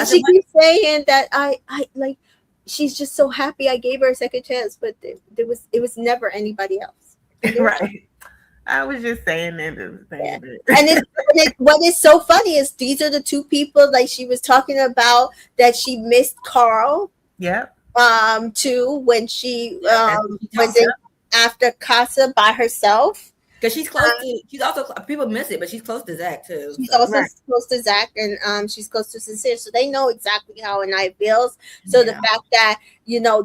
she keeps saying that I like, she's just so happy I gave her a second chance, but it was never anybody else.
Right. I was just saying that.
And what is so funny is these are the two people like she was talking about that she missed Carl.
Yep.
Too when she was in after Casa by herself.
Because she's close to, she's also, people miss it, but she's close to Zach too.
She's also close to Zach, and she's close to Sincere, so they know exactly how Anaya feels. So the fact that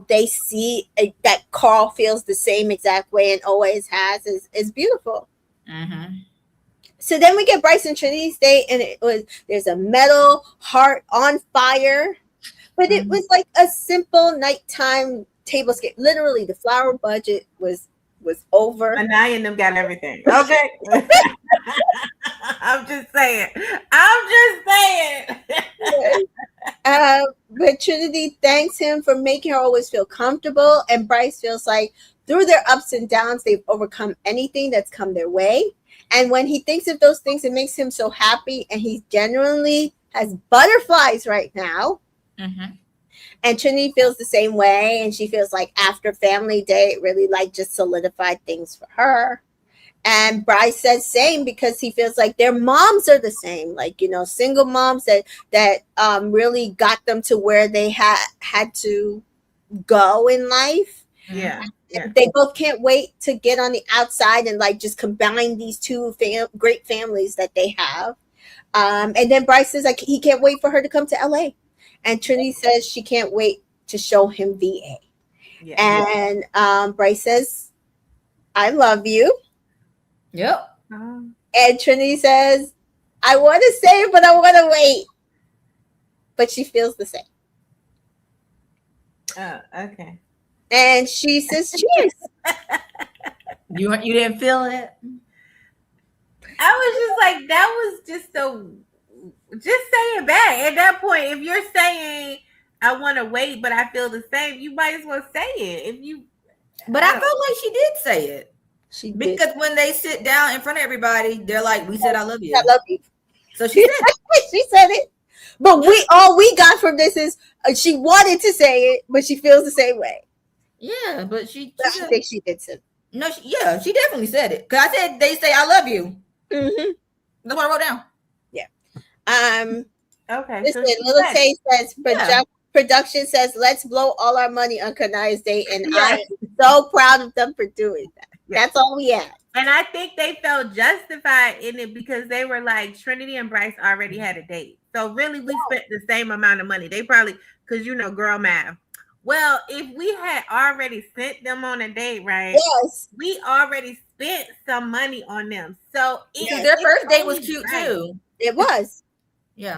they see that Carl feels the same exact way and always has is beautiful.
Mm-hmm.
So then we get Bryce and Trinity's date, and there's a metal heart on fire, but it was like a simple nighttime tablescape. Literally, the flower budget was over.
Anaya and them got everything. Okay. I'm just saying.
But Trinity thanks him for making her always feel comfortable, and Bryce feels like through their ups and downs, they've overcome anything that's come their way. And when he thinks of those things, it makes him so happy, and he genuinely has butterflies right now.
Mm-hmm.
And Trinity feels the same way, and she feels like after Family Day, it really like just solidified things for her. And Bryce says same because he feels like their moms are the same, like single moms that really got them to where they had to go in life.
Yeah.
They both can't wait to get on the outside and like just combine these two great families that they have. And then Bryce says like he can't wait for her to come to LA. And Trinity says she can't wait to show him VA. Yeah. And Bryce says, I love you.
Yep.
And Trinity says, I want to say it, but I want to wait. But she feels the same.
Oh, okay.
And she says, cheers.
You didn't feel it?
I was just like, that was just so... Just say it back. At that point, if you're saying I want to wait, but I feel the same, you might as well say it.
But I felt like she did say it.
She
because did. When they sit down in front of everybody, they're like, "We said I love you."
I love you.
So she said it.
She said it. But all we got from this is she wanted to say it, but she feels the same way.
Yeah, but she
I think she did say it.
No, she definitely said it. Because I said they say I love you.
Mm-hmm.
That's what I wrote down.
Okay.
Listen, Little Tay says production says let's blow all our money on Kanaya's date, and I am so proud of them for doing that. Yeah. That's all we had.
And I think they felt justified in it because they were like Trinity and Bryce already had a date, so really we spent the same amount of money. They probably because girl math. Well, if we had already sent them on a date, right?
Yes,
we already spent some money on them, so
their first date was cute too.
It was.
Yeah.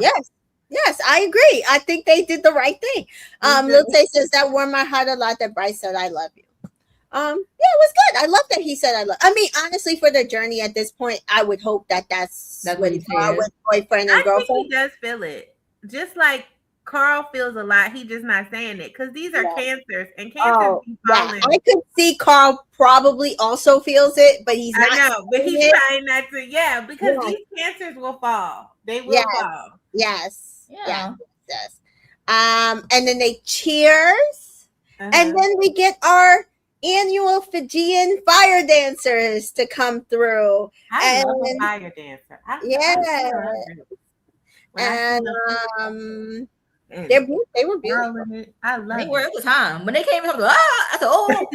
Yes, I agree. I think they did the right thing. Lil Tay says that warmed my heart a lot that Bryce said I love you. It was good. I love that he said I love. I mean, honestly, for their journey at this point, I would hope that's what he said with boyfriend and girlfriend.
I think he does feel it. Just like Carl feels a lot, he just not saying it because these are cancers and cancers.
I could see Carl probably also feels it, but he's not.
I know, but he's trying not to. Yeah, because these cancers will fall. They will fall.
Yes. Yeah. Yes. And then they cheers, and then we get our annual Fijian fire dancers to come through.
I love a fire dancer.
Yeah. And they were beautiful.
I love it.
It was time. When they came up, I said, oh.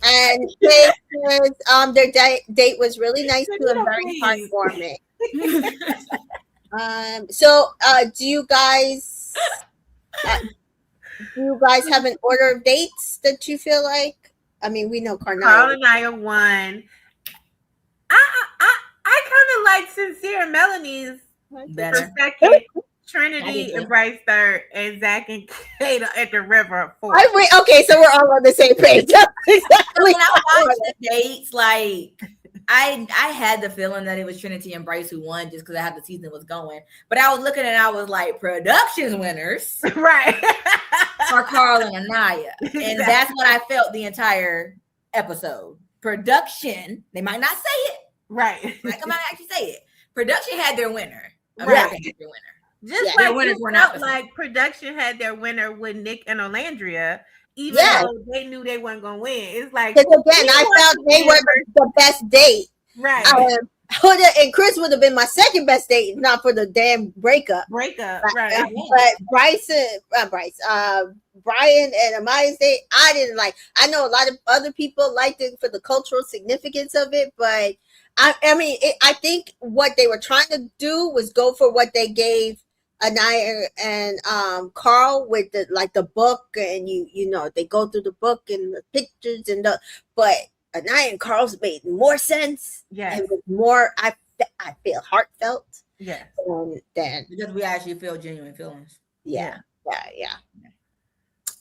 And they said their date was really nice too and very heartwarming. So do you guys have an order of dates that you feel like? I mean, we know
Carl and I are one. I kind of like Sincere and Melanie's
better.
For second, Trinity and Bryce third, and Zach and Kate at the river fourth.
Okay, so we're all on the same page. Exactly.
When I watched the dates, like I had the feeling that it was Trinity and Bryce who won just because of how the season was going. But I was looking and I was like, productions winners,
right?
Are Carl and Anaya, and that's what I felt the entire episode. Production, they might not say it,
right?
Like, I might actually say it. Production had their winner.
Right.
Had their winner.
Just like winners were not like production had their winner with Nick and Olandria, even though they knew they weren't gonna win. It's like
again, I felt they were the best date.
Right.
Huda and Chris would have been my second best date, not for the damn breakup.
Right.
But Brian and Amaya's date, I didn't like. I know a lot of other people liked it for the cultural significance of it, but I mean, I think what they were trying to do was go for what they gave Anaya and Carl with the book, and you know they go through the book and the pictures but Anaya and Carl's made more sense.
Yeah,
it was more. I feel heartfelt.
Yeah,
because we actually feel genuine feelings.
Yeah.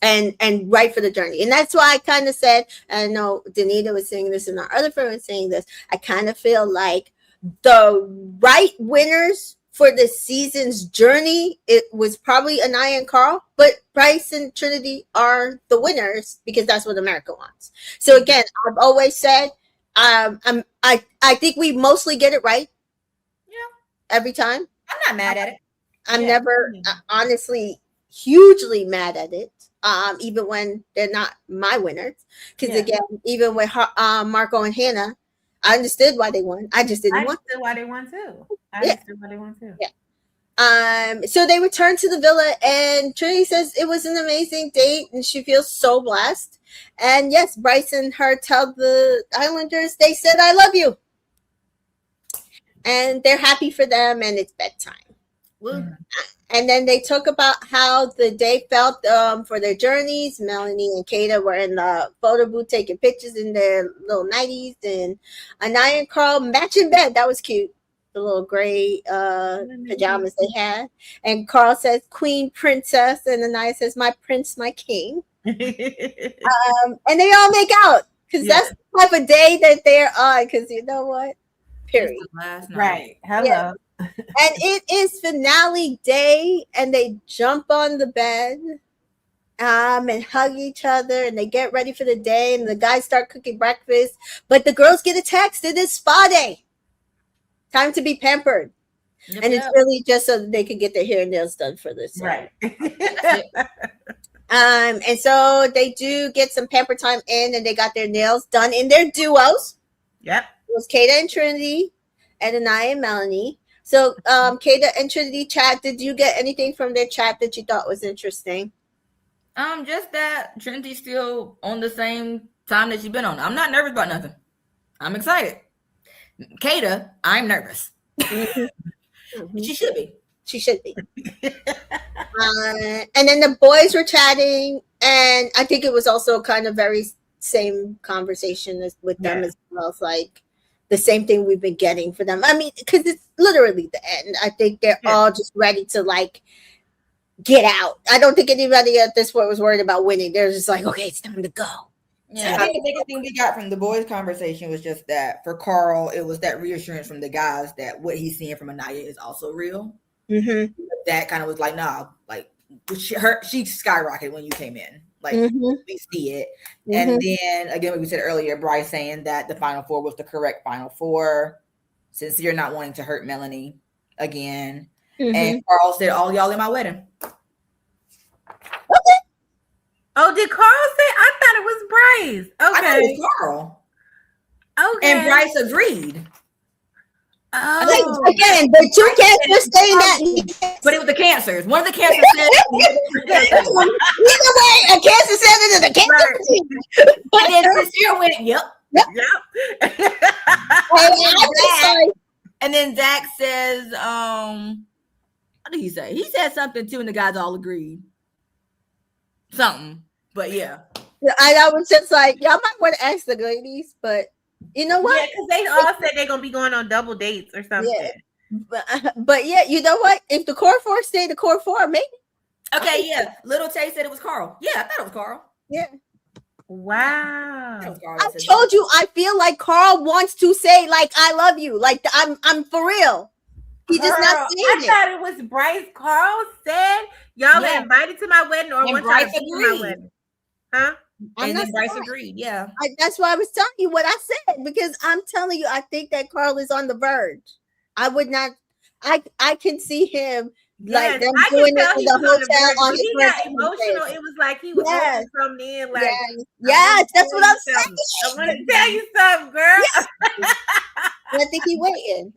And right for the journey. And that's why I kind of said, I know Danita was saying this and our other friend was saying this, I kind of feel like the right winners for the season's journey, it was probably Anaya and Carl, but Bryce and Trinity are the winners because that's what America wants. So again, I've always said, I think we mostly get it right.
Yeah.
Every time.
I'm not mad at it.
I'm never honestly hugely mad at it. Even when they're not my winners, because again, even with Marco and Hannah, I understood why they won. I just didn't want.
Why they won too. I understood why they won too.
Yeah. So they returned to the villa, and Trinity says it was an amazing date, and she feels so blessed. And yes, Bryce and her tell the Islanders they said I love you, and they're happy for them, and it's bedtime. And then they talk about how the day felt for their journeys. Melanie and Kata were in the photo booth taking pictures in their little 90s. And Anaya and Carl matching bed. That was cute. The little gray pajamas they had. And Carl says, Queen Princess. And Anaya says, my prince, my king. And they all make out. Because that's the type of day that they're on. Because you know what? Period.
Right. Hello.
Yeah. And it is finale day, and they jump on the bed and hug each other, and they get ready for the day, and the guys start cooking breakfast, but the girls get a text. It is spa day, time to be pampered. And it's really just so that they can get their hair and nails done for this.
Right.
And so they do get some pamper time in, and they got their nails done in their duos.
Yep.
It was Kata and Trinity and Anaya and Melanie. So, Kata and Trinity chat, did you get anything from their chat that you thought was interesting?
Just that Trinity's still on the same time that she's been on. I'm not nervous about nothing. I'm excited. Kata, I'm nervous. She should be.
She should be. And then the boys were chatting, and I think it was also kind of very same conversation with them as well. It's like the same thing we've been getting for them. I mean, because it's literally the end. I think they're all just ready to like get out. I don't think anybody at this point was worried about winning. They're just like, okay, it's time to go.
Yeah, I think the biggest thing we got from the boys' conversation was just that for Carl, it was that reassurance from the guys that what he's seeing from Anaya is also real.
Mm-hmm.
That kind of was like, nah, like she skyrocketed when you came in. Like we see it. And then again, what we said earlier, Bryce saying that the final four was the correct final four. Since you're not wanting to hurt Melanie again. And Carl said, all y'all in my wedding.
Okay.
Oh, did Carl say? I thought it was Bryce.
I thought it
Okay.
was Carl.
Okay.
And Bryce agreed.
Oh.
Again, the two cancers saying that.
But it was the cancers. One of the cancers said.
Either way, a cancer said it, and a cancer said it.
And then Sincere went, yep. And then Zach says, what did he say? He said something too, and the guys all agreed. Something. But yeah.
I was just like, y'all might want to ask the ladies, but you know what?
Yeah, because they all said they're gonna be going on double dates or something.
Yeah. But yeah, you know what? If the core four stay the core four, maybe.
Okay, yeah. Little Tay said it was Carl. Yeah, I thought it was Carl.
Yeah.
Wow.
I told you, I feel like Carl wants to say like I love you. Like I'm for real. He just not saying
I thought it was Bryce. Carl said y'all were invited to my wedding, or
and
once
Bryce
y'all to my wedding. Huh?
And then Bryce agreed. Yeah.
That's why I was telling you what I said, because I'm telling you, I think that Carl is on the verge. I would not. I can see him like them doing it in the hotel on his
he got emotional. It was like he was holding something in. Like,
yes, that's what I'm saying.
I want to tell you something, girl.
Yes. I think he waiting.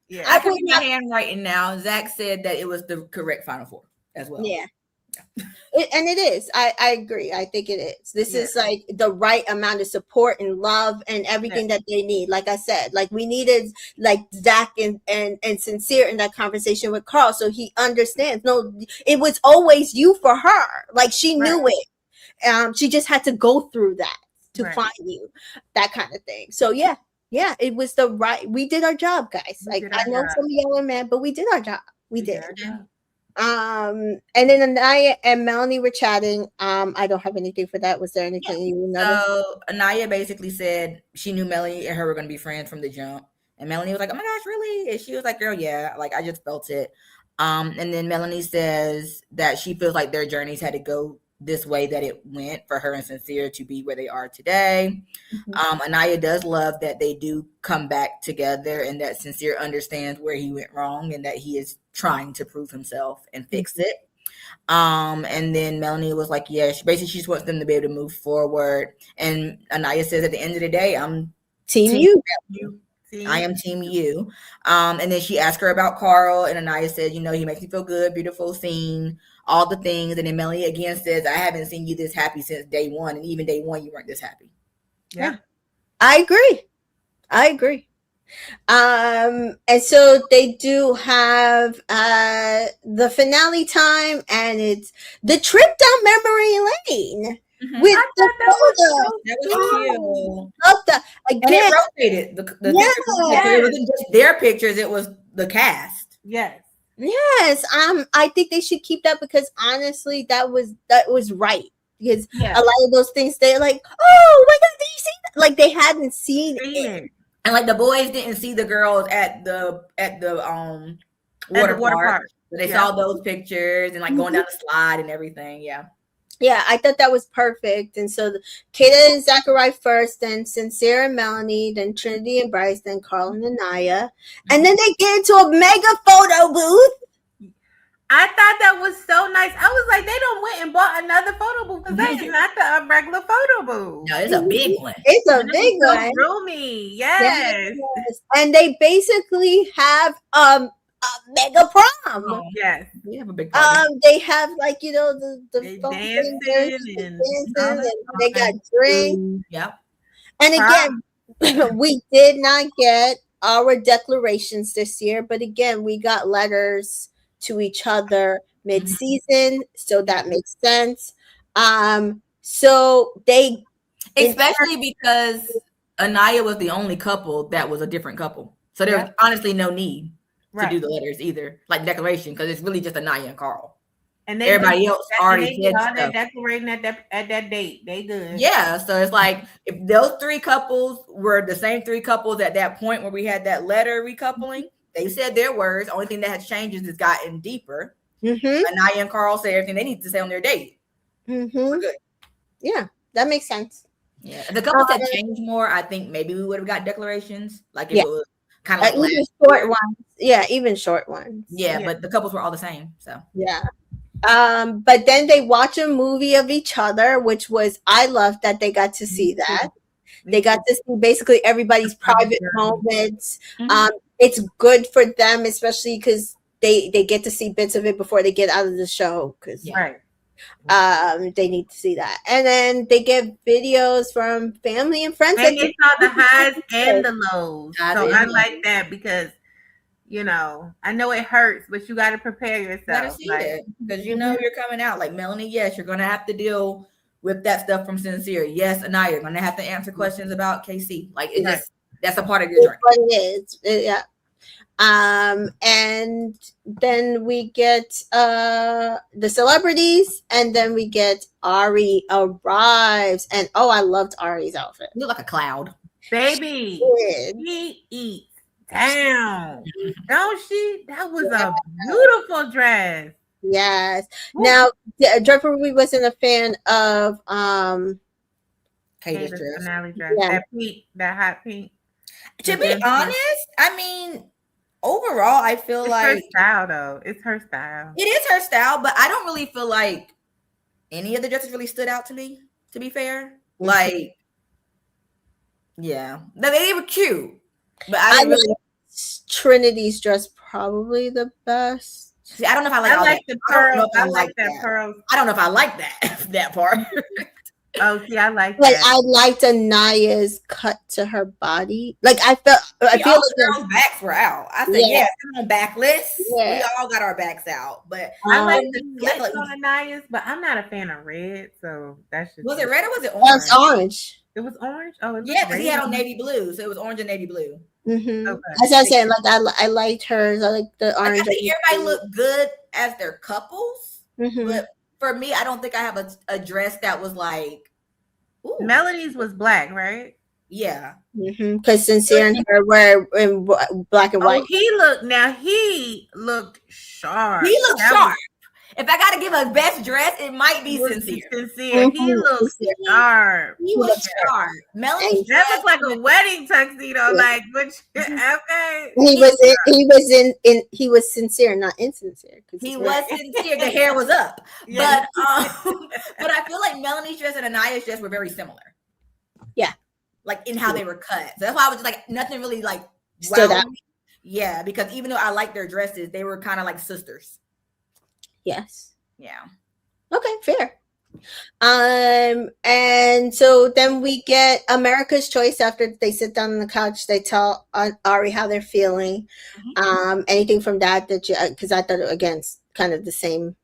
Yeah.
I put my handwriting now. Zach said that it was the correct Final Four as well.
Yeah. And it is. I agree. I think it is. This is like the right amount of support and love and everything that they need. Like I said, like we needed like Zach and Sincere in that conversation with Carl, so he understands. No, it was always you for her. Like she knew it. She just had to go through that to find you, that kind of thing. So yeah, it was the right. We did our job, guys. Like I know some of y'all are mad, but we did our job. We did. And then Anaya and Melanie were chatting. I don't have anything for that. Was there anything you noticed?
So Anaya basically said she knew Melanie and her were going to be friends from the jump, and Melanie was like, "Oh my gosh, really?" And she was like, "Girl, yeah, like I just felt it." And then Melanie says that she feels like their journeys had to go this way that it went for her and Sincere to be where they are today. Anaya does love that they do come back together and that Sincere understands where he went wrong and that he is trying to prove himself and fix it. And then Melanie was like, yeah, she just wants them to be able to move forward. And Anaya says at the end of the day, I'm
team you.
I am team you. And then she asked her about Carl, and Anaya said, he makes me feel good, beautiful scene, all the things. And then Melanie again says, I haven't seen you this happy since day one. And even day one, you weren't this happy.
Yeah. I agree. And so they do have the finale time, and it's the trip down memory lane. With the photo.
That was cute.
Love that. Again,
and it rotated. It wasn't just their pictures, it was the cast.
Yes.
I think they should keep that, because honestly, that was right. Because a lot of those things, they're like, oh my god, did you see that? Like they hadn't seen it.
And like the boys didn't see the girls at the water park. But they saw those pictures and like going down the slide and everything.
Yeah, I thought that was perfect. And so Kata and Zachariah first, then Sincere and Melanie, then Trinity and Bryce, then Carl and Anaya. And then they get into a mega photo booth.
I thought that was so nice. I was like, they done went and bought another photo booth, because that's not the regular photo booth.
No, it's a big one.
It's a big one.
So roomy. Yes.
And they basically have a mega prom.
Oh, yes, we have a big party.
They have like the
dancing
and they got drinks.
Yep.
And again, we did not get our declarations this year, but again, we got letters to each other mid-season, so that makes sense. So they,
especially because Anaya was the only couple that was a different couple, so there was honestly no need to do the letters either, like declaration, because it's really just Anaya and Carl. And everybody else already did stuff.
Decorating at that date. They good.
Yeah, so it's like if those three couples were the same three couples at that point where we had that letter recoupling, they said their words. Only thing that has changed is it's gotten deeper. Anaya and Carl say everything they need to say on their date. We're good.
Yeah, that makes sense.
Yeah, the couples that changed more, I think maybe we would have got declarations. Like it was kind of
even short ones. Yeah, even short ones.
Yeah, but the couples were all the same. So
But then they watch a movie of each other, which was, I loved that they got to see that. They got to see basically everybody's private moments. It's good for them, especially because they get to see bits of it before they get out of the show. Because they need to see that, and then they get videos from family and friends.
And they saw the highs and the lows. So I like that because, you know, I know it hurts, but you got to prepare yourself.
You got to see it because you know you're coming out. Like Melanie, yes, you're going to have to deal with that stuff from Sincere. Yes, Anaya, you're going to have to answer questions about KC. Like it just, that's a part of your journey.
It is. Yeah. And then we get the celebrities, and then we get Ari arrives, and I loved Ari's outfit.
You look like a cloud,
baby. She eats down, don't she? That was a beautiful dress.
Yes. Ooh. Now, Draper, we wasn't a fan of
Kata's dress.
Finale dress. Yeah. That pink, that hot pink.
To be honest, I mean, overall, I feel like
her style, though. It's her style.
It is her style, but I don't really feel like any of the dresses really stood out to me. To be fair, like, yeah, they were cute, but I really
Trinity's dress probably the best.
See, I don't know if I like.
I like the pearl. I like that pearl.
I don't know if I like that part.
Oh, see, I like
that.
Like
I liked Anaya's cut to her body. Like I feel like
girls' backs were out. I said, yeah, come on, backless. Yeah. We all got our backs out, but
I like the slits on Anaya's, but I'm not a fan of red, so that's just.
Was it red or was it orange?
It was orange.
It was orange. Oh, it was
yeah, because he had on navy blue, so it was orange and navy blue.
Mm-hmm. Okay. As I was saying, like I liked hers. I like the orange.
I think everybody looked good as their couples, but for me, I don't think I have a dress that was like.
Ooh. Melanie's was black, right?
Yeah,
because Sincere and her were in black and white.
He looked sharp.
He looked sharp. If I got to give a best dress, it might be Sincere.
He looks sharp.
He was sharp. Melanie,
that looked like a wedding tuxedo. Yeah. Like, which okay.
He was sincere, not insincere.
He was sincere. The hair was up, but I feel like Melanie's dress and Anaya's dress were very similar.
Yeah,
like in how they were cut. So that's why I was just like nothing really like
stood out.
Yeah, because even though I liked their dresses, they were kind of like sisters.
Yes.
Yeah.
Okay, fair. And so then we get America's Choice. After they sit down on the couch, they tell Ari how they're feeling. Anything from that you, because I thought again, kind of the same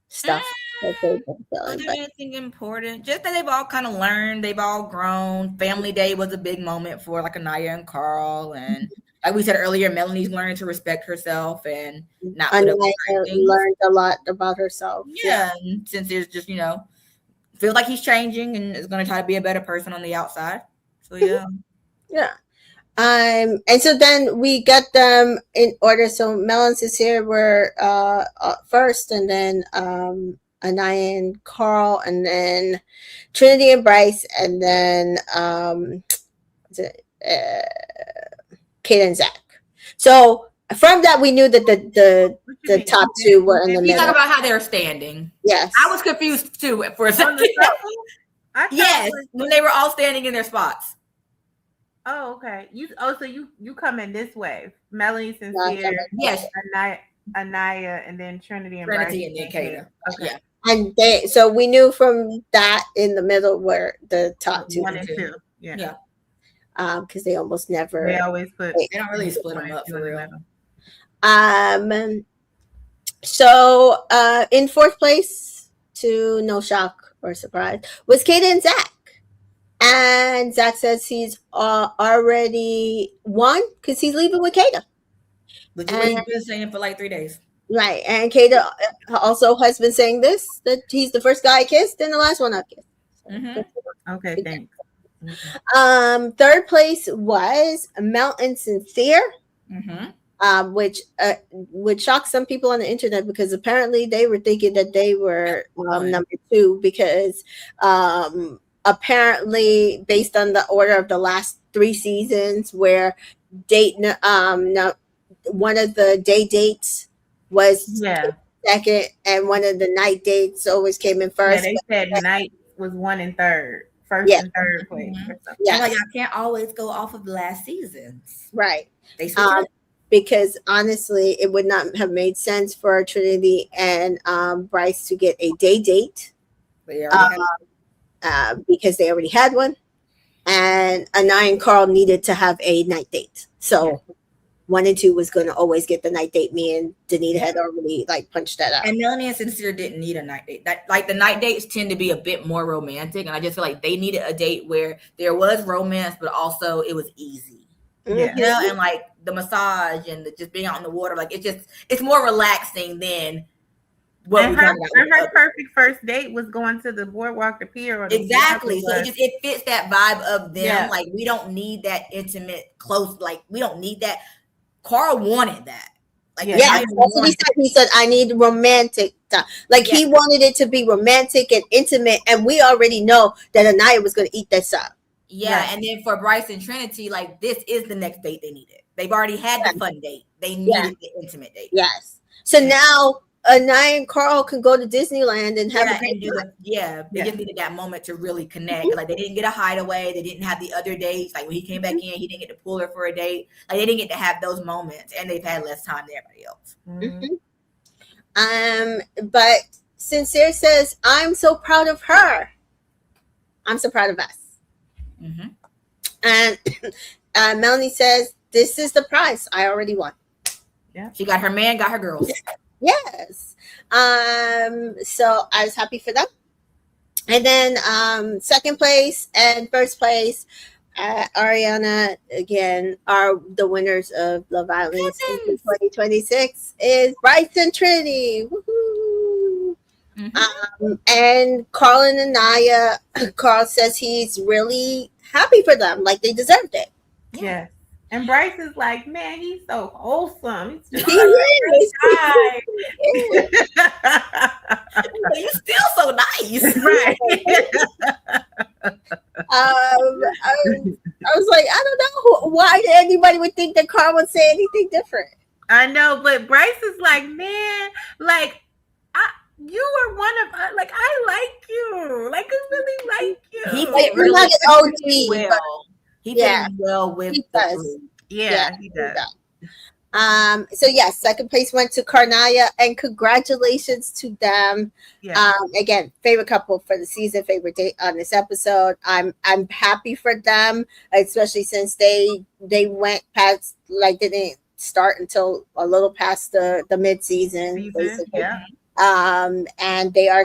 stuff.
Anything important? Just that they've all kind of learned, they've all grown. Family Day was a big moment for like Anaya and Carl, and like we said earlier, Melanie's learning to respect herself and not put up with
learned a lot about herself.
Yeah, and since there's just feel like he's changing and is going to try to be a better person on the outside. So yeah.
And so then we got them in order. So Mel and Sincere were first, and then Anaya and Carl, and then Trinity and Bryce, and then Kate and Zach. So from that, we knew that the top two were in the middle.
Talk about how they're standing.
Yes,
I was confused too for a second. Yes, when they were all standing in their spots.
Oh, okay. So you come in this way, Melanie, Sincere,
yes,
Anaya, and then Trinity and
Bryce,
and
then Kata.
Okay.
Yeah.
And so we knew from that in the middle were the top two.
1 and 2. Yeah.
Because they almost never.
They always
they don't really split them up for real.
So in fourth place, to no shock or surprise, was Kata and Zach. And Zach says he's already won because he's leaving with Kata.
But you've been saying for like 3 days.
Right. And Kata also has been saying this, that he's the first guy I kissed and the last one I kissed.
Okay, thanks.
Third place was Mel and Sincere, which would shock some people on the internet because apparently they were thinking that they were number 2 because apparently based on the order of the last 3 seasons where one of the day dates was second, and one of the night dates always came in
Yeah,
first.
they said night was 1 and 3rd, first
Yeah.
and third place.
Mhm.
Or something.
Yes.
I'm like, I can't always go off of the last seasons.
Right.
They switch it up.
Because honestly, it would not have made sense for Trinity and Bryce to get a day date
They already had
because they already had one, and Anaya and Carl needed to have a night date. So 1 and 2 was going to always get the night date. Me and Danita had already like punched that out.
And Melanie and Sincere didn't need a night date. That, like, the night dates tend to be a bit more romantic, and I just feel like they needed a date where there was romance, but also it was easy.
Yeah.
You know, and like the massage and just being out in the water, like it's more relaxing than what
And
we
her,
talking about.
her perfect first date was going to the boardwalk, the pier, or the
Exactly. So
whatever it was.
it fits that vibe of them.
Yeah.
Like, we don't need that intimate, close. Like, we don't need that. Carl wanted that. Like,
Yeah.
Yeah,
Anaya
that's what he
wanted
said. He said, I need romantic time. Like, he
Yeah.
wanted it to be romantic and intimate, and we already know that Anaya was going to eat this up.
Yeah,
Right.
and then for Bryce and Trinity, like, this is the next date they needed. They've already had the fun date. They needed the intimate date.
Yes. So now Anaya and Carl can go to Disneyland and have a great time.
They just needed that moment to really connect. Like, they didn't get a hideaway. They didn't have the other dates. Like, when he came back in, he didn't get to pull her for a date. Like, they didn't get to have those moments, and they've had less time than everybody else.
But Sincere says, I'm so proud of her. I'm so proud of us.
Mm-hmm.
And Melanie says, this is the prize. I already won.
Yeah.
She got her man, got her girls.
Yes. So I was happy for them. And then second place and first place, Ariana, again, are the winners of Love Island season 2026 is Bryce and Trinity. Woohoo! And Carl and Anaya, Carl says he's really happy for them, like they deserved it.
Yes. And Bryce is like, man, he's so wholesome. He's just
He is.
guy.
You're still so nice.
Right.
I was like, I don't know why anybody would think that Carl would say anything different.
I know, but Bryce is like, man, like, you are one of us. Like, I like you. Like, I really like you.
He
Like,
fit really
not an OG,
well.
but
He
yeah,
fit well with
he
the
does.
group.
Yeah, he does.
So yes, second place went to Karnaya, and congratulations to them.
Yeah.
Again, favorite couple for the season, favorite date on this episode. I'm happy for them, especially since they went past, like, they didn't start until a little past the mid-season, basically.
Yeah.
And they are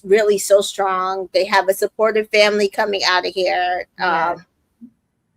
really so strong. They have a supportive family coming out of here.
Yeah.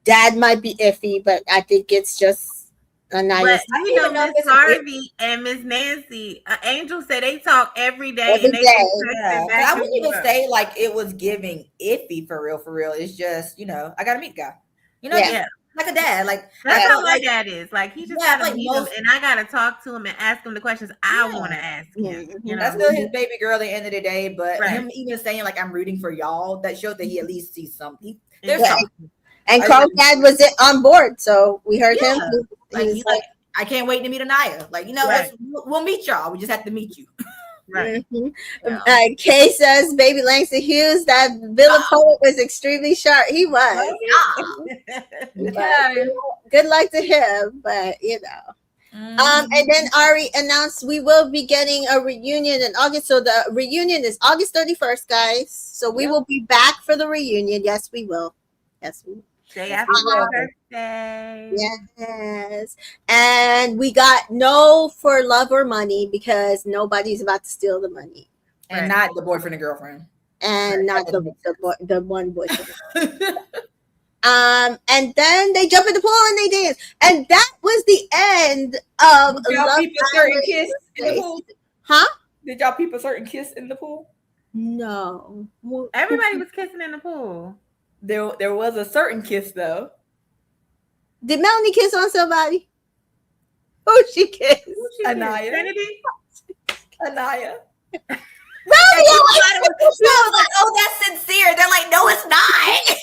Dad might be iffy, but I think it's just a nice.
But you know, Miss Harvey and Miss Nancy, Angel said they talk every day.
Every
and they
day.
Yeah. I wouldn't even say like it was giving iffy for real. It's just, you know, I gotta meet the guy. You know,
Yeah.
like a dad. Like,
that's
I
how my
like,
dad is. Like, he just
Yeah,
gotta
like
meet
most-
him, and I gotta talk to him and ask him the questions I want to ask him. You know,
that's still his baby girl at the end of the day. But
Right.
him even saying like I'm rooting for y'all, that shows that he at least sees something. There's
Yeah.
something.
And Carl's dad was on board, so we heard him.
Like, he's like, I can't wait to meet Anaya. Like, you know,
Right.
we'll meet y'all. We just have to meet you.
right?
Yeah.
Kay says, "Baby Langston Hughes, that villain poet was extremely sharp. He was.
Yeah.
Good luck to him, but you know." And then Ari announced we will be getting a reunion in August. So the reunion is August 31st, guys. So we will be back for the reunion. Yes, we will. Yes, we will.
Day after my birthday.
Yes. And we got no for love or money because nobody's about to steal the money.
And not the boyfriend and girlfriend.
And not the one boyfriend. And then they jump in the pool and they dance. And that was the end of
Did y'all
Love
peep a certain
Island.
kiss in the pool?
Huh?
Did y'all peep a certain kiss in the pool?
No.
Everybody was kissing in the pool.
There was a certain kiss though.
Did Melanie kiss on somebody? Who she kissed?
Anaya.
Trinity?
Anaya.
Melanie!
She was like, oh, that's sincere. They're like, no, it's not.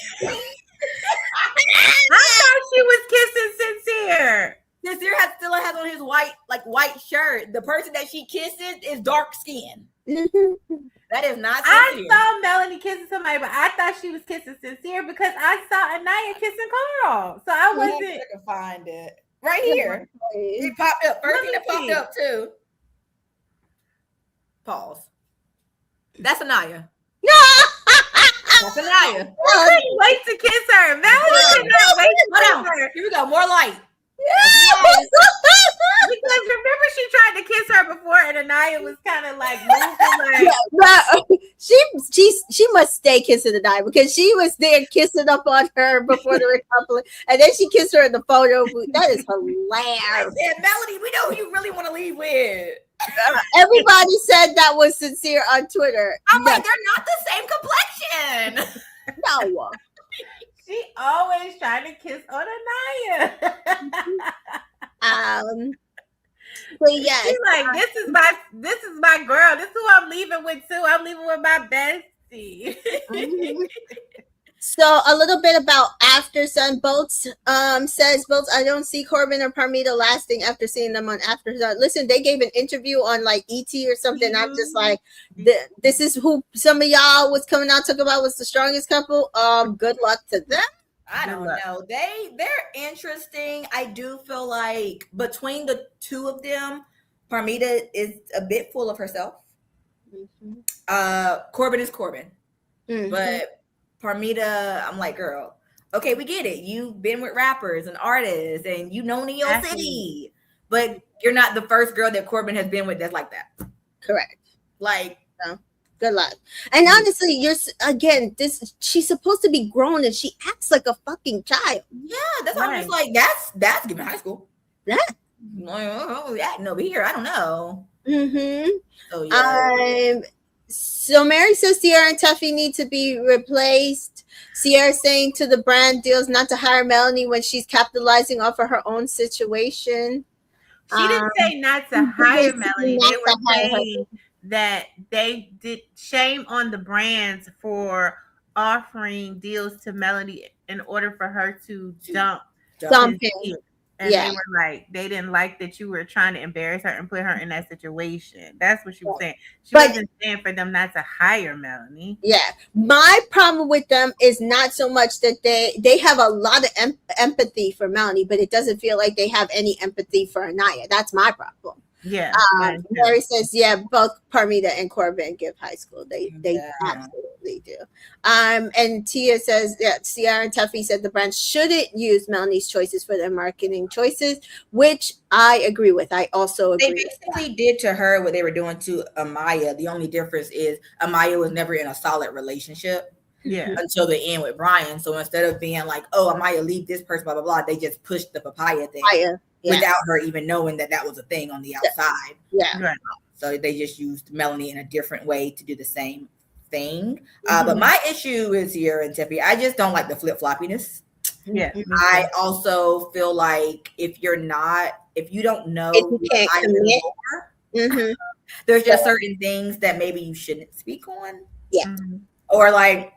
I thought she was kissing Sincere.
Sincere still has on his white shirt. The person that she kisses is dark skinned. That is not Sincere.
I saw Melanie kissing somebody, but I thought she was kissing Sincere because I saw Anaya kissing Carl. So I wasn't.
I can find it right here. It popped up. First thing that popped up too. Pause. That's Anaya. That's Anaya.
I couldn't wait to kiss her. Melanie could not wait to kiss her.
Here we go. More light.
Because remember she tried to kiss her before and Anaya was kind of like moving like
she must stay kissing Anaya because she was there kissing up on her before the recoupling, and then she kissed her in the photo booth. That is hilarious.
Yeah, Melody, we know who you really want to leave with.
Everybody said that was Sincere on Twitter.
I'm like, they're not the same complexion.
No.
She always trying to kiss on Anaya.
But yeah,
she's like, this is my girl. This is who I'm leaving with too. I'm leaving with my bestie.
So a little bit about After Sun. Boats says, Boats, I don't see Corbin or Parmita lasting after seeing them on After Sun. Listen, they gave an interview on like ET or something. I'm just like, this is who some of y'all was coming out talking about was the strongest couple. Good luck to them.
I don't know. They're interesting. I do feel like between the two of them, Parmita is a bit full of herself. Corbin is Corbin. But Parmita, I'm like, girl, okay, we get it. You've been with rappers and artists and you know New York City. But you're not the first girl that Corbin has been with that's like that.
Correct.
Like,
good luck. And honestly, she's supposed to be grown and she acts like a fucking child.
Yeah, that's why I'm just like, that's giving high school. Yeah. No, but here, I don't know. So yeah.
So Mary says Sierra and Tuffy need to be replaced. Sierra saying to the brand deals not to hire Melanie when she's capitalizing off of her own situation.
She didn't say not to hire Melanie. They were saying that they did shame on the brands for offering deals to Melanie in order for her to dump him. And they were like, they didn't like that you were trying to embarrass her and put her in that situation. That's what she was saying. She wasn't saying for them not to hire Melanie.
Yeah. My problem with them is not so much that they have a lot of empathy for Melanie, but it doesn't feel like they have any empathy for Anaya. That's my problem.
Yeah.
Mary says, both Parmita and Corbin give high school. They absolutely do. And Tia says, Sierra and Tuffy said the brand shouldn't use Melanie's choices for their marketing choices, which I agree with. I also agree.
They basically did to her what they were doing to Amaya. The only difference is Amaya was never in a solid relationship.
Yeah.
Until the end with Brian. So instead of being like, oh, Amaya, leave this person, blah, blah, blah, they just pushed the papaya thing. Without her even knowing that was a thing on the outside.
Yeah.
Right.
So they just used Melanie in a different way to do the same thing. But my issue is here in Tiffy. I just don't like the flip-floppiness.
Yeah.
I also feel like if you don't know
if you can't commit,
there's just certain things that maybe you shouldn't speak on.
Yeah.
Or like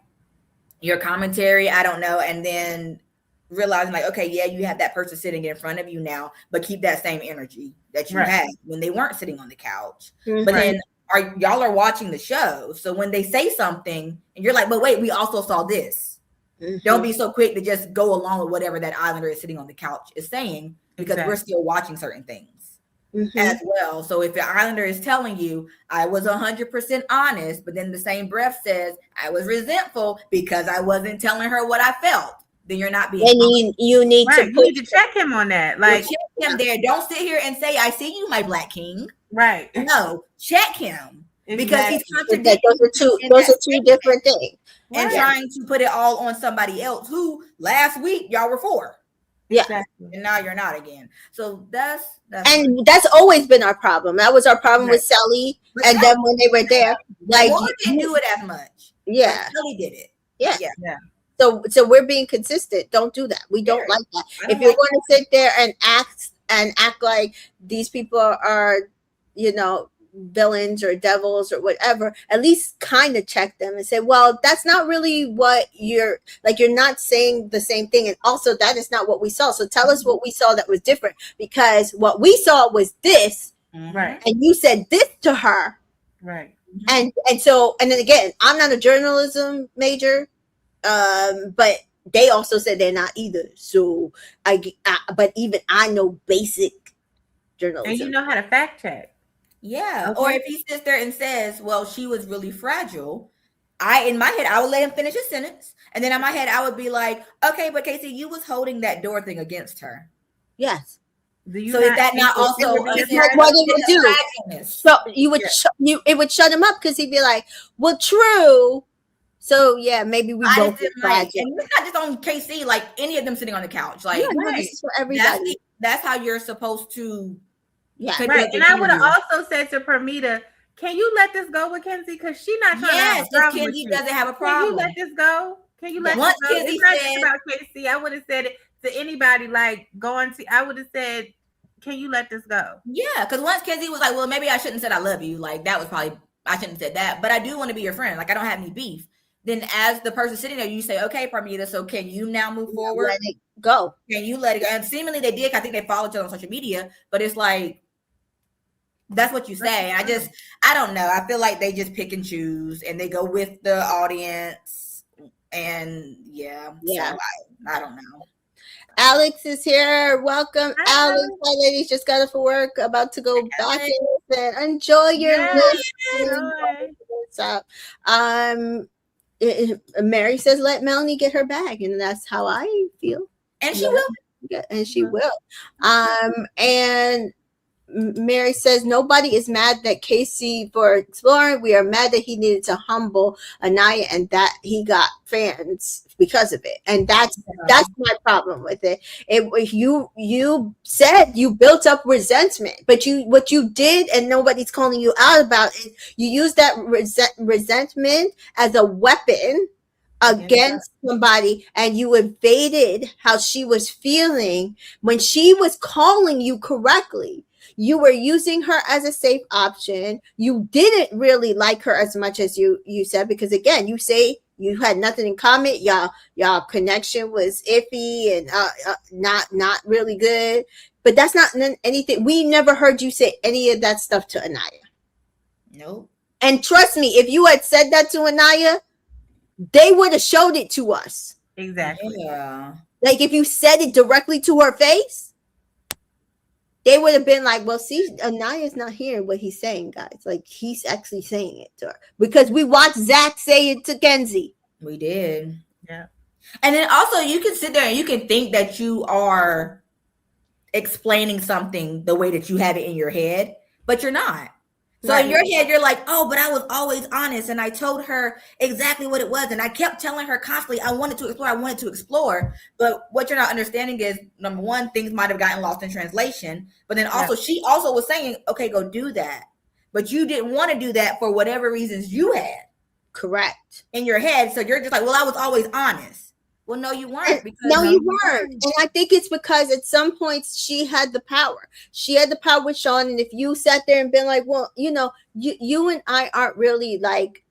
your commentary, I don't know. And then realizing like, okay, you have that person sitting in front of you now, but keep that same energy that you had when they weren't sitting on the couch. But then y'all are watching the show. So when they say something and you're like, but wait, we also saw this. Don't be so quick to just go along with whatever that Islander is sitting on the couch is saying, because we're still watching certain things as well. So if the Islander is telling you, I was 100% honest, but then the same breath says, I was resentful because I wasn't telling her what I felt, then you're not being.
And you need to
check him on that. Like,
check him there. Don't sit here and say, I see you, my Black King.
Right.
No, check him. Because he's contradicting.
Those are two different things.
And trying to put it all on somebody else who last week y'all were for.
Yeah.
Exactly.
And now you're not again. So that's
always been our problem. That was our problem with Sally. And then when they were there, like
you didn't do it as much.
Yeah.
Sally did it.
Yeah. So we're being consistent. Don't do that. We don't like that. If you're going to sit there and act like these people are, villains or devils or whatever, at least kind of check them and say, well, that's not really what you're not saying the same thing. And also that is not what we saw. So tell us what we saw that was different, because what we saw was this.
Right.
And you said this to her.
Right.
And then again, I'm not a journalism major, but they also said they're not either. So but even I know basic journalism.
And you know how to fact check.
Yeah. Okay. Or if he sits there and says, well, she was really fragile, in my head, I would let him finish his sentence. And then in my head, I would be like, okay, but Casey, you was holding that door thing against her.
Yes.
So is that not also
what it would do? So you would it would shut him up, because he'd be like, well, true. So yeah, maybe we both get fragile.
And it's not just on KC, like any of them sitting on the couch. Like,
this is for everybody.
That's how you're supposed to.
Yeah, right. And I would have also said to Permita, can you let this go with Kenzie? Because she's not trying to have a problem. Yes,
Kenzie doesn't have a problem.
Can you let this go? Can you let this go? It's not just about KC. I would have said it to anybody, like I would have said, can you let this go?
Yeah, because once Kenzie was like, well, maybe I shouldn't have said I love you. Like, that was probably, I shouldn't have said that. But I do want to be your friend. Like, I don't have any beef. Then as the person sitting there, you say, okay, Permita, so can you now move forward?
Let it go.
Can you let it go? And seemingly they did. I think they followed each other on social media. But it's like, that's what you say. I don't know. I feel like they just pick and choose and they go with the audience. And so I don't know.
Alex is here. Welcome, Alex. Hi, ladies. Just got off of work. About to go back and enjoy your list. Mary says, let Melanie get her bag. And that's how I feel.
And she will.
And she will. And Mary says, nobody is mad that Casey for exploring. We are mad that he needed to humble Anaya and that he got fans because of it. And that's my problem with it. You said you built up resentment, but what you did, and nobody's calling you out about it, you used that resentment as a weapon against somebody, and you evaded how she was feeling when she was calling you correctly. You were using her as a safe option. You didn't really like her as much as you said, because again, you say you had nothing in common. Y'all connection was iffy and not really good. But that's not anything. We never heard you say any of that stuff to Anaya.
Nope.
And trust me, if you had said that to Anaya, they would have showed it to us.
Exactly.
Yeah.
Like if you said it directly to her face, they would have been like, well, see, Anaya's not hearing what he's saying, guys. Like, he's actually saying it to her. Because we watched Zach say it to Kenzie.
We did.
Yeah.
And then also, you can sit there and you can think that you are explaining something the way that you have it in your head, but you're not. So in your head, you're like, oh, but I was always honest. And I told her exactly what it was. And I kept telling her constantly, I wanted to explore. But what you're not understanding is, number one, things might have gotten lost in translation. But then also, she also was saying, okay, go do that. But you didn't want to do that for whatever reasons you had.
Correct.
In your head. So you're just like, well, I was always honest. Well, no, you weren't.
You weren't. And I think it's because at some points she had the power. She had the power with Sean. And if you sat there and been like, well, you and I aren't really like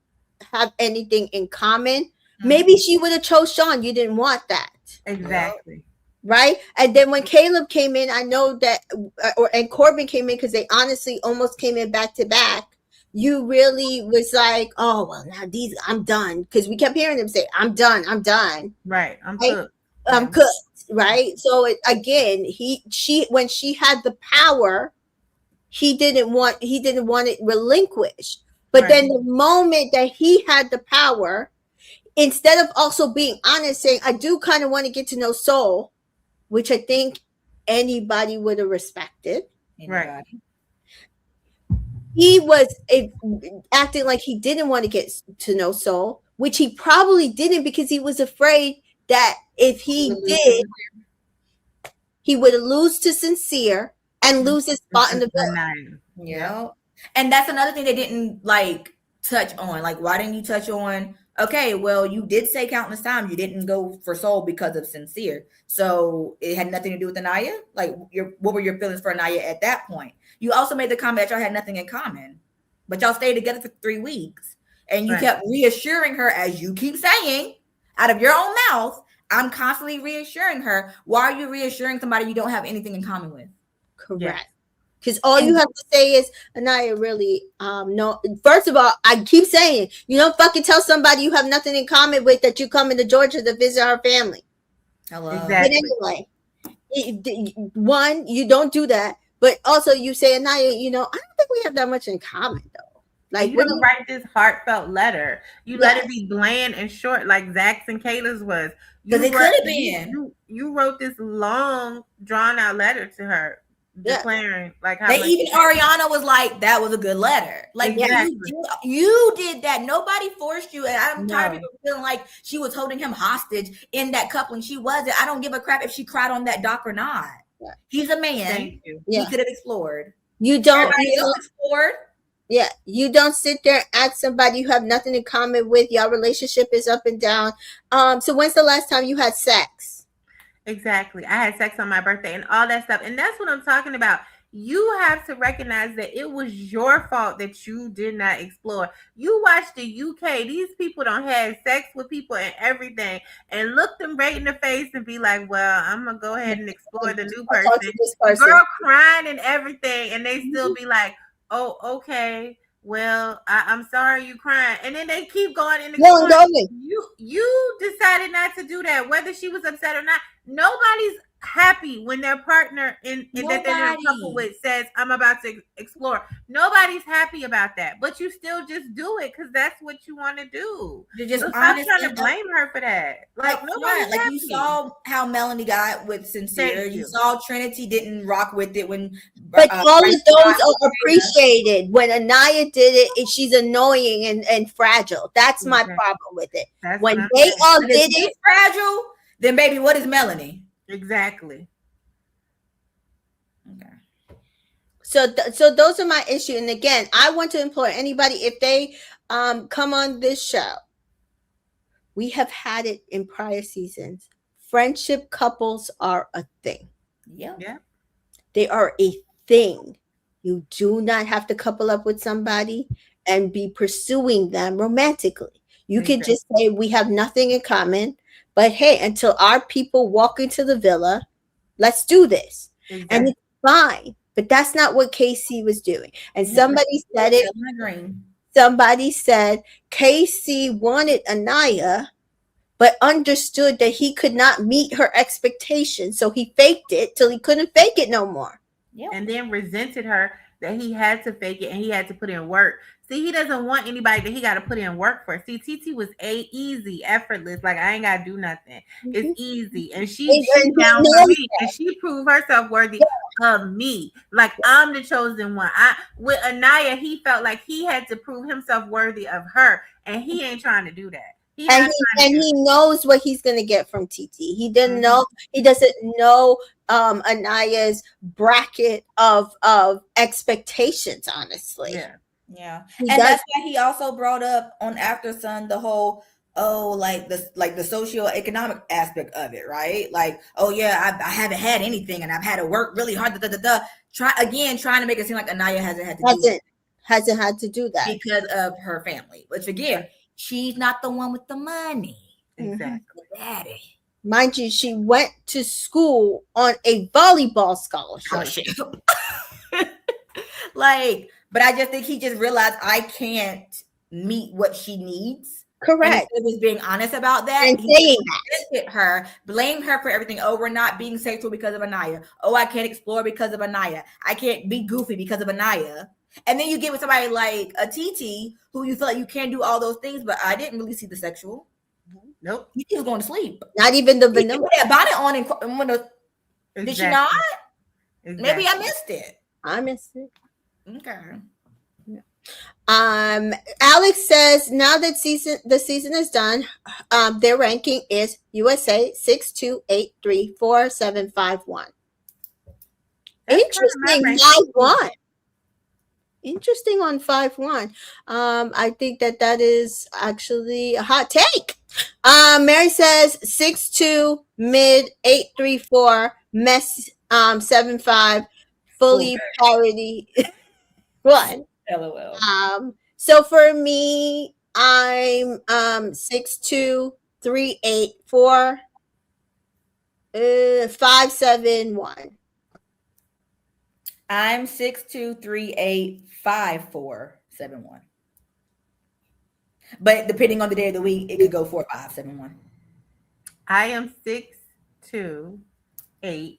have anything in common. Maybe she would have chose Sean. You didn't want that.
Exactly.
Right. And then when Caleb came in, I know that, and Corbin came in, because they honestly almost came in back to back. You really was like, oh, well, now I'm done. Because we kept hearing them say, I'm done.
Right. I'm cooked.
I'm cooked. Right. So again, when she had the power, he didn't want it relinquished. But then the moment that he had the power, instead of also being honest, saying, I do kind of want to get to know Soul, which I think anybody would have respected.
Right.
He was acting like he didn't want to get to know Soul, which he probably didn't, because he was afraid that if he did, he would lose to Sincere and lose his spot in the villain.
Yeah. And that's another thing they didn't like touch on. Like, why didn't you touch on, okay, well, you did say countless times you didn't go for Soul because of Sincere. So it had nothing to do with Anaya? Like, what were your feelings for Anaya at that point? You also made the comment that y'all had nothing in common. but y'all stayed together for 3 weeks. And you
Right.
kept reassuring her, as you keep saying out of your own mouth. I'm constantly reassuring her. Why are you reassuring somebody you don't have anything in common with?
Correct. Because all you have to say is, Anaya, really, no. First of all, I keep saying, you don't fucking tell somebody you have nothing in common with that you coming to Georgia to visit her family.
Hello.
Exactly.
But anyway, one, you don't do that. But also, you say, Anaya, I don't think we have that much in common, though. Like,
you don't write this heartfelt letter. You let it be bland and short, like Zach's and Kayla's was.
Because it could have been.
You wrote this long, drawn out letter to her, declaring like how much.
Even Ariana was like, "That was a good letter." Like you did that. Nobody forced you, and I'm tired of people feeling like she was holding him hostage in that coupling. She wasn't. I don't give a crap if she cried on that dock or not. Yeah. He's a man.
Thank you.
He could have explored.
You don't.
Explored.
Yeah, you don't sit there and ask somebody you have nothing in common with. Your relationship is up and down. So when's the last time you had sex?
Exactly. I had sex on my birthday and all that stuff. And that's what I'm talking about. You have to recognize that it was your fault that you did not explore. You watch the UK. These people don't have sex with people and everything and look them right in the face and be like, well, I'm going to go ahead and explore the new person. Girl crying and everything. And they still be like, oh, okay. Well, I'm sorry you crying. And then they keep going in the corner. You decided not to do that, whether she was upset or not. Nobody's happy when their partner that they're in a couple with says, I'm about to explore. Nobody's happy about that. But you still just do it because that's what you want to do.
You're just
stop trying to blame her for that. Like nobody's happy.
You saw how Melanie got with Sincere. You saw Trinity didn't rock with it when.
But all of those are appreciated. When Anaya did it, she's annoying and fragile. That's my problem with it. When they all did it,
fragile, then baby, what is Melanie?
Exactly.
Okay. So those are my issue. And again, I want to implore anybody, if they come on this show, we have had it in prior seasons. Friendship couples are a thing.
Yeah.
They are a thing. You do not have to couple up with somebody and be pursuing them romantically. You can just say, we have nothing in common. But hey, until our people walk into the villa, let's do this. And it's fine. But that's not what KC was doing. And somebody said it. Somebody said KC wanted Anaya, but understood that he could not meet her expectations. So he faked it till he couldn't fake it no more.
Yep. And then resented her that he had to fake it and he had to put in work. See, he doesn't want anybody that he got to put in work for. See, TT was easy, effortless. Like, I ain't got to do nothing. It's easy. And she's down for me. And she proved herself worthy of me. Like, I'm the chosen one. With Anaya, he felt like he had to prove himself worthy of her. And he ain't trying to do that.
He knows what he's going to get from TT. He didn't know. He doesn't know Anaya's bracket of expectations, honestly.
Yeah. And that's why he also brought up on After Sun the whole the socio-economic aspect of it, right? Like, oh yeah, I haven't had anything and I've had to work really hard. Trying to make it seem like Anaya hasn't had to do that because of her family. Which again, she's not the one with the money.
Exactly.
Daddy.
Mind you, she went to school on a volleyball scholarship.
But I just think he just realized I can't meet what she needs.
Correct.
He was being honest about that.
And saying that.
Her, blamed her for everything over not being sexual because of Anaya. Oh, I can't explore because of Anaya. I can't be goofy because of Anaya. And then you get with somebody like a TT who you feel like you can do all those things, but I didn't really see the sexual.
Nope.
He was going to sleep.
Not even the vanilla.
Put that bonnet on and window. Exactly. Did she not? Exactly. Maybe I missed it.
I missed it.
Okay.
Alex says now that the season is done, their ranking is USA 6283471. Interesting. 5-1. Interesting on 5-1. I think that is actually a hot take. Mary says 6-2 mid 834 mess 7-5 fully parody. What?
LOL.
So for me, I'm 6'2", 3'8", 5'7", 1".
I'm 6'2", 3'8", 5'4", 7'1". But depending on the day of the week, it could go 4'5", 7'1".
I am 6'2", 8'3".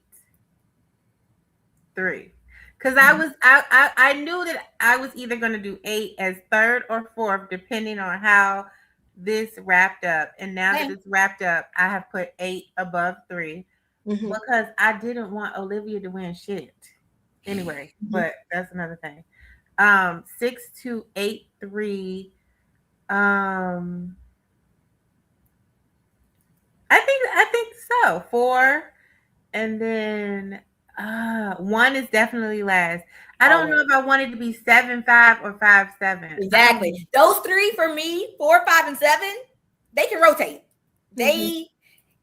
Because I knew that I was either going to do 8 as third or fourth, depending on how this wrapped up. And now that it's wrapped up, I have put 8 above 3 because I didn't want Olivia to win shit. Anyway, but that's another thing. 6'2", 8'3". I think so. 4, and then 1 is definitely last. I don't know if I wanted to be 7'5" or 5'7".
Exactly. Those 3 for me, 4, 5, and 7, they can rotate. They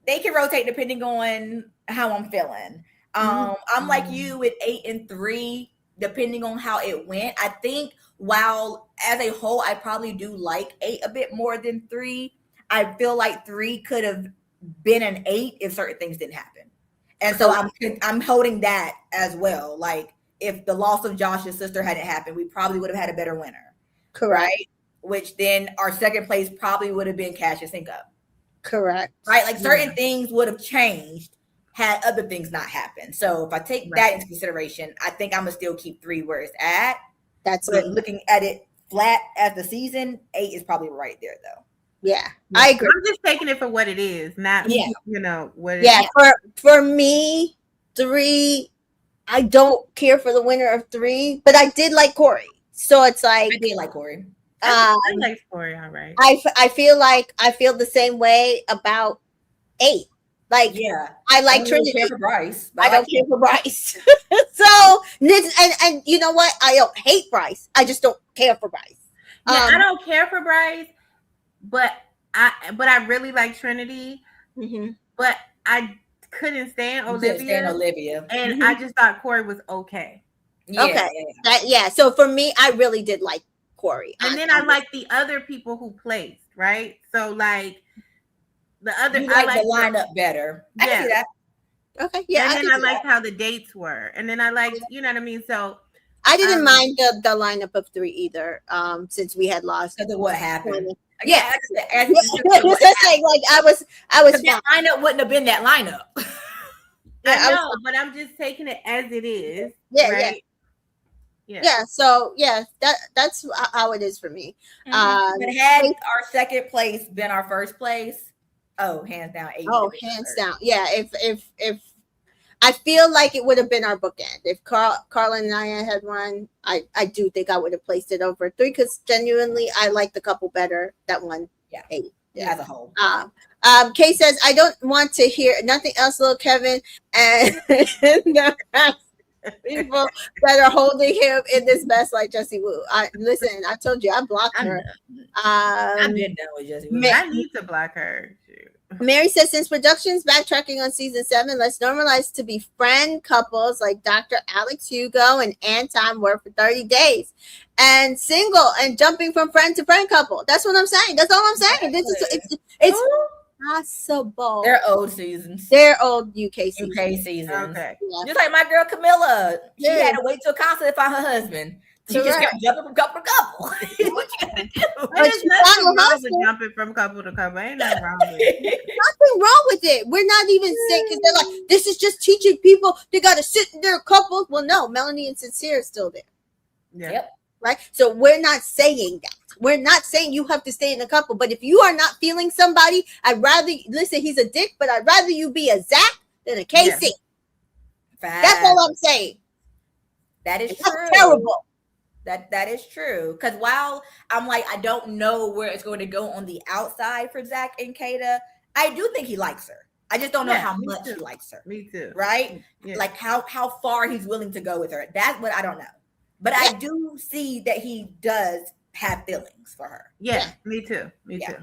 can rotate depending on how I'm feeling. I'm like you with 8 and 3, depending on how it went. I think while as a whole, I probably do like 8 a bit more than 3. I feel like 3 could have been an 8 if certain things didn't happen. And so I'm holding that as well. Like if the loss of Josh's sister hadn't happened, we probably would have had a better winner.
Correct.
Right? Which then our second place probably would have been CashApp.
Correct.
Right? Like certain things would have changed had other things not happened. So if I take that into consideration, I think I'm gonna still keep 3 where it's at. But looking at it flat as the season, 8 is probably right there though.
Yeah, I agree.
I'm just taking it for what it is, not what it
is. For me, 3, I don't care for the winner of 3, but I did like Corey. So it's like
I did like Corey.
I like Corey, all right.
I feel the same way about 8. Like I like Trinity.
Care for Bryce,
I don't care for Bryce. So and you know what? I don't hate Bryce. I just don't care for Bryce.
Yeah, I don't care for Bryce, but I really like Trinity. But I couldn't stand Olivia. And I just thought Corey was okay.
So for me, I really did like Corey.
And then I like the other people who placed, right? So like the other
I like the lineup better. I can see that.
Okay. Yeah.
And then I liked how the dates were. And then I liked, you know what I mean? So
I didn't mind the lineup of 3 either. Since we had lost.
Because of what happened.
Yeah.
Like I was that lineup wouldn't have been that lineup.
I know, but I'm just taking it as it is.
Yeah.
Right?
Yeah. So that's how it is for me.
But had our second place been our first place, hands down 8.
Hands down. Yeah. If I feel like it would have been our bookend. If Carla and I had won, I do think I would have placed it over 3 because genuinely I like the couple better that won 8.
As a whole.
Kay says, I don't want to hear nothing else, little Kevin, and the people that are holding him in this mess like Jessie Woo. Listen, I told you I blocked her.
I've been done with Jessie Woo.
I need to block her.
Mary says, since production's backtracking on season 7, let's normalize to be friend couples like Dr. Alex Hugo and Anton were for 30 days and single and jumping from friend to friend couple. That's what I'm saying. That's all I'm saying. It's possible.
They're old seasons.
They're old UK seasons.
Okay.
Yeah.
Just like my girl Camilla. She had to wait till concert to find her husband. She just kept jumping from couple to couple. What you gonna do?
There's nothing wrong with jumping from couple to couple. Ain't nothing wrong with it.
Nothing wrong with it. We're not even saying because they're like, this is just teaching people they got to sit in their couples. Well, no, Melanie and Sincere are still there.
Yeah.
Yep.
Right. So we're not saying that. We're not saying you have to stay in a couple. But if you are not feeling somebody, I'd rather listen. He's a dick, but I'd rather you be a Zach than a Casey.
Yeah.
That's all I'm saying.
That is
That's
true.
terrible.
That is true. Because while I'm like, I don't know where it's going to go on the outside for Zach and Kata, I do think he likes her. I just don't know how much he likes her.
Me too.
Right?
Yeah.
Like how far he's willing to go with her. That's what I don't know. But I do see that he does have feelings for her.
Yeah, me too. Me too.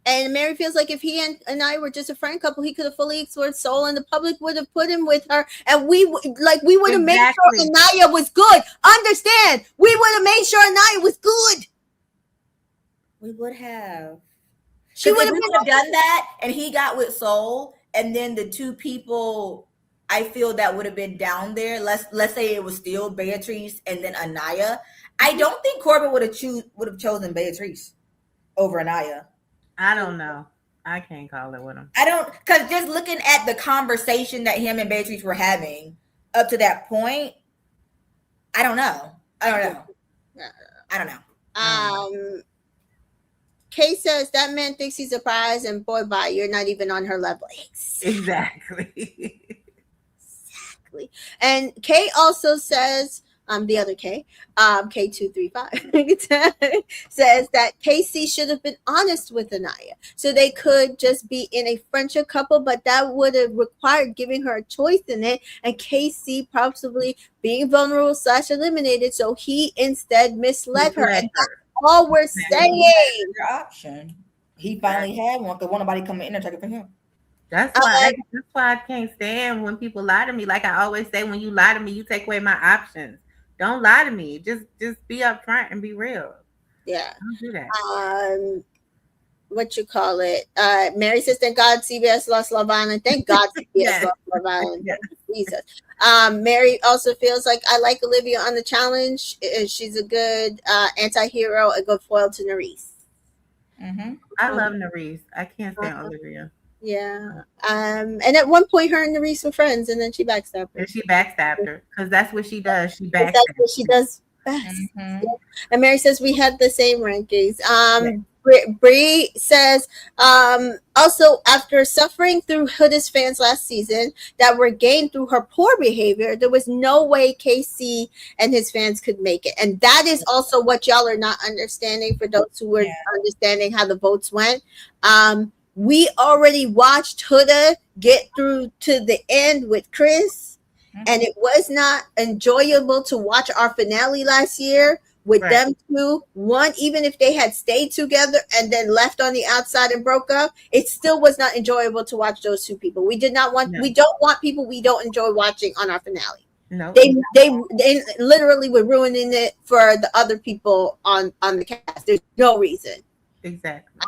And Mary feels like if he and I were just a friend couple, he could have fully explored Soul, and the public would have put him with her, and we would have made sure Anaya was good. Understand? We would have made sure Anaya was good.
We would have.
She would have
done that, and he got with Soul, and then the two people I feel that would have been down there. Let's say it was still Beatrice and then Anaya. I don't think Corbin would have chosen Beatrice over Anaya.
I don't know. I can't call it with him.
I don't, because just looking at the conversation that him and Beatrice were having up to that point, I don't know.
Kay says that man thinks he's a prize, and boy, bye, you're not even on her level.
Exactly.
And Kay also says, the other K, K235, says that KC should have been honest with Anaya, so they could just be in a friendship couple, but that would have required giving her a choice in it, and KC possibly being vulnerable / eliminated, so he instead misled her. And that's all we're saying.
Your option. He finally had one because won't nobody come in and take it from him.
That's why I can't stand when people lie to me. Like I always say, when you lie to me, you take away my options. Don't lie to me. Just be upfront and be real.
Yeah.
Don't do that.
What you call it? Mary says, thank God CBS lost Love Island. Thank God CBS lost Love Island. Yes. Jesus. Mary also feels like I like Olivia on the challenge. She's a good anti-hero, a good foil to Nerys.
Mm-hmm. I love Nerys. I can't stand Olivia.
Yeah. And at one point, her and Nerys were friends, and then she backstabbed her.
And she backstabbed her because that's what she does. She backstabs.
That's what she does best. Mm-hmm. Yeah. And Mary says we had the same rankings. Bree says, also after suffering through Huda's fans last season that were gained through her poor behavior, there was no way KC and his fans could make it. And that is also what y'all are not understanding, for those who were understanding how the votes went. We already watched Huda get through to the end with Chris, and it was not enjoyable to watch our finale last year with them two. One, even if they had stayed together and then left on the outside and broke up, it still was not enjoyable to watch those two people. We did not want, we don't want people we don't enjoy watching on our finale. No, they literally were ruining it for the other people on the cast. There's no reason.
Exactly.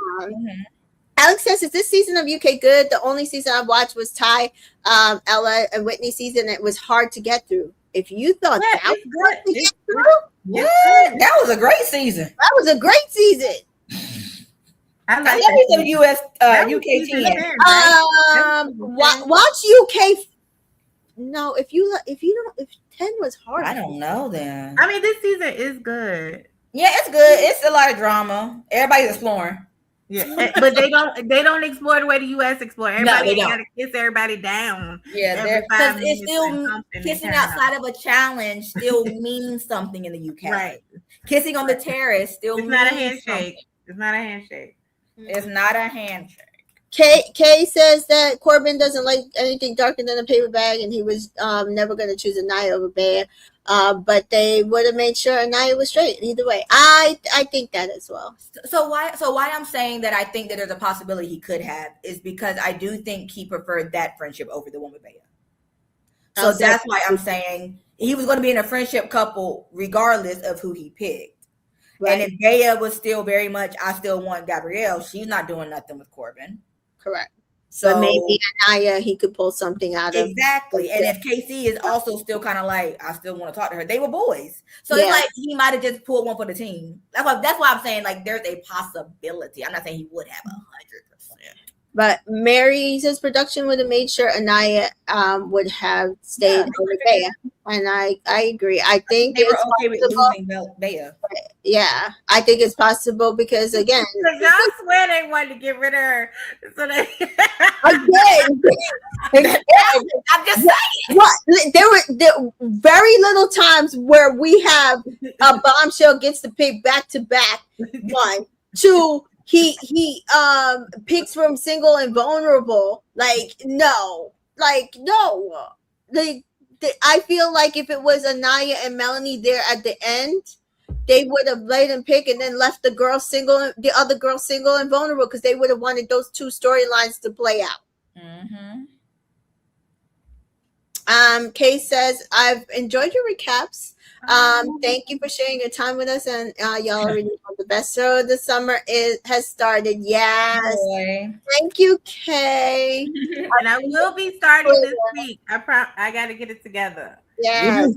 Alex says, is this season of UK good? The only season I watched was Ty, Ella, and Whitney season. It was hard to get through. If you thought that was hard to get through,
that was a great season.
That was a great season.
I like some US UK 10.
Watch UK. No, if 10 was hard.
I don't know then.
I mean, this season is good.
Yeah, it's good. It's a lot of drama. Everybody's exploring.
Yeah, but they don't explore the way the US explore. Everybody gotta kiss everybody down.
Yeah, because it's still kissing outside of a challenge still means something in the UK.
Right.
Kissing on the terrace still means
not a handshake.
Something.
It's not a handshake.
It's not a handshake.
Kay says that Corbin doesn't like anything darker than a paper bag, and he was never going to choose Anaya over Bea. But they would have made sure Anaya was straight either way. I think that as well.
So why I'm saying that I think that there's a possibility he could have is because I do think he preferred that friendship over the one with Bea. So that's why I'm saying he was going to be in a friendship couple regardless of who he picked. Right. And if Bea was still very much, I still want Gabrielle, she's not doing nothing with Corbin.
Correct. So but maybe Anaya, he could pull something out of.
Exactly. And if KC is also still kind of like, I still want to talk to her. They were boys. So it's like he might have just pulled one for the team. That's why I'm saying like there's a possibility. I'm not saying he would have 100%.
But Mary says production would have made sure Anaya would have stayed over Bea. And I agree. I think
they were okay with losing Bea.
Yeah, I think it's possible because again,
y'all swear they wanted to get rid of her. So they
again,
I'm just saying.
What there were very little times where we have a bombshell gets to pick back to back. 1, 2. He picks from single and vulnerable. No. I feel like if it was Anaya and Melanie there at the end, they would have laid him pick and then left the girl single, the other girl single and vulnerable, because they would have wanted those two storylines to play out. Kay says, I've enjoyed your recaps. Thank you for sharing your time with us, and y'all already know the best show of the summer has started. Yes.
Boy.
Thank you, Kay.
And I will be starting this week. I got to get it together.
Yes.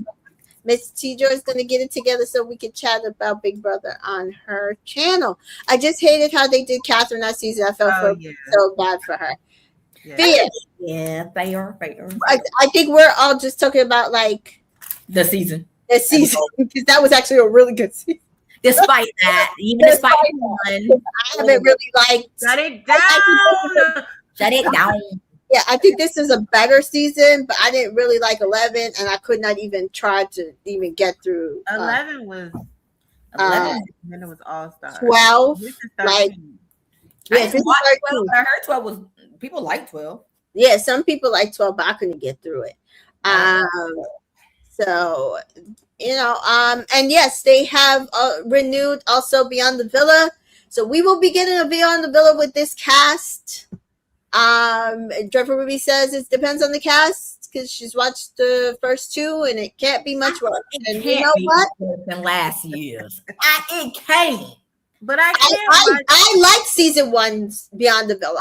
Miss T Joy is going to get it together so we can chat about Big Brother on her channel. I just hated how they did Catherine that season. I felt so bad for her. Fair.
Yeah, fair.
I think we're all just talking about like
the season.
Because that was actually a really good season.
Despite that, even despite one,
I haven't really liked.
Shut it down.
Shut it down.
Yeah, I think this is a better season, but I didn't really like 11, and I could not even try to even get through.
11 was 11. Then it was All Stars.
12,
like
yeah,
12. I heard 12 was people like 12.
Yeah, some people like 12, but I couldn't get through it. So and yes, they have renewed also Beyond the Villa. So we will be getting a Beyond the Villa with this cast. Trevor Ruby says it depends on the cast because she's watched the first two and it can't be much worse. And you know what?
Than last year's. It can't.
But I
like season one's Beyond the Villa.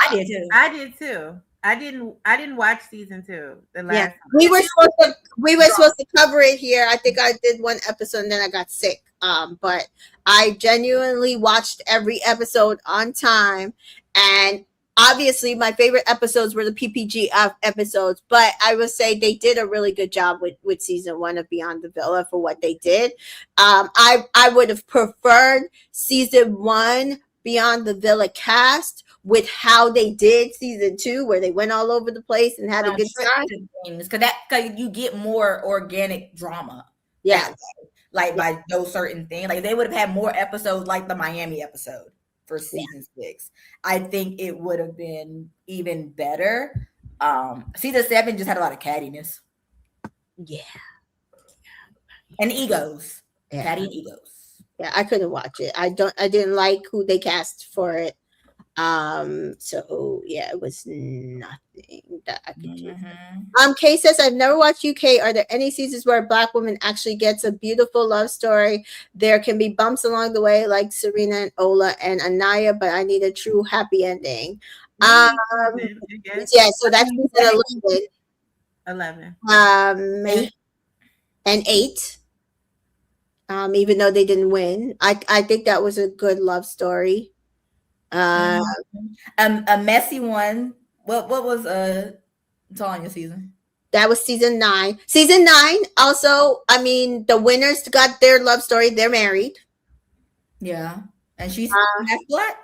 I did too. I didn't watch season 2. The last
one. We were supposed to cover it here. I think I did one episode and then I got sick. But I genuinely watched every episode on time, and obviously my favorite episodes were the PPG episodes, but I would say they did a really good job with season 1 of Beyond the Villa for what they did. I would have preferred season 1 Beyond the Villa cast with how they did season 2, where they went all over the place and had a good time.
Because you get more organic drama.
Yeah.
By those certain things. Like they would have had more episodes like the Miami episode for season 6. I think it would have been even better. Season 7 just had a lot of cattiness.
Yeah.
And egos. Yeah. Catty and egos.
Yeah, I couldn't watch it. I didn't like who they cast for it. So yeah, it was nothing that I could do. Kay says, I've never watched UK. Are there any seasons where a Black woman actually gets a beautiful love story? There can be bumps along the way, like Serena and Ola and Anaya, but I need a true happy ending. Yeah, so that's season
11.
And 8. Even though they didn't win, I think that was a good love story.
A messy one. What was Tanya season?
That was season 9. Season 9 also, I mean, the winners got their love story. They're married.
Yeah. And she's half Black?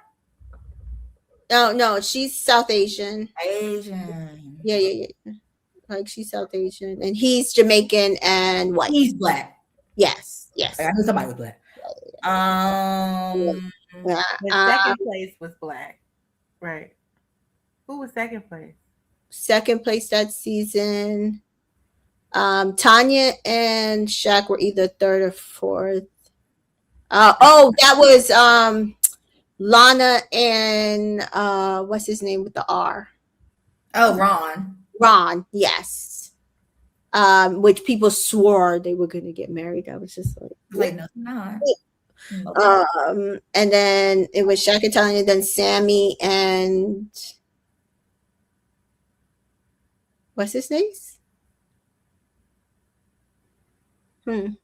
No, she's South Asian. Yeah. Like she's South Asian. And he's Jamaican and white.
He's Black.
Yes.
I knew somebody was Black.
The second place was Black. Right. Who was second place?
Second place that season. Tanya and Shaq were either third or fourth. That was Lana and what's his name with the R?
Oh, Ron.
Ron, yes. Which people swore they were going to get married. I was just like
no, not.
Okay. And then it was Shaq and Tanya, then Sammy and what's his name? I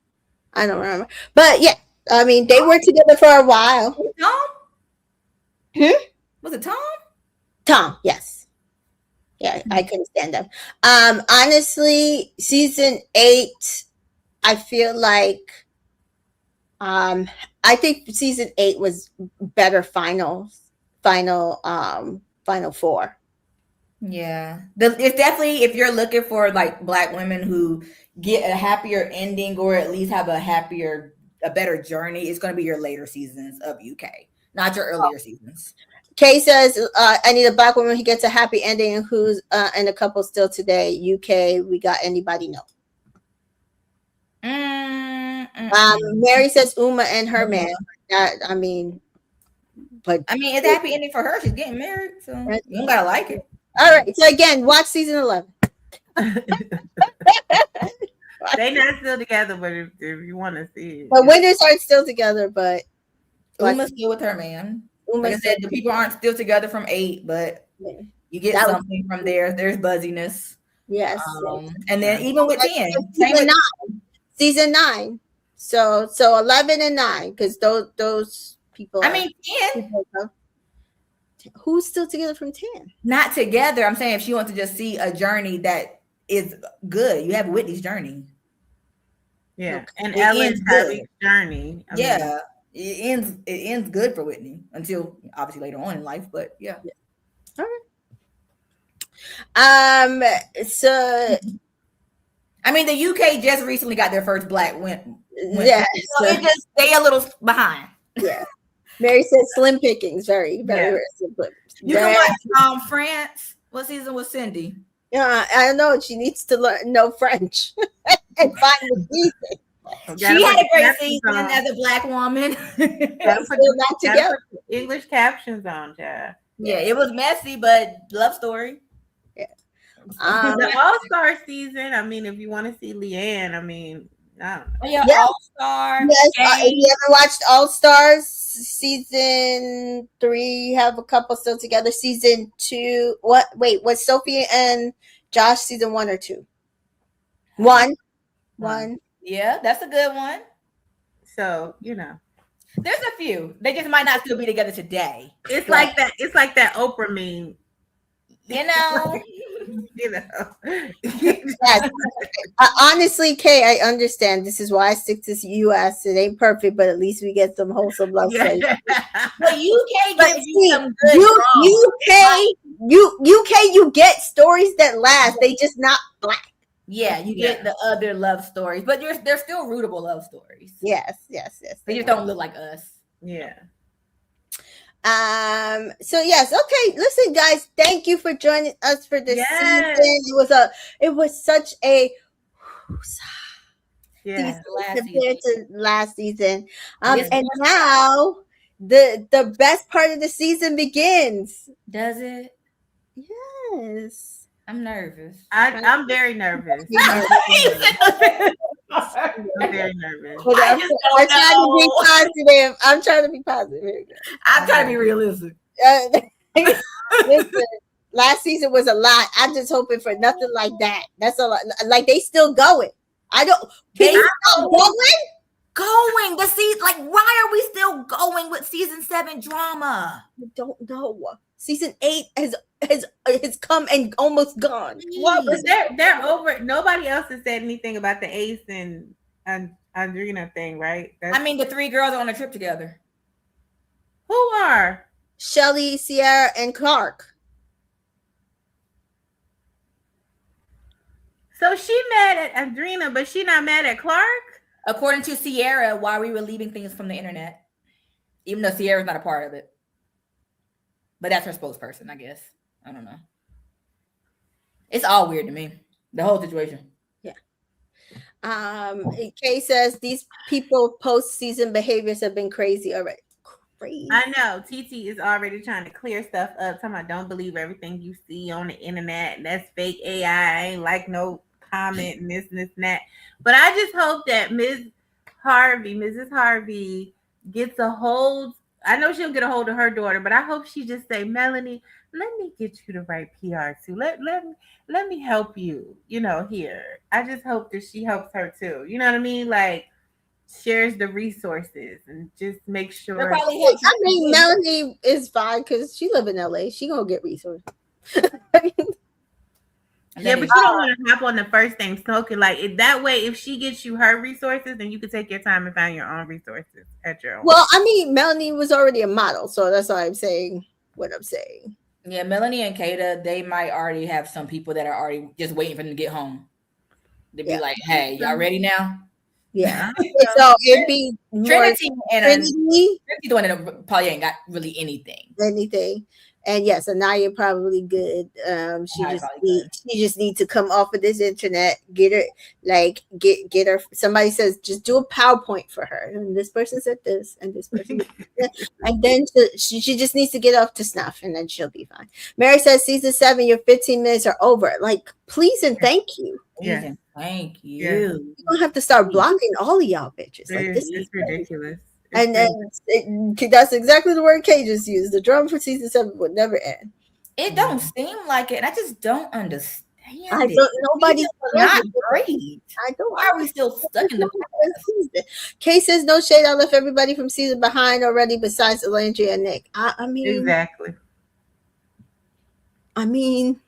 don't remember. But yeah, I mean, they were together for a while.
Tom? Was it Tom?
Tom, yes. Yeah, I couldn't stand them. Honestly, season 8, I feel like I think season 8 was better final 4.
Yeah. It's definitely, if you're looking for like Black women who get a happier ending or at least have a better journey, it's going to be your later seasons of UK, not your earlier seasons.
Kay says, I need a Black woman who gets a happy ending and who's in a couple still today. UK, we got anybody? No. Mary says Uma and her man. I mean, but
it's a happy ending for her. She's getting married, so you don't gotta like it.
All right. So again, watch season 11.
They not still together, but if you want to see it.
But Winters are still together, but
Uma's still with her man. Like I said, the people aren't still together from 8, but you get something from there. There's buzziness.
Yes.
And then even with 10.
Season 9. So 11 and 9, because those people.
10.
Who's still together from 10?
Not together. I'm saying if she wants to just see a journey that is good, you have Whitney's journey.
Yeah, and Ellen's journey.
It ends good for Whitney until obviously later on in life, but yeah.
All right. So
the UK just recently got their first black win.
Yeah.
So they a little behind.
Yeah. Mary said slim pickings, very, very slim.
You can watch France. What season was Cindy?
Yeah, I don't know. She needs to know French and find the season.
She had a great season as a black woman.
Still not together.
English captions on, yeah.
Yeah, it was messy, but love story.
Yeah.
The All-Star season. If you want to see Leanne, I don't know.
Yeah, All-Star.
Yes, you ever watched All-Stars season 3? Have a couple still together. Season 2. What? Wait, was Sophie and Josh season 1 or 2? One.
Yeah, that's a good one.
So
there's a few. They just might not still be together today.
It's like that. It's like that Oprah meme.
Yes. Honestly, Kay, I understand. This is why I stick to the U.S. It ain't perfect, but at least we get some wholesome love stories.
But UK gives you some good
UK, you get stories that last. They just not black.
Yeah, you get the other love stories, but they're still rootable love stories.
Yes.
They just don't look like us.
Yeah.
So yes, okay. Listen, guys, thank you for joining us for this season. It was such a season compared to last season. And now the best part of the season begins.
Does it?
Yes.
I'm nervous.
I'm very nervous. I'm very nervous.
I'm trying to be positive.
I'm trying to be realistic.
Listen, last season was a lot. I'm just hoping for nothing like that. That's a lot. Like they still going. I don't. They still
going. The season. Like, why are we still going with season 7 drama?
I don't know. Season 8 has come and almost gone.
Well, but they're over. Nobody else has said anything about the Ace and Andrina thing, right?
The 3 girls are on a trip together.
Who are?
Shelly, Sierra, and Clark.
So she mad at Andrina, but she not mad at Clark?
According to Sierra, why we were leaving things from the internet. Even though Sierra's not a part of it. But that's her spokesperson, I guess. I don't know. It's all weird to me. The whole situation.
Yeah. Kay says these people post-season behaviors have been crazy already. Crazy.
I know. TT is already trying to clear stuff up. Talking about don't believe everything you see on the internet. That's fake AI. I ain't like no comment and this and that. But I just hope that Mrs. Harvey gets a hold. I know she'll get a hold of her daughter, but I hope she just say, Melanie, let me get you the right PR too. Let me help you, here. I just hope that she helps her too. You know what I mean? Like shares the resources and just make sure.
Melanie is fine because she live in LA. She gonna get resources.
Yeah, but you don't want to hop on the first thing smoking. Like that way, if she gets you her resources, then you can take your time and find your own resources at your own.
Well, Melanie was already a model, so that's why I'm saying what I'm saying.
Yeah, Melanie and Kata, they might already have some people that are already just waiting for them to get home. They'd be like, "Hey, y'all ready now?"
Yeah. So it'd be
Trinity and Trinity the one that probably ain't got really anything.
And yes, Anaya probably good.
Anaya probably good.
She just need to come off of this internet, get her get her. Somebody says just do a PowerPoint for her, and this person said this, and this person, and then she just needs to get off to snuff, and then she'll be fine. Mary says season 7, your 15 minutes are over. Like, please and thank you.
Please and thank you.
Yeah.
You don't have to start blocking all of y'all bitches. Like, this
is ridiculous.
And that's exactly the word Kay just used. The drama for season 7 would never end.
It don't seem like it. And I just don't understand.
I don't. Nobody's
not great.
I don't.
Why are we still stuck in the past?
Kay says no shade. I left everybody from season behind already, besides Elandria and Nick. I mean,
exactly.
I mean,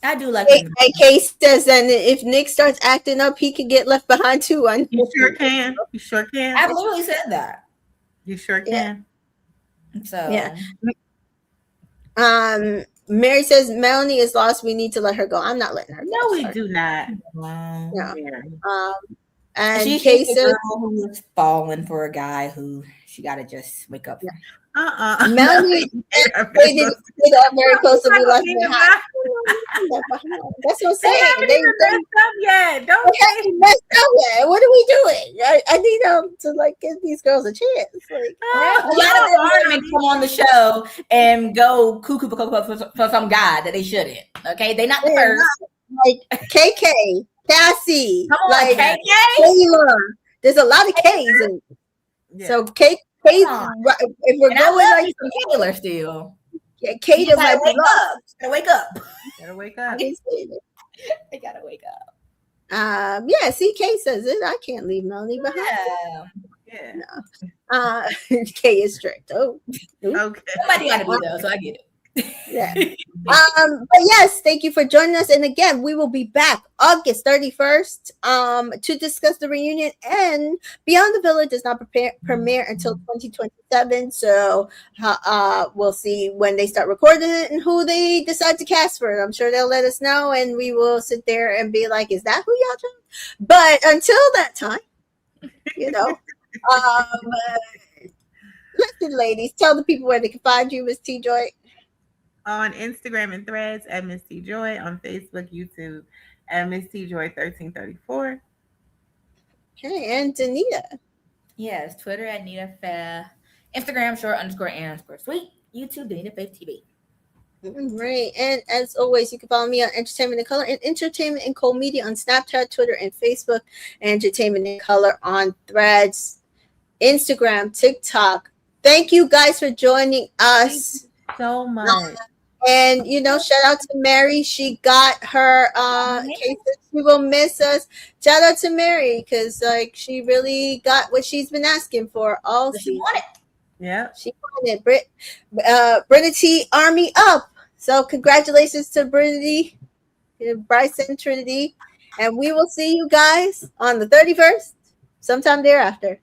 I do like.
And Kay says that if Nick starts acting up, he can get left behind too.
You sure can. You sure can.
I literally said that.
You sure can.
So
yeah. Mary says Melanie is lost. We need to let her go. I'm not letting her go.
No, we do not.
Wow.
No. And
she's
Kay
the
says
girl who's falling for a guy who she got to just wake up.
Melanie they did that very close to be left behind. That's what I'm saying.
They haven't messed up yet. Don't
say messed up yet. What are we doing? I need them to like give these girls a chance. Like,
a lot of women come on the show and go cuckoo for some guy that they shouldn't. Okay, they not the first.
Like KK, Cassie,
come on,
like
KK.
Taylor. There's a lot of K's, and so K. If we're going like
Taylor still,
yeah, Kate might be
up. Gotta wake up.
Gotta wake up.
They gotta wake up.
Yeah. See, Kate says it. I can't leave Melanie behind.
Yeah.
No. Kay is strict. Oh.
Okay.
Somebody gotta be though, so I get it.
Yeah. But yes, thank you for joining us. And again, we will be back August 31st to discuss the reunion, and Beyond the Villa does not premiere until 2027. So we'll see when they start recording it and who they decide to cast for it. I'm sure they'll let us know, and we will sit there and be like, is that who y'all chose? But until that time, you know, listen, ladies, tell the people where they can find you, Miss T Joy.
On Instagram and Threads at Miss T Joy, on Facebook, YouTube at Miss T Joy 1334.
Okay, and Danita.
Yes, Twitter at Nita Fair, Instagram __sweet, YouTube Danita Faith TV.
Right, and as always, you can follow me on Entertainment in Color and Entertainment in Cold Media on Snapchat, Twitter, and Facebook. Entertainment in Color on Threads, Instagram, TikTok. Thank you guys for joining us.
So much.
And shout out to Mary. She got her cases. She will miss us. Shout out to Mary because she really got what she's been asking for all season.
She wanted.
Yeah,
she wanted Trinity Army up. So congratulations to Trinity, Bryce and Trinity, and we will see you guys on the 31st, sometime thereafter.